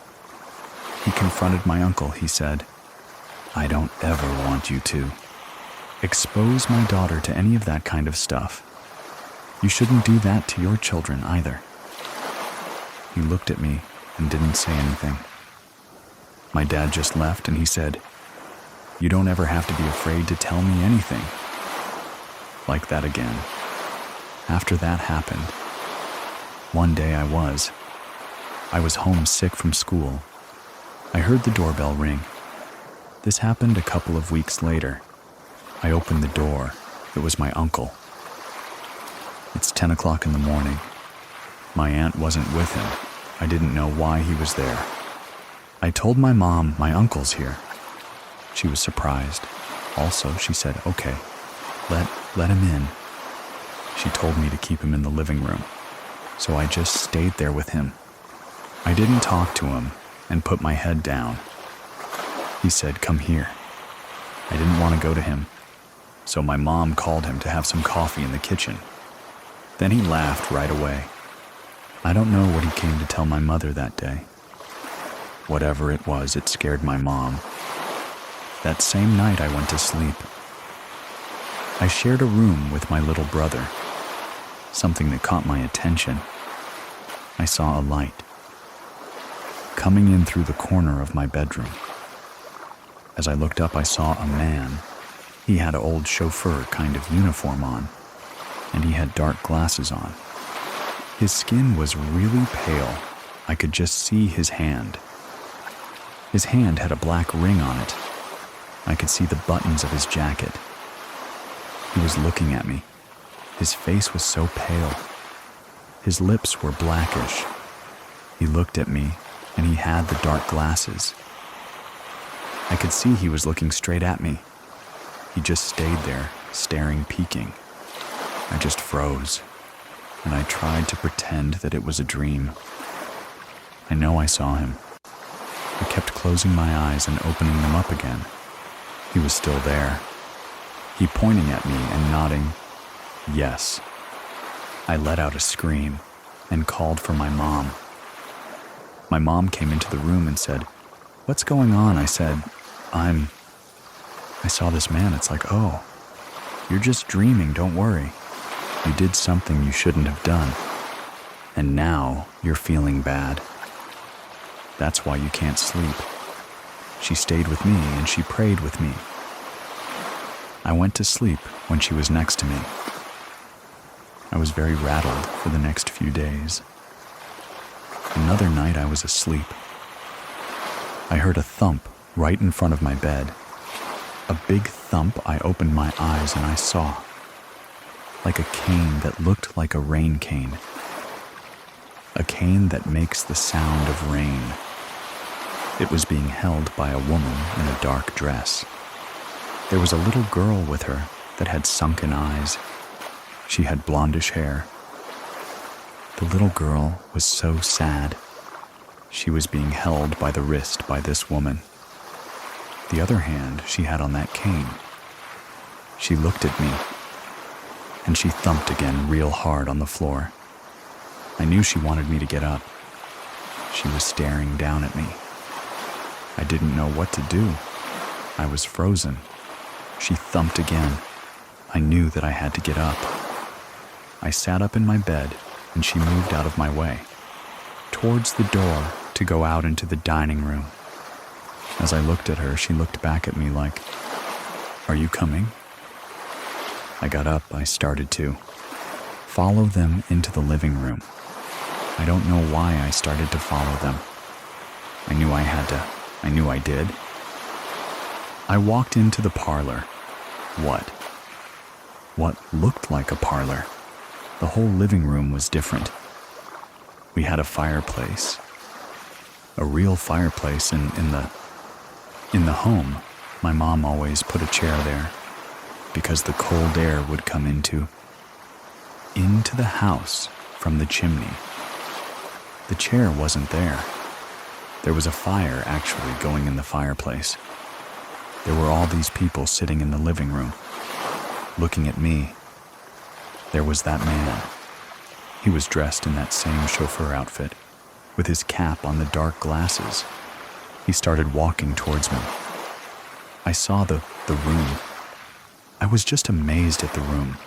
He confronted my uncle. He said, "I don't ever want you to expose my daughter to any of that kind of stuff. You shouldn't do that to your children either." He looked at me and didn't say anything. My dad just left and he said, "You don't ever have to be afraid to tell me anything." Like that again. After that happened, one day I was home sick from school. I heard the doorbell ring. This happened a couple of weeks later. I opened the door. It was my uncle. It's 10 o'clock in the morning. My aunt wasn't with him. I didn't know why he was there. I told my mom, "My uncle's here." She was surprised. Also, she said, okay, let him in. She told me to keep him in the living room, so I just stayed there with him. I didn't talk to him and put my head down. He said, come here. I didn't want to go to him, so my mom called him to have some coffee in the kitchen. Then he laughed right away. I don't know what he came to tell my mother that day. Whatever it was, it scared my mom. That same night I went to sleep. I shared a room with my little brother. Something that caught my attention. I saw a light coming in through the corner of my bedroom. As I looked up, I saw a man. He had an old chauffeur kind of uniform on, and he had dark glasses on. His skin was really pale. I could just see his hand. His hand had a black ring on it. I could see the buttons of his jacket. He was looking at me. His face was so pale. His lips were blackish. He looked at me, and he had the dark glasses. I could see he was looking straight at me. He just stayed there, staring, peeking. I just froze, and I tried to pretend that it was a dream. I know I saw him. I kept closing my eyes and opening them up again. He was still there. He pointing at me and nodding, yes. I let out a scream and called for my mom. My mom came into the room and said, what's going on? I said, I saw this man. It's like, oh, you're just dreaming, don't worry. You did something you shouldn't have done. And now you're feeling bad. That's why you can't sleep. She stayed with me and she prayed with me. I went to sleep when she was next to me. I was very rattled for the next few days. Another night I was asleep. I heard a thump right in front of my bed. A big thump. I opened my eyes and I saw, like a cane that looked like a rain cane. A cane that makes the sound of rain. It was being held by a woman in a dark dress. There was a little girl with her that had sunken eyes. She had blondish hair. The little girl was so sad. She was being held by the wrist by this woman. The other hand she had on that cane. She looked at me, and she thumped again real hard on the floor. I knew she wanted me to get up. She was staring down at me. I didn't know what to do. I was frozen. She thumped again. I knew that I had to get up. I sat up in my bed, and she moved out of my way, towards the door to go out into the dining room. As I looked at her, she looked back at me like, "Are you coming?" I got up. I started to follow them into the living room. I don't know why I started to follow them. I knew I had to. I knew I did. I walked into the parlor. What looked like a parlor. The whole living room was different. We had a fireplace. A real fireplace in the home. My mom always put a chair there because the cold air would come into the house from the chimney. The chair wasn't there. There was a fire actually going in the fireplace. There were all these people sitting in the living room, looking at me. There was that man. He was dressed in that same chauffeur outfit, with his cap on the dark glasses. He started walking towards me. I saw the room. I was just amazed at the room.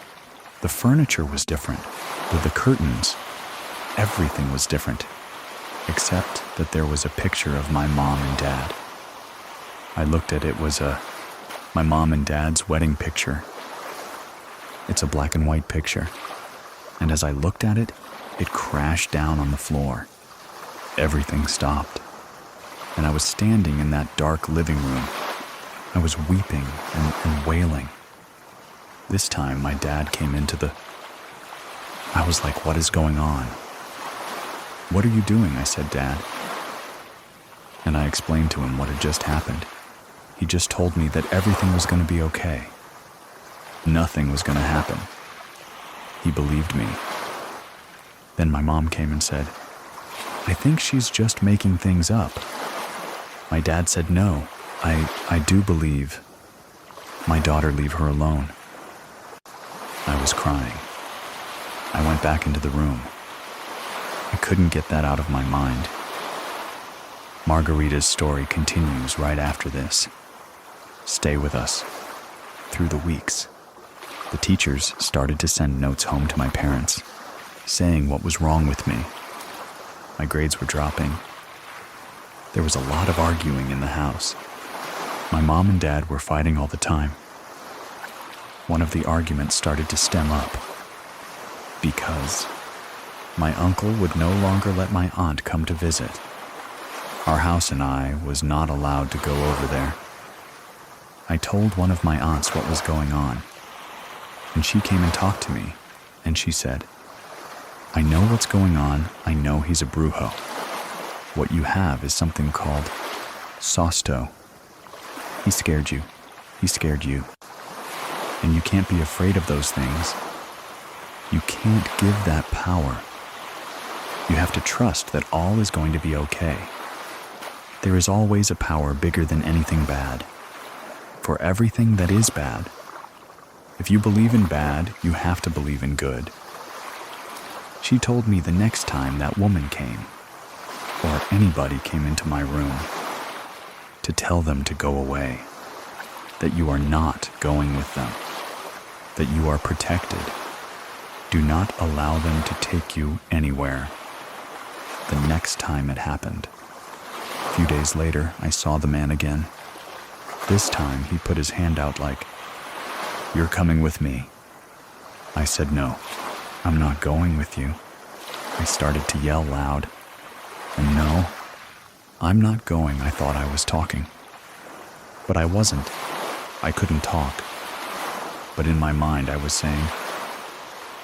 The furniture was different. The curtains, everything was different, except that there was a picture of my mom and dad. I looked at it. Was my mom and dad's wedding picture. It's a black and white picture. And as I looked at it, it crashed down on the floor. Everything stopped. And I was standing in that dark living room. I was weeping and wailing. This time my dad came into the... I was like, what is going on? What are you doing? I said, Dad. And I explained to him what had just happened. He just told me that everything was going to be okay. Nothing was going to happen. He believed me. Then my mom came and said, "I think she's just making things up." My dad said, "No, I do believe. My daughter, leave her alone." I was crying. I went back into the room. I couldn't get that out of my mind. Margarita's story continues right after this. Stay with us. Through the weeks, the teachers started to send notes home to my parents, saying what was wrong with me. My grades were dropping. There was a lot of arguing in the house. My mom and dad were fighting all the time. One of the arguments started to stem up because my uncle would no longer let my aunt come to visit. Our house and I was not allowed to go over there. I told one of my aunts what was going on, and she came and talked to me, and she said, "I know what's going on. I know he's a brujo. What you have is something called Sosto. He scared you. He scared you. And you can't be afraid of those things. You can't give that power. You have to trust that all is going to be okay. There is always a power bigger than anything bad. For everything that is bad. If you believe in bad, you have to believe in good." She told me the next time that woman came, or anybody came into my room, to tell them to go away, that you are not going with them, that you are protected. Do not allow them to take you anywhere. The next time it happened. A few days later, I saw the man again. This time, he put his hand out like, "You're coming with me." I said, "No, I'm not going with you." I started to yell loud. And no, I'm not going. I thought I was talking. But I wasn't. I couldn't talk. But in my mind, I was saying,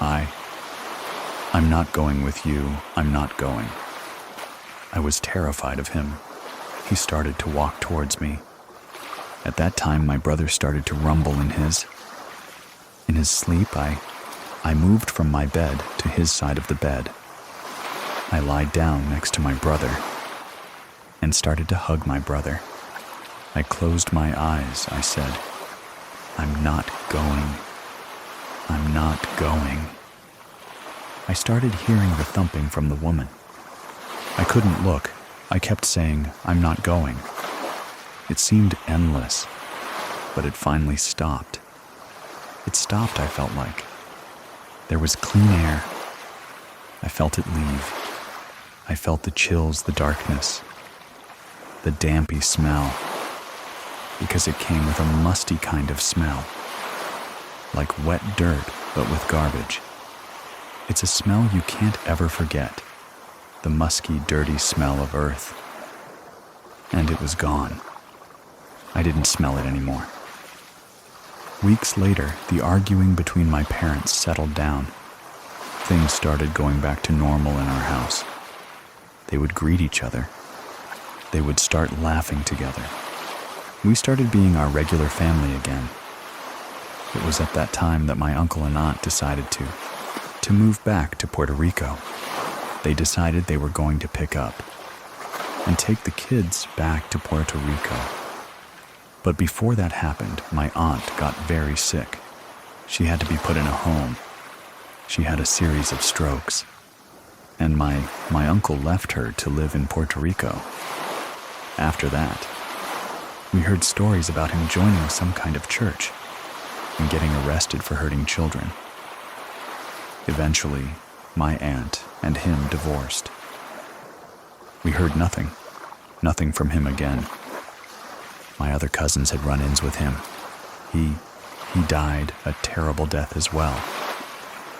I'm not going with you. I'm not going. I was terrified of him. He started to walk towards me. At that time, my brother started to rumble in his sleep. I moved from my bed to his side of the bed. I lied down next to my brother and started to hug my brother. I closed my eyes. I said, "I'm not going. I'm not going." I started hearing the thumping from the woman. I couldn't look. I kept saying, "I'm not going." It seemed endless, but it finally stopped. It stopped, I felt like. There was clean air. I felt it leave. I felt the chills, the darkness, the dampy smell, because it came with a musty kind of smell, like wet dirt, but with garbage. It's a smell you can't ever forget, the musky, dirty smell of earth. And it was gone. I didn't smell it anymore. Weeks later, the arguing between my parents settled down. Things started going back to normal in our house. They would greet each other. They would start laughing together. We started being our regular family again. It was at that time that my uncle and aunt decided to move back to Puerto Rico. They decided they were going to pick up and take the kids back to Puerto Rico. But before that happened, my aunt got very sick. She had to be put in a home. She had a series of strokes. And my uncle left her to live in Puerto Rico. After that, we heard stories about him joining some kind of church and getting arrested for hurting children. Eventually, my aunt and him divorced. We heard nothing from him again. My other cousins had run-ins with him. He died a terrible death as well.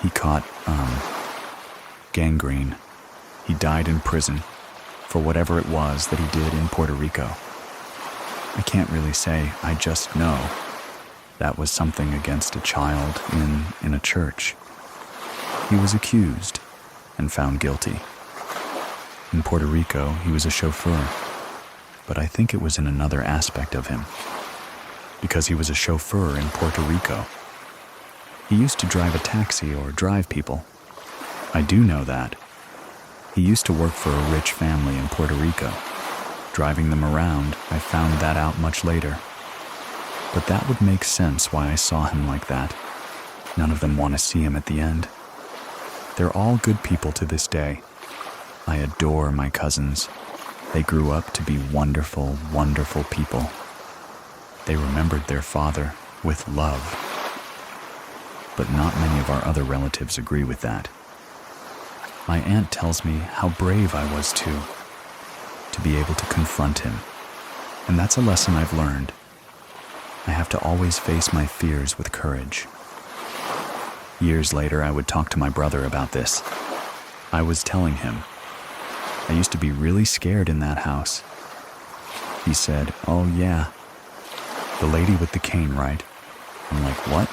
He caught, gangrene. He died in prison for whatever it was that he did in Puerto Rico. I can't really say, I just know that was something against a child in a church. He was accused and found guilty. In Puerto Rico, he was a chauffeur, but I think it was in another aspect of him. because he was a chauffeur in Puerto Rico. He used to drive a taxi or drive people. I do know that. He used to work for a rich family in Puerto Rico. Driving them around, I found that out much later. But that would make sense why I saw him like that. None of them want to see him at the end. They're all good people to this day. I adore my cousins. They grew up to be wonderful, wonderful people. They remembered their father with love. But not many of our other relatives agree with that. My aunt tells me how brave I was to be able to confront him. And that's a lesson I've learned. I have to always face my fears with courage. Years later, I would talk to my brother about this. I was telling him, I used to be really scared in that house. He said, "Oh yeah, the lady with the cane, right?" I'm like, "What?"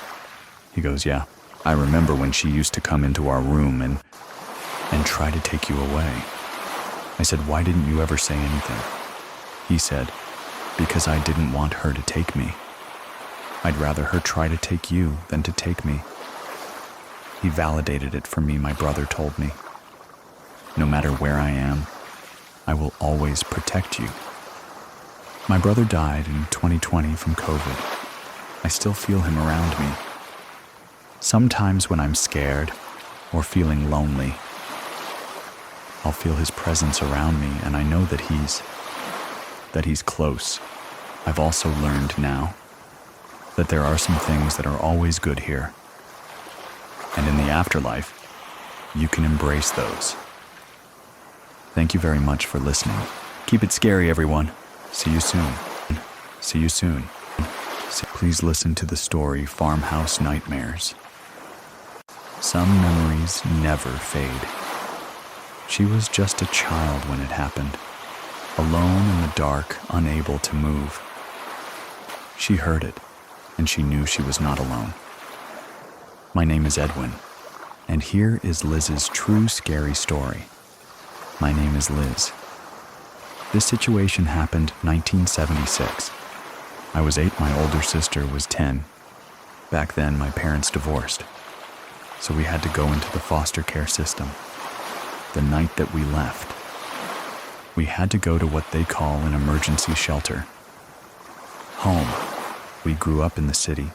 He goes, "Yeah, I remember when she used to come into our room and try to take you away." I said, "Why didn't you ever say anything?" He said, "Because I didn't want her to take me. I'd rather her try to take you than to take me." He validated it for me, my brother told me. No matter where I am, I will always protect you. My brother died in 2020 from COVID. I still feel him around me. Sometimes when I'm scared or feeling lonely, I'll feel his presence around me, and I know that he's close. I've also learned now that there are some things that are always good here. And in the afterlife, you can embrace those. Thank you very much for listening. Keep it scary, everyone. See you soon. See you soon. Please listen to the story Farmhouse Nightmares. Some memories never fade. She was just a child when it happened, alone in the dark, unable to move. She heard it, and she knew she was not alone. My name is Edwin, and here is Liz's true scary story. My name is Liz. This situation happened 1976. I was 8, my older sister was 10. Back then, my parents divorced, so we had to go into the foster care system. The night that we left, we had to go to what they call an emergency shelter. Home. We grew up in the city,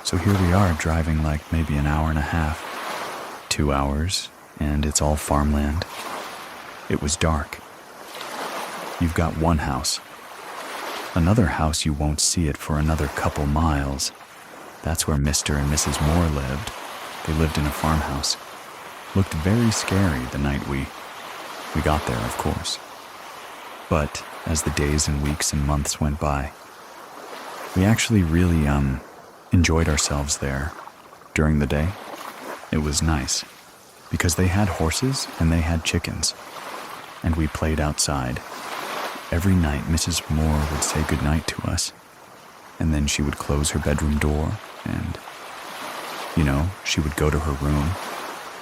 so here we are driving like maybe an hour and a half, 2 hours, and it's all farmland. It was dark. You've got one house. Another house, you won't see it for another couple miles. That's where Mr. and Mrs. Moore lived. They lived in a farmhouse. Looked very scary the night we got there, of course. But as the days and weeks and months went by, we actually really enjoyed ourselves there during the day. It was nice because they had horses and they had chickens, and we played outside. Every night Mrs. Moore would say goodnight to us, and then she would close her bedroom door and, she would go to her room.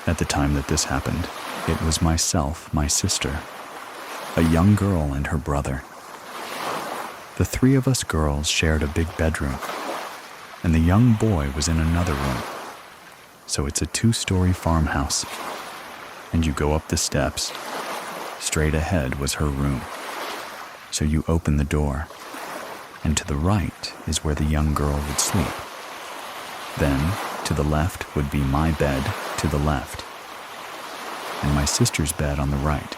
At the time that this happened, it was myself, my sister, a young girl, and her brother. The 3 of us girls shared a big bedroom, and the young boy was in another room. So it's a 2-story farmhouse, and you go up the steps. Straight ahead was her room. So you open the door, and to the right is where the young girl would sleep. Then, to the left would be my bed to the left, and my sister's bed on the right,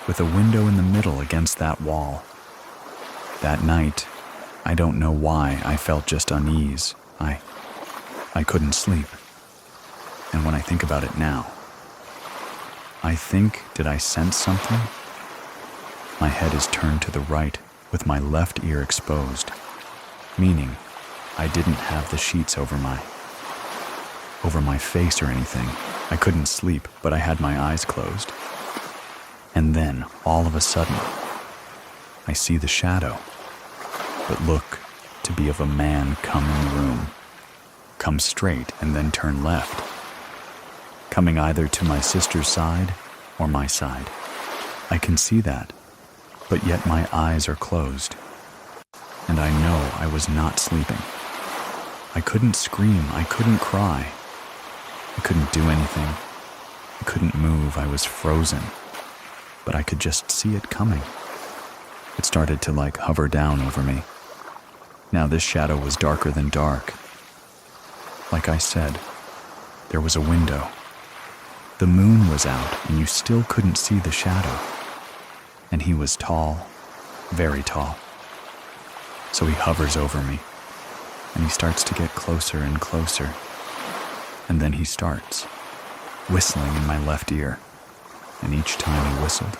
with a window in the middle against that wall. That night, I don't know why, I felt just unease. I couldn't sleep. And when I think about it now, I think, did I sense something? My head is turned to the right with my left ear exposed, meaning I didn't have the sheets over my face or anything. I couldn't sleep, but I had my eyes closed. And then, all of a sudden, I see the shadow, but look to be of a man come in the room, come straight and then turn left, coming either to my sister's side or my side. I can see that, but yet my eyes are closed. and I know I was not sleeping. I couldn't scream, I couldn't cry. I couldn't do anything. I couldn't move, I was frozen. But I could just see it coming. It started to hover down over me. Now this shadow was darker than dark. Like I said, there was a window. The moon was out and you still couldn't see the shadow. And he was tall, very tall. So he hovers over me, and he starts to get closer and closer. And then he starts whistling in my left ear, and each time he whistled,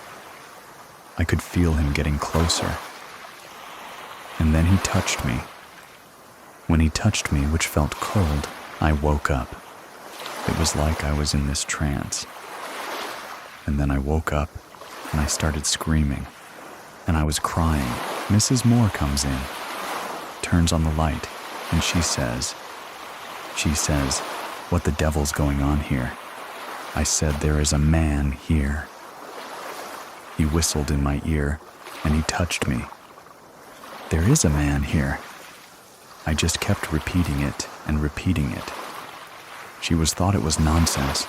I could feel him getting closer. And then he touched me. When he touched me, which felt cold, I woke up. It was like I was in this trance. And then I woke up, and I started screaming, and I was crying. Mrs. Moore comes in, turns on the light, and she says, "What the devil's going on here?" I said, "There is a man here." He whistled in my ear, and he touched me. "There is a man here." I just kept repeating it and repeating it. She thought it was nonsense.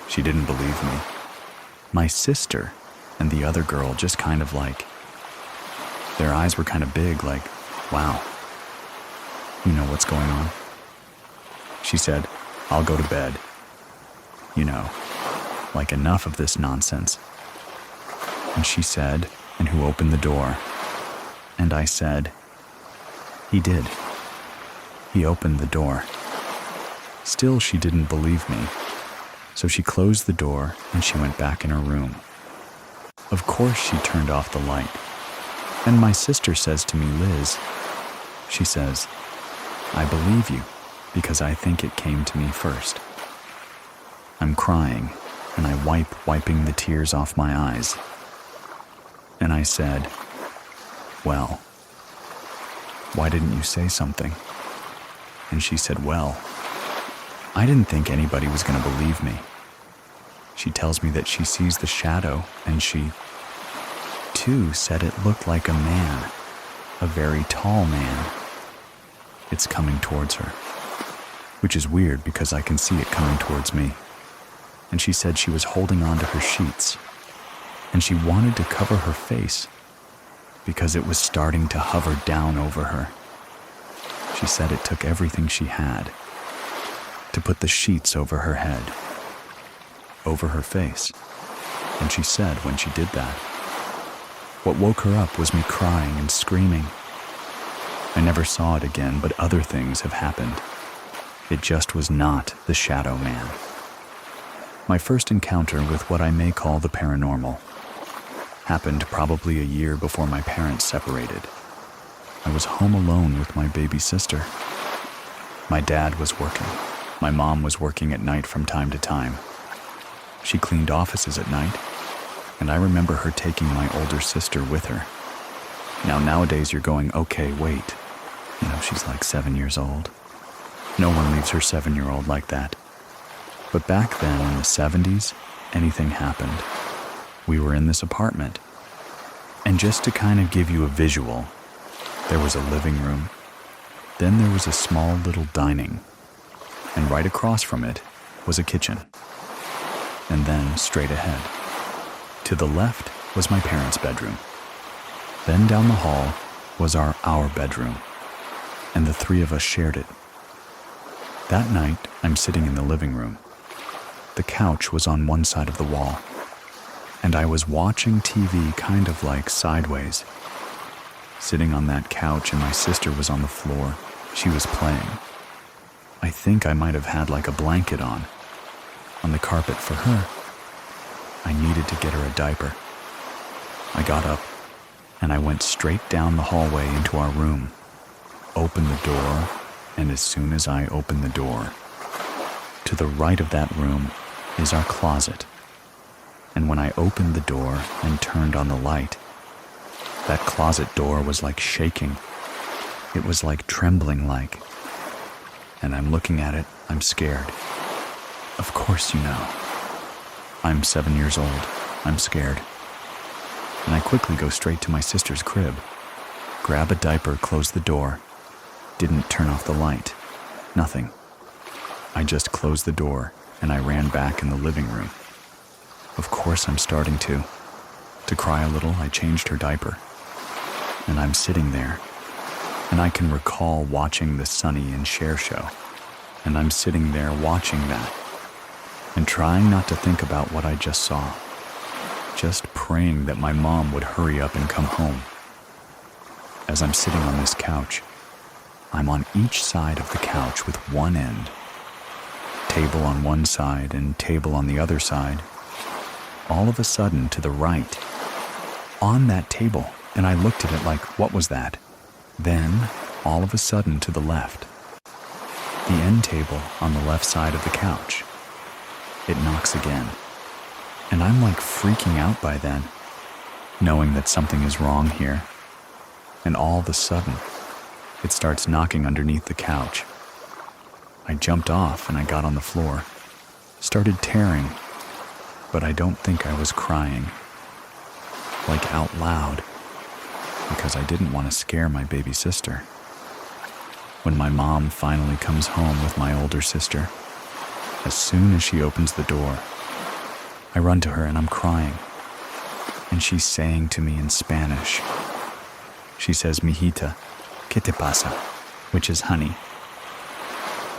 She didn't believe me. My sister and the other girl just their eyes were kind of big, wow, you know what's going on? She said, "I'll go to bed." Enough of this nonsense. And she said, "And who opened the door?" And I said, "He did. He opened the door." Still, she didn't believe me. So she closed the door and she went back in her room. Of course, she turned off the light. And my sister says to me, "Liz," she says, "I believe you because I think it came to me first." I'm crying and I wiping the tears off my eyes. And I said, "Well, why didn't you say something?" And she said, "Well, I didn't think anybody was going to believe me." She tells me that she sees the shadow, and she, too, said it looked like a man, a very tall man. It's coming towards her, which is weird because I can see it coming towards me. And she said she was holding on to her sheets, and she wanted to cover her face because it was starting to hover down over her. She said it took everything she had to put the sheets over her head, over her face. And she said when she did that, what woke her up was me crying and screaming. I never saw it again, but other things have happened. It just was not the Shadow Man. My first encounter with what I may call the paranormal happened probably a year before my parents separated. I was home alone with my baby sister. My dad was working. My mom was working at night from time to time. She cleaned offices at night, and I remember her taking my older sister with her. Now, nowadays you're going, okay, wait. She's 7 years old. No one leaves her 7-year-old like that. But back then, in the 70s, anything happened. We were in this apartment. And just to kind of give you a visual, there was a living room. Then there was a small little dining. And right across from it was a kitchen. And then straight ahead, to the left was my parents' bedroom. Then down the hall was our bedroom. And the three of us shared it. That night, I'm sitting in the living room. The couch was on one side of the wall, and I was watching TV kind of sideways. Sitting on that couch, and my sister was on the floor. She was playing. I think I might have had a blanket on the carpet for her. I needed to get her a diaper. I got up, and I went straight down the hallway into our room, opened the door, and as soon as I opened the door, to the right of that room is our closet. And when I opened the door and turned on the light, that closet door was shaking. It was trembling And I'm looking at it, I'm scared. Of course I'm 7 years old, I'm scared. And I quickly go straight to my sister's crib. grab a diaper, close the door, didn't turn off the light, nothing. I just closed the door and I ran back in the living room. Of course I'm starting to cry a little. I changed her diaper, and I'm sitting there, and I can recall watching the Sonny and Cher show, and I'm sitting there watching that and trying not to think about what I just saw, just praying that my mom would hurry up and come home. As I'm sitting on this couch, I'm on each side of the couch with one end, table on one side and table on the other side. All of a sudden, to the right, on that table, and I looked at it like, what was that? Then, all of a sudden, to the left, the end table on the left side of the couch, it knocks again. And I'm like freaking out by then, knowing that something is wrong here. And all of a sudden, it starts knocking underneath the couch. I jumped off and I got on the floor, started tearing, but I don't think I was crying, like out loud, because I didn't want to scare my baby sister. When my mom finally comes home with my older sister, as soon as she opens the door, I run to her and I'm crying, and she's saying to me in Spanish. She says, "Mijita, ¿qué te pasa?" which is honey.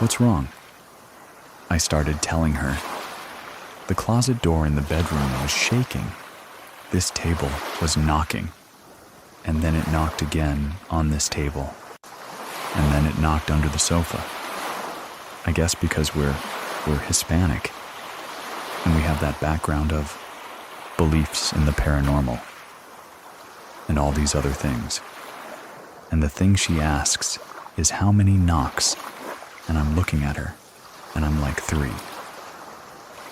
What's wrong? I started telling her. The closet door in the bedroom was shaking. This table was knocking. And then it knocked again on this table. And then it knocked under the sofa. I guess because we're Hispanic. And we have that background of beliefs in the paranormal. And all these other things. And the thing she asks is how many knocks? And I'm looking at her, and I'm like, 3.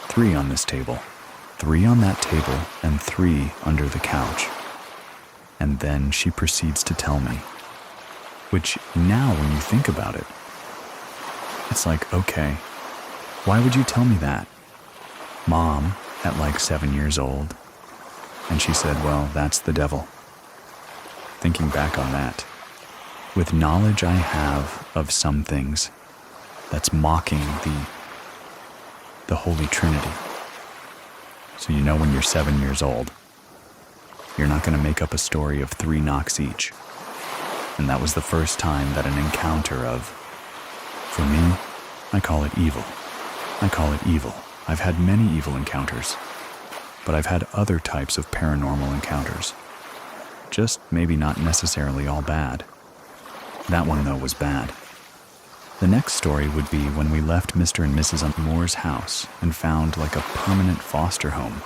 3 on this table, 3 on that table, and 3 under the couch. And then she proceeds to tell me, which now when you think about it, it's like, okay, why would you tell me that? Mom, at like 7 years old. And she said, well, that's the devil. Thinking back on that, with knowledge I have of some things, that's mocking the Holy Trinity. So you know when you're 7 years old, you're not going to make up a story of 3 knocks each. And that was the first time that an encounter of, for me, I call it evil. I call it evil. I've had many evil encounters, but I've had other types of paranormal encounters. Just maybe not necessarily all bad. That one, though, was bad. The next story would be when we left Mr. and Mrs. Moore's house and found like a permanent foster home.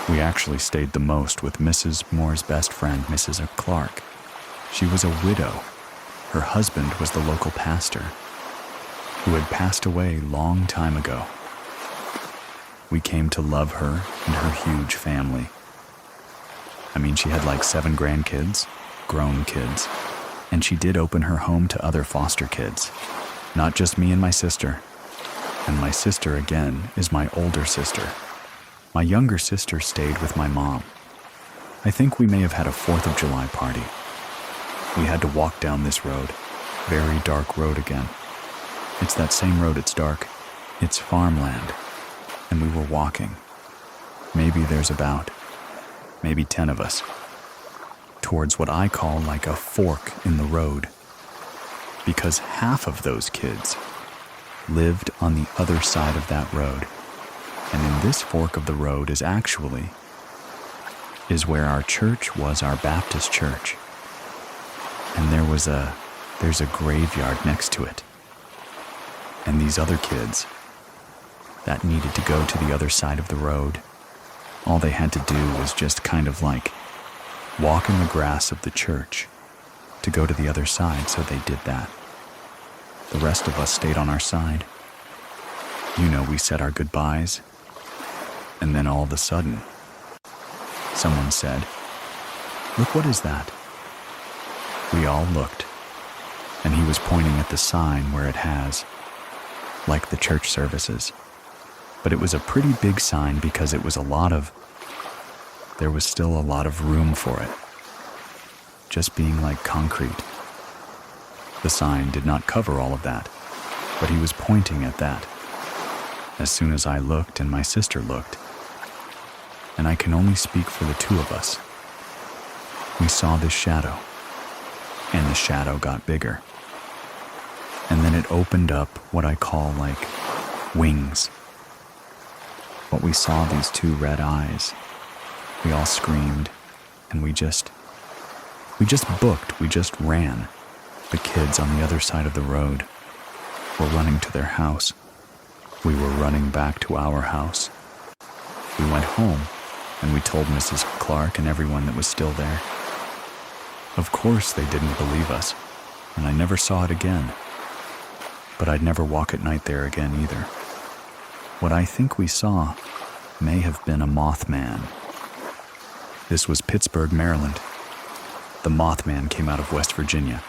We actually stayed the most with Mrs. Moore's best friend, Mrs. Clark. She was a widow. Her husband was the local pastor, who had passed away long time ago. We came to love her and her huge family. I mean, she had like 7 grandkids, grown kids, and she did open her home to other foster kids. Not just me and my sister. And my sister, again, is my older sister. My younger sister stayed with my mom. I think we may have had a 4th of July party. We had to walk down this road. Very dark road again. It's that same road, it's dark. It's farmland. And we were walking. Maybe there's about, maybe 10 of us. Towards what I call like a fork in the road. Because half of those kids lived on the other side of that road. And in this fork of the road is where our church was, our Baptist church. And there's a graveyard next to it. And these other kids that needed to go to the other side of the road, all they had to do was just kind of like walk in the grass of the church to go to the other side, so they did that. The rest of us stayed on our side. You know, we said our goodbyes. And then all of a sudden, someone said, "Look, what is that?" We all looked, and he was pointing at the sign where it has, like the church services. But it was a pretty big sign because there was still a lot of room for it. just being like concrete. The sign did not cover all of that, but he was pointing at that. As soon as I looked and my sister looked, and I can only speak for the two of us, we saw this shadow, and the shadow got bigger. And then it opened up what I call like wings. But we saw these two red eyes. We all screamed, and we just booked, we just ran. The kids on the other side of the road were running to their house. We were running back to our house. We went home, and we told Mrs. Clark and everyone that was still there. Of course they didn't believe us, and I never saw it again. But I'd never walk at night there again either. What I think we saw may have been a Mothman. This was Pittsburgh, Maryland. The Mothman came out of West Virginia,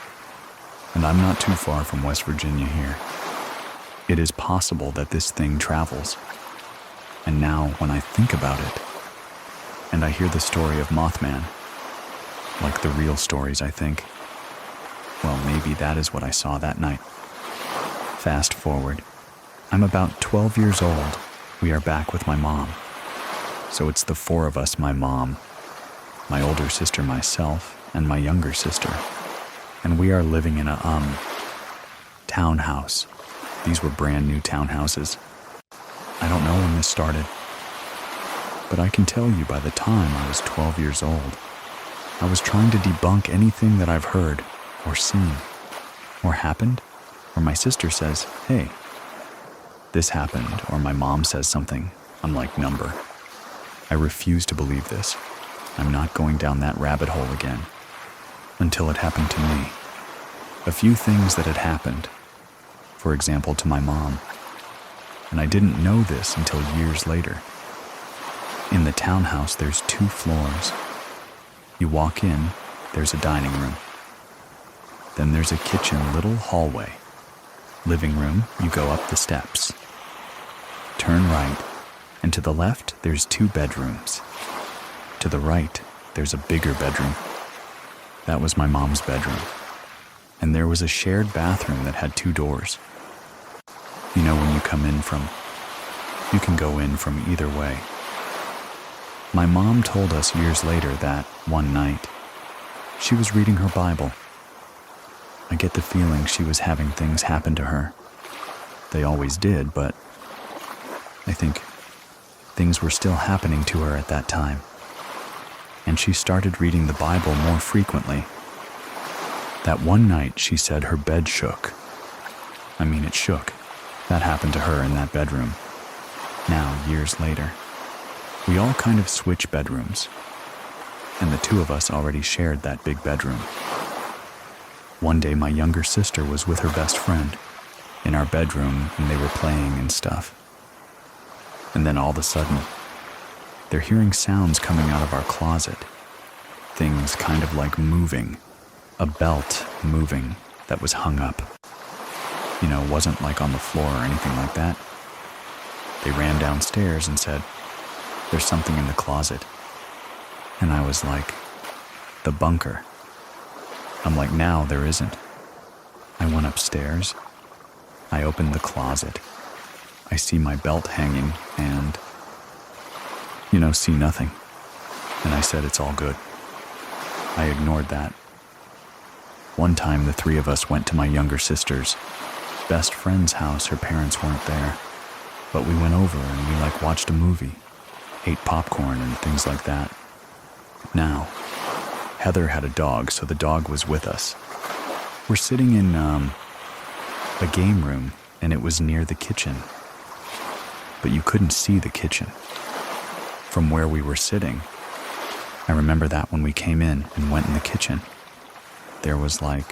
and I'm not too far from West Virginia here. It is possible that this thing travels. And now, when I think about it, and I hear the story of Mothman, like the real stories, I think, well, maybe that is what I saw that night. Fast forward. I'm about 12 years old. We are back with my mom. So it's the four of us, my mom, my older sister, myself, and my younger sister. And we are living in a, townhouse. These were brand new townhouses. I don't know when this started, but I can tell you by the time I was 12 years old, I was trying to debunk anything that I've heard or seen or happened, or my sister says, hey, this happened, or my mom says something. I'm like, number. I refuse to believe this. I'm not going down that rabbit hole again. Until it happened to me. A few things that had happened, for example, to my mom. And I didn't know this until years later. In the townhouse, there's 2 floors. You walk in, there's a dining room. Then there's a kitchen, little hallway. Living room, you go up the steps. Turn right, and to the left, there's 2 bedrooms. To the right, there's a bigger bedroom. That was my mom's bedroom. And there was a shared bathroom that had 2 doors. You know, when you come in from, you can go in from either way. My mom told us years later that, one night, she was reading her Bible. I get the feeling she was having things happen to her. They always did, but I think things were still happening to her at that time. And she started reading the Bible more frequently. That one night, she said her bed shook. I mean, it shook. That happened to her in that bedroom. Now, years later, we all kind of switch bedrooms, and the 2 of us already shared that big bedroom. One day, my younger sister was with her best friend in our bedroom, and they were playing and stuff. And then all of a sudden, they're hearing sounds coming out of our closet. Things kind of like moving. A belt moving that was hung up. You know, wasn't like on the floor or anything like that. They ran downstairs and said, there's something in the closet. And I was like, the bunker. I'm like, now there isn't. I went upstairs. I opened the closet. I see my belt hanging and, see nothing. And I said, it's all good. I ignored that. One time, the 3 of us went to my younger sister's best friend's house. Her parents weren't there. But we went over and we watched a movie, ate popcorn and things like that. Now, Heather had a dog, so the dog was with us. We're sitting in a game room, and it was near the kitchen. But you couldn't see the kitchen from where we were sitting. I remember that when we came in and went in the kitchen, there was the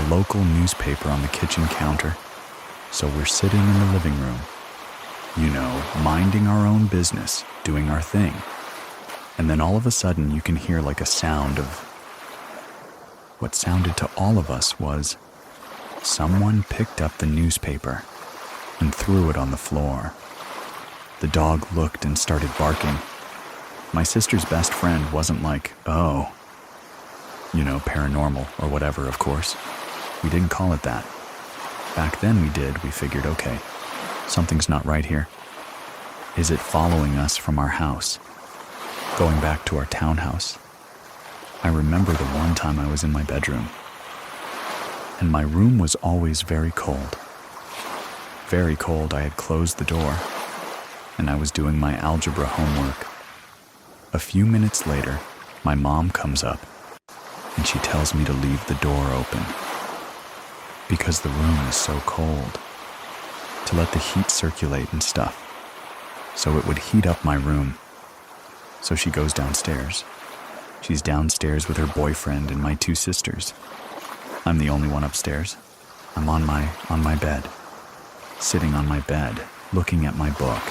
local newspaper on the kitchen counter. So we're sitting in the living room, minding our own business, doing our thing. And then all of a sudden you can hear a sound of, what sounded to all of us was someone picked up the newspaper and threw it on the floor. The dog looked and started barking. My sister's best friend wasn't like, oh. Paranormal or whatever, of course. We didn't call it that. Back then we did. We figured, okay, something's not right here. Is it following us from our house? Going back to our townhouse? I remember the one time I was in my bedroom, and my room was always very cold. Very cold. I had closed the door, and I was doing my algebra homework. A few minutes later, my mom comes up, and she tells me to leave the door open because the room is so cold, to let the heat circulate and stuff, so it would heat up my room. So she goes downstairs. She's downstairs with her boyfriend and my 2 sisters. I'm the only one upstairs. I'm on my bed, sitting on my bed, looking at my book,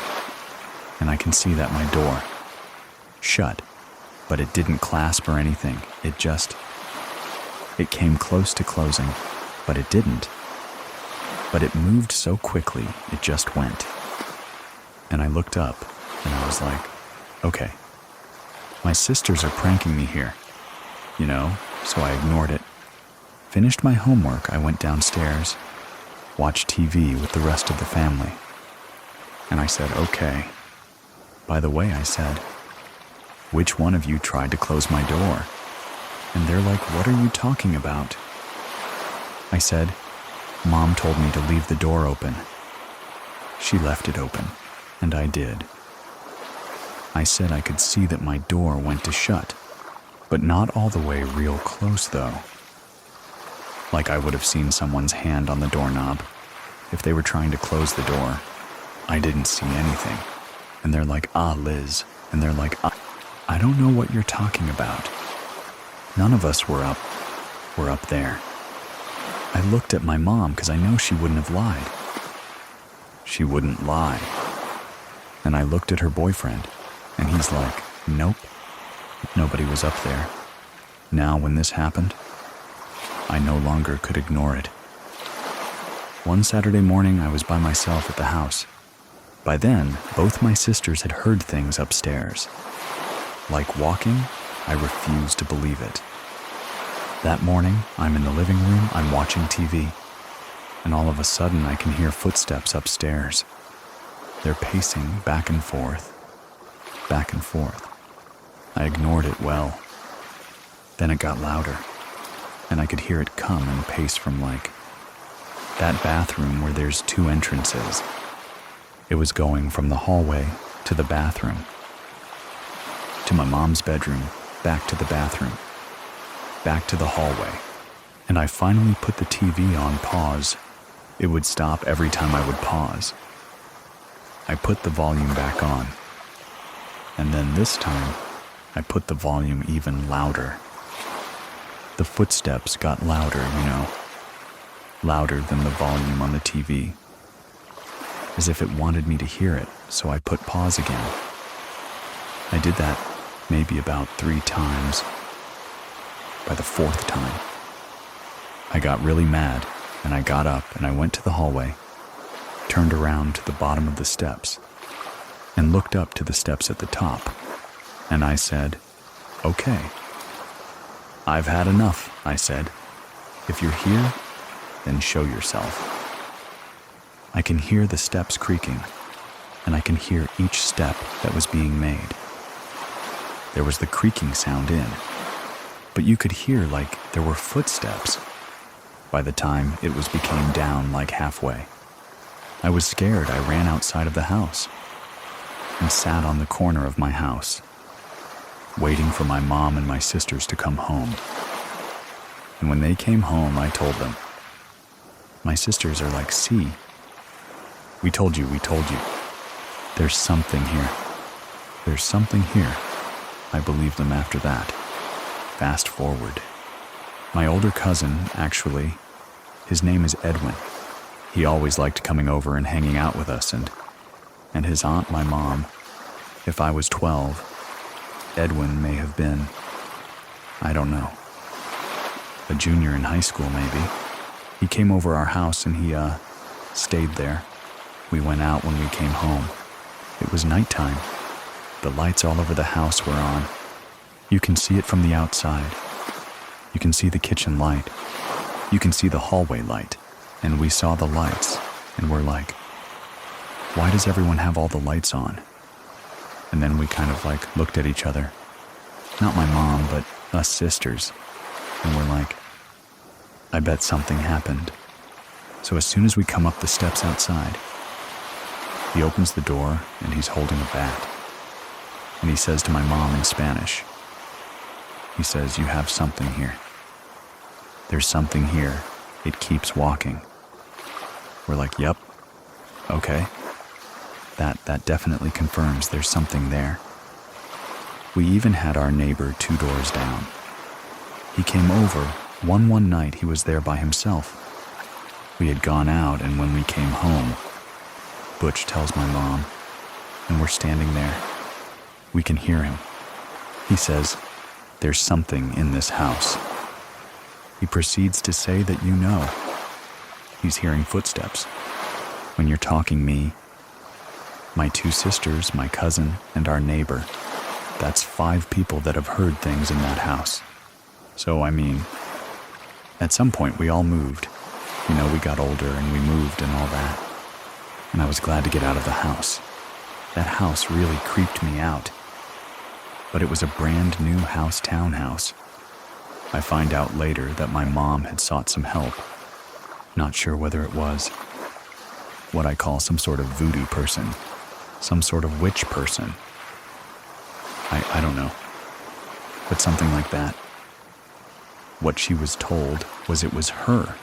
and I can see that my door shut, but it didn't clasp or anything. It came close to closing, but it didn't. But it moved so quickly, it just went. And I looked up, and I was like, okay, my sisters are pranking me here, so I ignored it. Finished my homework, I went downstairs, watched TV with the rest of the family. And I said, okay. By the way, I said, which one of you tried to close my door? And they're like, what are you talking about? I said, Mom told me to leave the door open. She left it open, and I did. I said I could see that my door went to shut, but not all the way real close though. Like I would have seen someone's hand on the doorknob if they were trying to close the door. I didn't see anything. And they're like, Liz. And they're like, I don't know what you're talking about. None of us were up there. I looked at my mom because I know she wouldn't have lied. She wouldn't lie. And I looked at her boyfriend, and he's like, nope, nobody was up there. Now, when this happened, I no longer could ignore it. One Saturday morning, I was by myself at the house. By then, both my sisters had heard things upstairs. Like walking, I refused to believe it. That morning, I'm in the living room, I'm watching TV, and all of a sudden I can hear footsteps upstairs. They're pacing back and forth, back and forth. I ignored it well. Then it got louder, and I could hear it come and pace from that bathroom where there's 2 entrances. It was going from the hallway to the bathroom, to my mom's bedroom, back to the bathroom, back to the hallway. And I finally put the TV on pause. It would stop every time I would pause. I put the volume back on. And then this time, I put the volume even louder. The footsteps got louder, louder than the volume on the TV. As if it wanted me to hear it, so I put pause again. I did that maybe about 3 times. By the 4th time, I got really mad, and I got up and I went to the hallway, turned around to the bottom of the steps, and looked up to the steps at the top, and I said, okay. I've had enough, I said. If you're here, then show yourself. I can hear the steps creaking, and I can hear each step that was being made. There was the creaking sound in, but you could hear there were footsteps. By the time it became down halfway, I was scared. I ran outside of the house and sat on the corner of my house, waiting for my mom and my sisters to come home. And when they came home, I told them. My sisters are like, see, we told you. There's something here. There's something here. I believed them after that. Fast forward. My older cousin, actually, his name is Edwin. He always liked coming over and hanging out with us, and his aunt, my mom. If I was 12, Edwin may have been, I don't know, a junior in high school maybe. He came over our house and he stayed there. We went out when we came home. It was nighttime. The lights all over the house were on. You can see it from the outside. You can see the kitchen light. You can see the hallway light. And we saw the lights, and we're like, why does everyone have all the lights on? And then we kind of like looked at each other. Not my mom, but us sisters. And we're like, I bet something happened. So as soon as we come up the steps outside, he opens the door and he's holding a bat. And he says to my mom in Spanish, he says, you have something here. There's something here. It keeps walking. We're like, yep, okay. That definitely confirms there's something there. We even had our neighbor 2 doors down. He came over. One night he was there by himself. We had gone out, and when we came home, Butch tells my mom, and we're standing there. We can hear him. He says, there's something in this house. He proceeds to say that you know. He's hearing footsteps. When you're talking me, my 2 sisters, my cousin, and our neighbor, that's 5 people that have heard things in that house. So, I mean, at some point we all moved. You know, we got older and we moved and all that. And I was glad to get out of the house. That house really creeped me out. But it was a brand new house townhouse. I find out later that my mom had sought some help. Not sure whether it was what I call some sort of voodoo person, some sort of witch person. I don't know, but something like that. What she was told was it was her,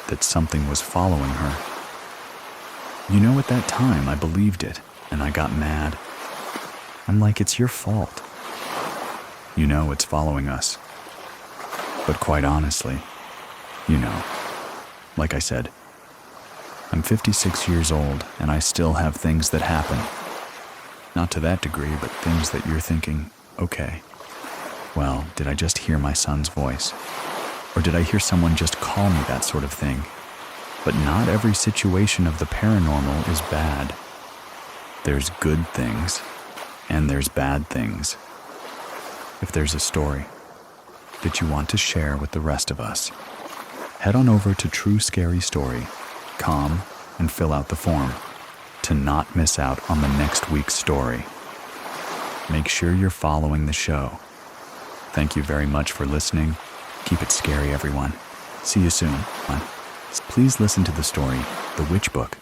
that something was following her. You know, at that time I believed it, and I got mad. I'm like, it's your fault. You know it's following us. But quite honestly, you know, like I said, I'm 56 years old and I still have things that happen. Not to that degree, but things that you're thinking, okay, well, did I just hear my son's voice? Or did I hear someone just call me that sort of thing? But not every situation of the paranormal is bad. There's good things, and there's bad things. If there's a story that you want to share with the rest of us, head on over to TrueScaryStory.com and fill out the form to not miss out on the next week's story. Make sure you're following the show. Thank you very much for listening. Keep it scary, everyone. See you soon. Please listen to the story, The Witch Book.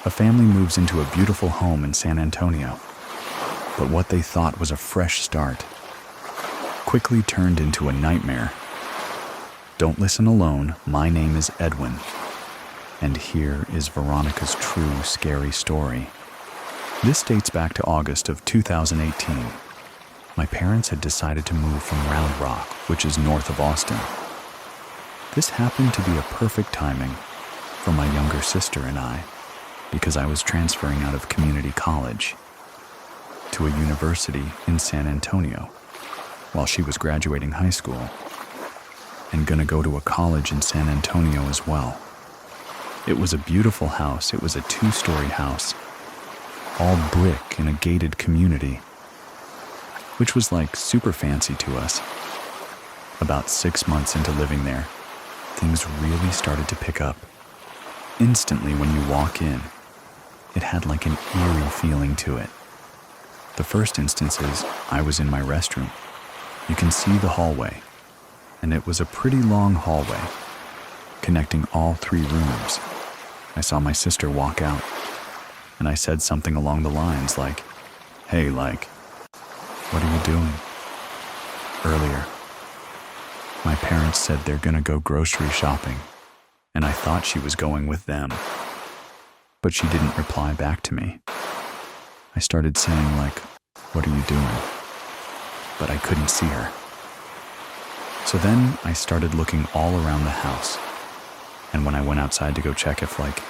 A family moves into a beautiful home in San Antonio, but what they thought was a fresh start quickly turned into a nightmare. Don't listen alone. My name is Edwin, and here is Veronica's true scary story. This dates back to August of 2018. My parents had decided to move from Round Rock, which is north of Austin. This happened to be a perfect timing for my younger sister and I, because I was transferring out of community college to a university in San Antonio while she was graduating high school and gonna go to a college in San Antonio as well. It was a beautiful house. It was a 2-story house, all brick in a gated community, which was like super fancy to us. About 6 months into living there, things really started to pick up. Instantly when you walk in, it had like an eerie feeling to it. The first instance is I was in my restroom. You can see the hallway, and it was a pretty long hallway connecting all 3 rooms. I saw my sister walk out, and I said something along the lines like, hey, like, what are you doing? Earlier, my parents said they're gonna go grocery shopping, and I thought she was going with them, but she didn't reply back to me. I started saying like, what are you doing? But I couldn't see her. So then I started looking all around the house, and when I went outside to go check if like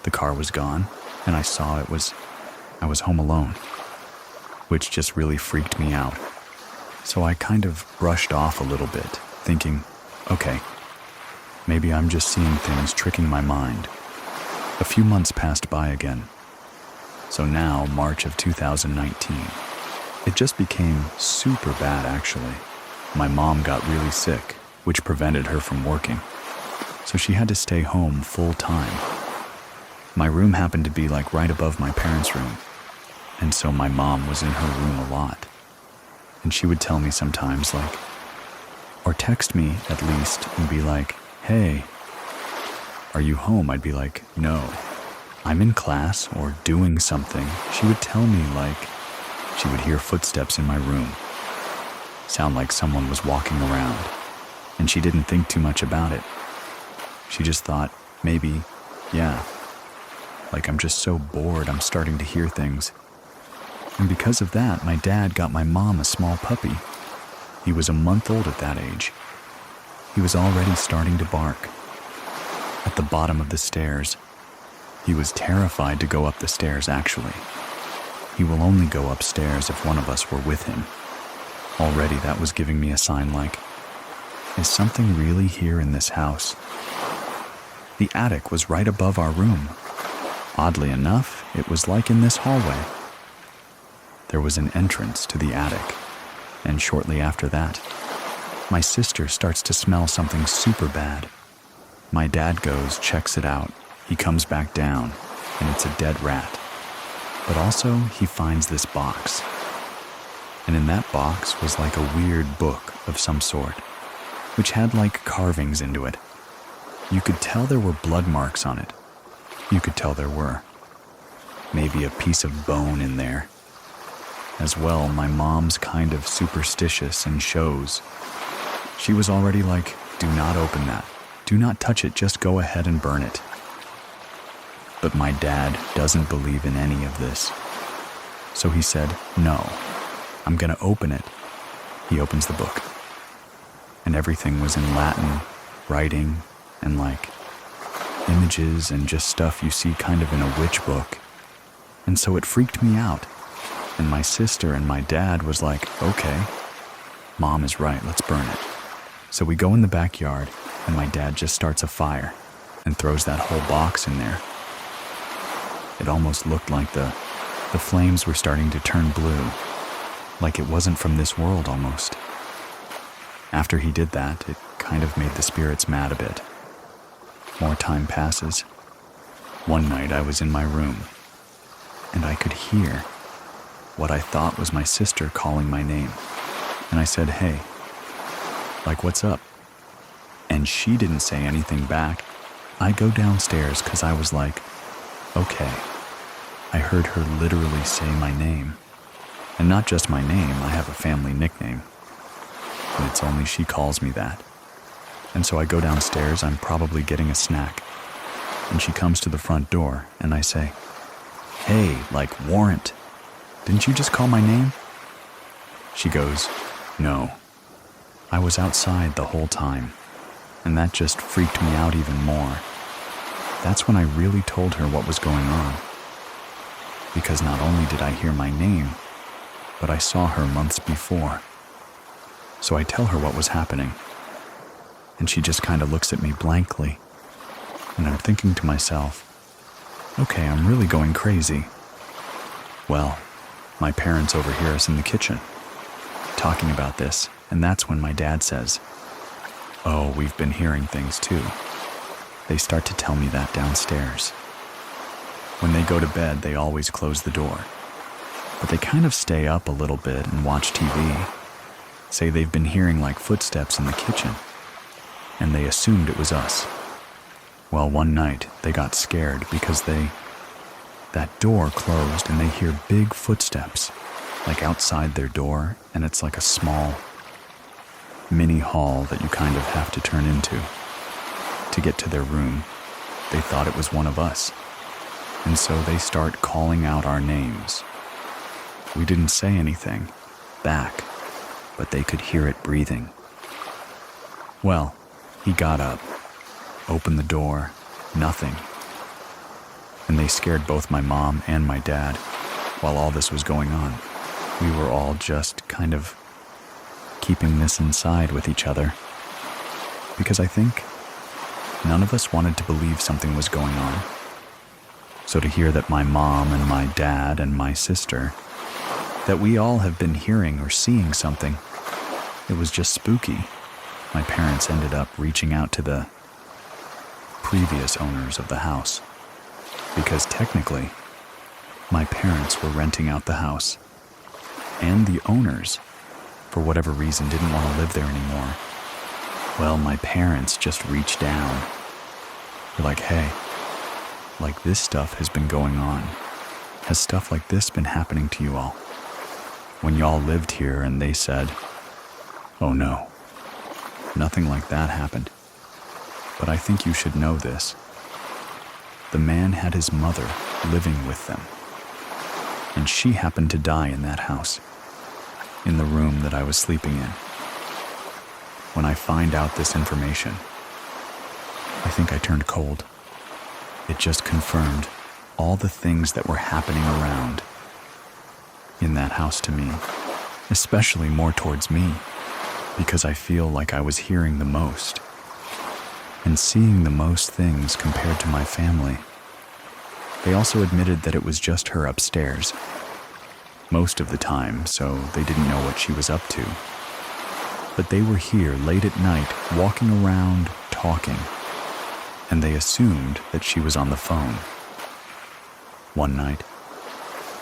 the car was gone, and I saw I was home alone, which just really freaked me out. So I kind of brushed off a little bit, thinking, okay, maybe I'm just seeing things tricking my mind. A few months passed by again. So now, March of 2019, it just became super bad actually. My mom got really sick, which prevented her from working, so she had to stay home full time. My room happened to be like right above my parents' room, and so my mom was in her room a lot. And she would tell me sometimes, like, or text me at least and be like, "Hey, are you home?" I'd be like, "No, I'm in class or doing something." She would tell me, like, she would hear footsteps in my room, sound like someone was walking around, and she didn't think too much about it. She just thought, maybe, yeah, like I'm just so bored I'm starting to hear things. And because of that, my dad got my mom a small puppy. He was a month old at that age. He was already starting to bark. At the bottom of the stairs, he was terrified to go up the stairs, actually. He will only go upstairs if one of us were with him. Already that was giving me a sign like, is something really here in this house? The attic was right above our room. Oddly enough, it was like in this hallway. There was an entrance to the attic, and shortly after that, my sister starts to smell something super bad. My dad goes, checks it out. He comes back down, and it's a dead rat. But also, he finds this box. And in that box was like a weird book of some sort, which had like carvings into it. You could tell there were blood marks on it. You could tell there were. Maybe a piece of bone in there. As well, my mom's kind of superstitious and shows. She was already like, do not open that. Do not touch it, just go ahead and burn it. But my dad doesn't believe in any of this. So he said, no, I'm gonna open it. He opens the book. And everything was in Latin, writing, and like images and just stuff you see kind of in a witch book. And so it freaked me out. And my sister and my dad was like, okay, Mom is right, let's burn it. So we go in the backyard, and my dad just starts a fire and throws that whole box in there. It almost looked like the flames were starting to turn blue, like it wasn't from this world almost. After he did that, it kind of made the spirits mad a bit. More time passes. One night I was in my room, and I could hear what I thought was my sister calling my name. And I said, hey, like, what's up? And she didn't say anything back. I go downstairs because I was like, okay. I heard her literally say my name. And not just my name, I have a family nickname. And it's only she calls me that. And so I go downstairs, I'm probably getting a snack. And she comes to the front door, and I say, hey, like, Warrant, didn't you just call my name? She goes, no. I was outside the whole time, and that just freaked me out even more. That's when I really told her what was going on. Because not only did I hear my name, but I saw her months before. So I tell her what was happening, and she just kind of looks at me blankly, and I'm thinking to myself, okay, I'm really going crazy. Well, my parents overhear us in the kitchen, talking about this, and that's when my dad says, oh, we've been hearing things too. They start to tell me that downstairs. When they go to bed, they always close the door, but they kind of stay up a little bit and watch TV, say they've been hearing like footsteps in the kitchen, and they assumed it was us. Well, one night, they got scared because that door closed and they hear big footsteps, like outside their door, and it's like a small mini hall that you kind of have to turn into to get to their room. They thought it was one of us, and so they start calling out our names. We didn't say anything back, but they could hear it breathing. Well, he got up, opened the door, nothing. And they scared both my mom and my dad while all this was going on. We were all just kind of keeping this inside with each other, because I think none of us wanted to believe something was going on. So to hear that my mom and my dad and my sister, that we all have been hearing or seeing something, It was just spooky. My parents ended up reaching out to the previous owners of the house, because technically, my parents were renting out the house, and the owners, for whatever reason, didn't want to live there anymore. Well, my parents just reached down. They're like, hey, like this stuff has been going on. Has stuff like this been happening to you all? When y'all lived here, and they said, oh no, nothing like that happened. But I think you should know this. The man had his mother living with them, and she happened to die in that house, in the room that I was sleeping in. When I find out this information, I think I turned cold. It just confirmed all the things that were happening around in that house to me, especially more towards me, because I feel like I was hearing the most and seeing the most things compared to my family. They also admitted that it was just her upstairs most of the time, so they didn't know what she was up to. But they were here late at night, walking around, talking, and they assumed that she was on the phone. One night,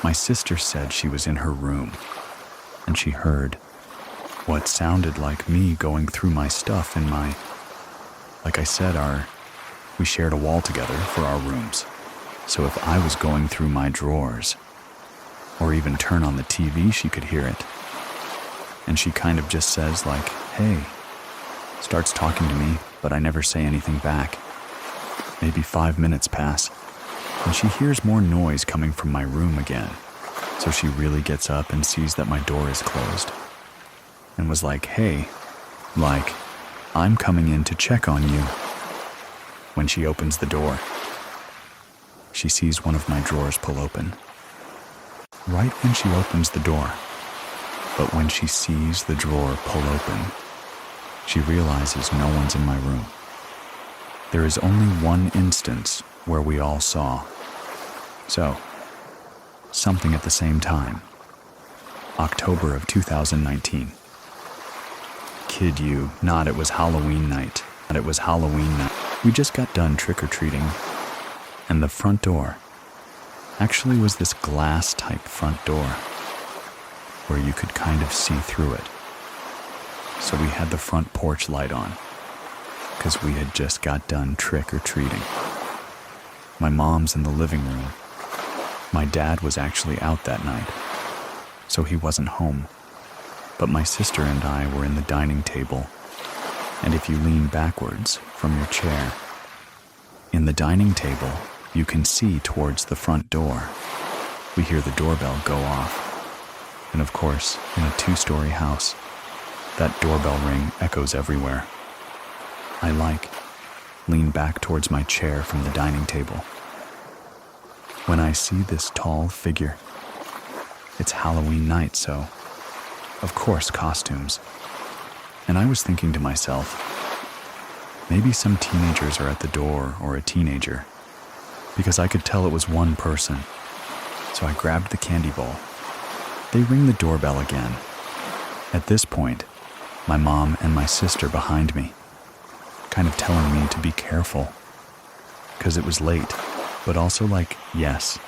my sister said she was in her room, and she heard what sounded like me going through my stuff in my, like I said, we shared a wall together for our rooms. So if I was going through my drawers, or even turn on the TV, she could hear it. And she kind of just says like, hey, starts talking to me, but I never say anything back. Maybe 5 minutes pass, and she hears more noise coming from my room again. So she really gets up and sees that my door is closed, and was like, hey, like, I'm coming in to check on you. When she opens the door, she sees one of my drawers pull open. Right when she opens the door, but when she sees the drawer pull open, she realizes no one's in my room. There is only one instance where we all saw. So, something at the same time. October of 2019. Kid you not, it was Halloween night. We just got done trick-or-treating, and the front door actually was this glass-type front door where you could kind of see through it. So we had the front porch light on because we had just got done trick-or-treating. My mom's in the living room. My dad was actually out that night, so he wasn't home. But my sister and I were in the dining table, and if you lean backwards from your chair, in the dining table, you can see towards the front door. We hear the doorbell go off. And of course, in a 2-story house, that doorbell ring echoes everywhere. I lean back towards my chair from the dining table. When I see this tall figure, it's Halloween night, so of course costumes. And I was thinking to myself, maybe some teenagers are at the door, or a teenager, because I could tell it was one person. So I grabbed the candy bowl. They ring the doorbell again. At this point, my mom and my sister behind me, kind of telling me to be careful, because it was late, but also like, yes,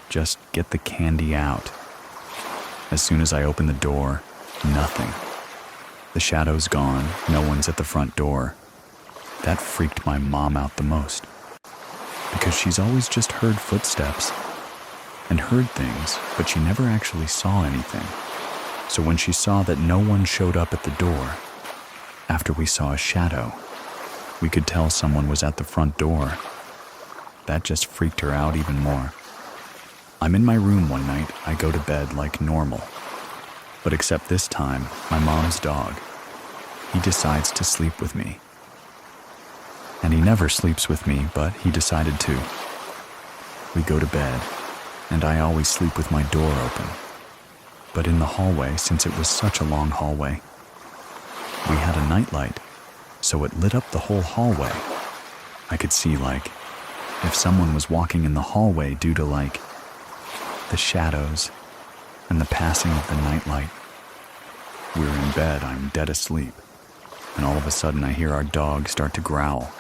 just get the candy out. As soon as I open the door, nothing. The shadow's gone, no one's at the front door. That freaked my mom out the most, because she's always just heard footsteps and heard things, but she never actually saw anything. So when she saw that no one showed up at the door, after we saw a shadow, we could tell someone was at the front door. That just freaked her out even more. I'm in my room one night, I go to bed like normal. But except this time, my mom's dog, he decides to sleep with me. And he never sleeps with me, but he decided to. We go to bed, and I always sleep with my door open. But in the hallway, since it was such a long hallway, we had a nightlight, so it lit up the whole hallway. I could see, like, if someone was walking in the hallway due to, like, the shadows and the passing of the nightlight. We're in bed, I'm dead asleep, and all of a sudden I hear our dog start to growl.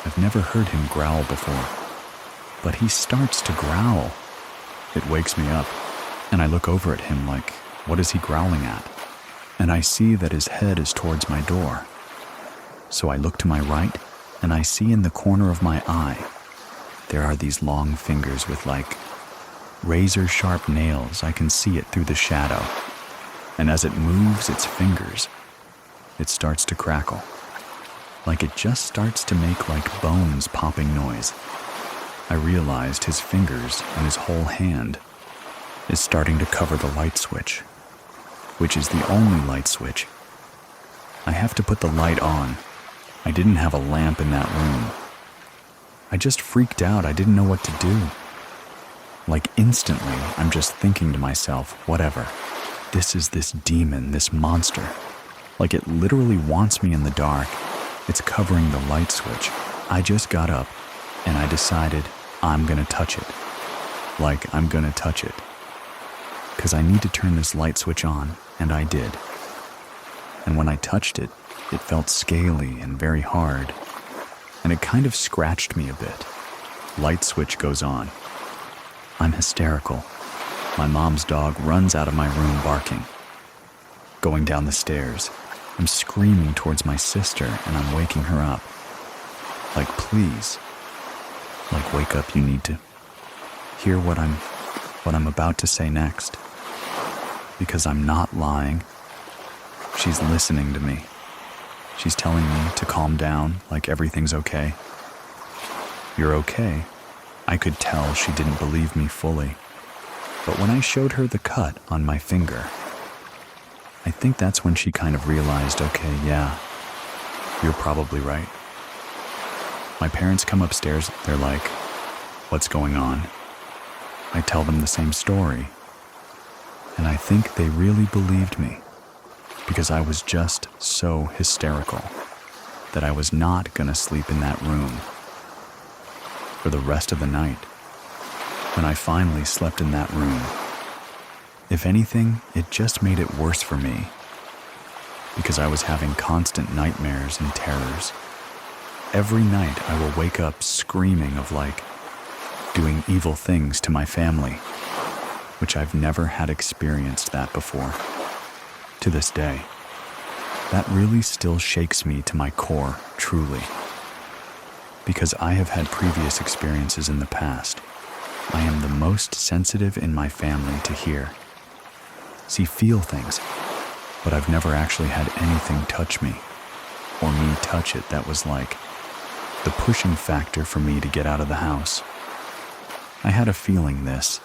I've never heard him growl before, but he starts to growl. It wakes me up, and I look over at him like, what is he growling at? And I see that his head is towards my door. So I look to my right, and I see in the corner of my eye, there are these long fingers with like razor-sharp nails. I can see it through the shadow. And as it moves its fingers, it starts to crackle. Like it just starts to make like bones popping noise. I realized his fingers and his whole hand is starting to cover the light switch, which is the only light switch. I have to put the light on. I didn't have a lamp in that room. I just freaked out. I didn't know what to do. Like instantly, I'm just thinking to myself, whatever. This is this demon, this monster. Like it literally wants me in the dark. It's covering the light switch. I just got up and I decided I'm gonna touch it. Like I'm gonna touch it. 'Cause I need to turn this light switch on, and I did. And when I touched it, it felt scaly and very hard, and it kind of scratched me a bit. Light switch goes on. I'm hysterical. My mom's dog runs out of my room barking. Going down the stairs, I'm screaming towards my sister and I'm waking her up. Like, please. Like, wake up, you need to hear what I'm about to say next. Because I'm not lying. She's listening to me. She's telling me to calm down, like everything's okay. You're okay. I could tell she didn't believe me fully. But when I showed her the cut on my finger, I think that's when she kind of realized, okay, yeah, you're probably right. My parents come upstairs, they're like, what's going on? I tell them the same story. And I think they really believed me because I was just so hysterical that I was not gonna sleep in that room for the rest of the night. When I finally slept in that room, if anything, it just made it worse for me because I was having constant nightmares and terrors. Every night I will wake up screaming of like doing evil things to my family, which I've never had experienced that before. To this day, that really still shakes me to my core, truly. Because I have had previous experiences in the past. I am the most sensitive in my family to hear, see, feel things, but I've never actually had anything touch me, or me touch it that was like the pushing factor for me to get out of the house. I had a feeling this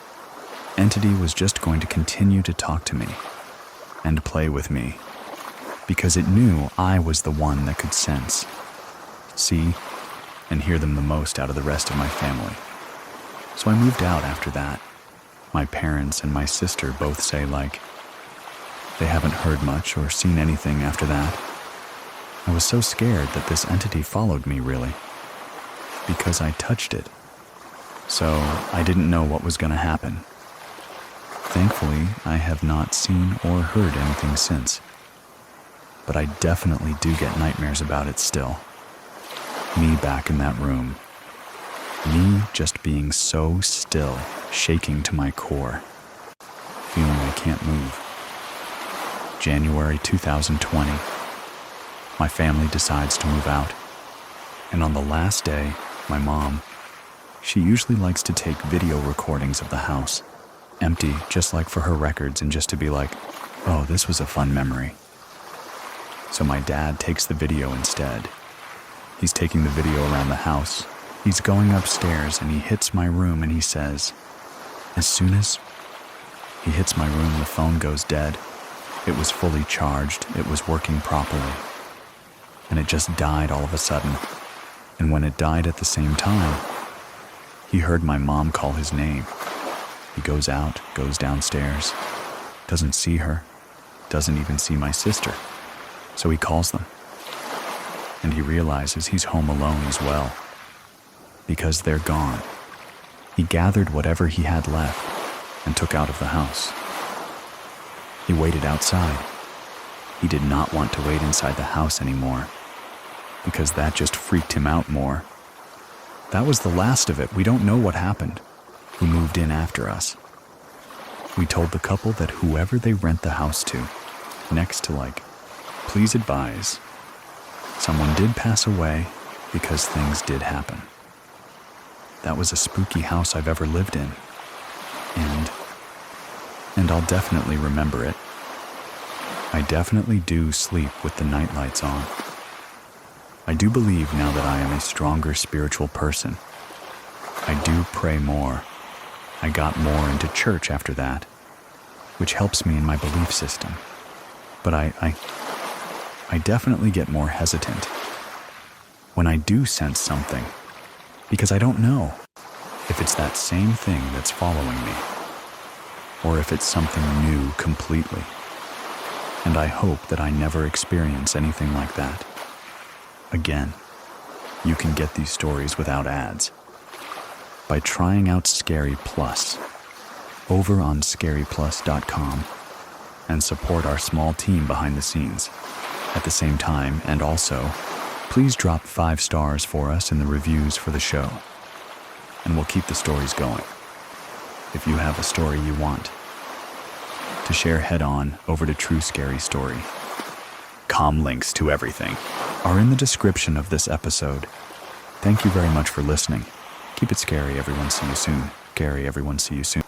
entity was just going to continue to talk to me and play with me because it knew I was the one that could sense, see, and hear them the most out of the rest of my family. So I moved out after that. My parents and my sister both say like they haven't heard much or seen anything after that. I was so scared that this entity followed me really because I touched it. So I didn't know what was going to happen. Thankfully, I have not seen or heard anything since. But I definitely do get nightmares about it still. Me back in that room. Me just being so still, shaking to my core, feeling I can't move. January 2020. My family decides to move out. And on the last day, my mom, she usually likes to take video recordings of the house, empty just like for her records and just to be like, oh, this was a fun memory. So my dad takes the video instead. He's taking the video around the house. He's going upstairs and he hits my room and he says, as soon as he hits my room, the phone goes dead. It was fully charged. It was working properly. And it just died all of a sudden. And when it died at the same time, he heard my mom call his name. He goes out, goes downstairs, doesn't see her, doesn't even see my sister. So he calls them. And he realizes he's home alone as well. Because they're gone. He gathered whatever he had left and took out of the house. He waited outside He did not want to wait inside the house anymore, because that just freaked him out more. That was the last of it. We don't know what happened, who moved in after us. We told the couple that whoever they rent the house to, next to please advise, someone did pass away because things did happen. That was a spooky house I've ever lived in, and I'll definitely remember it. I definitely do sleep with the nightlights on. I do believe now that I am a stronger spiritual person. I do pray more. I got more into church after that, which helps me in my belief system. But I definitely get more hesitant when I do sense something, because I don't know if it's that same thing that's following me, or if it's something new completely. And I hope that I never experience anything like that again. You can get these stories without ads by trying out Scary Plus over on scaryplus.com and support our small team behind the scenes. At the same time, and also, please drop 5 stars for us in the reviews for the show, and we'll keep the stories going. If you have a story you want to share, head on over to True Scary Story. Links to everything are in the description of this episode. Thank you very much for listening. Keep it scary, everyone. See you soon. Scary, everyone. See you soon.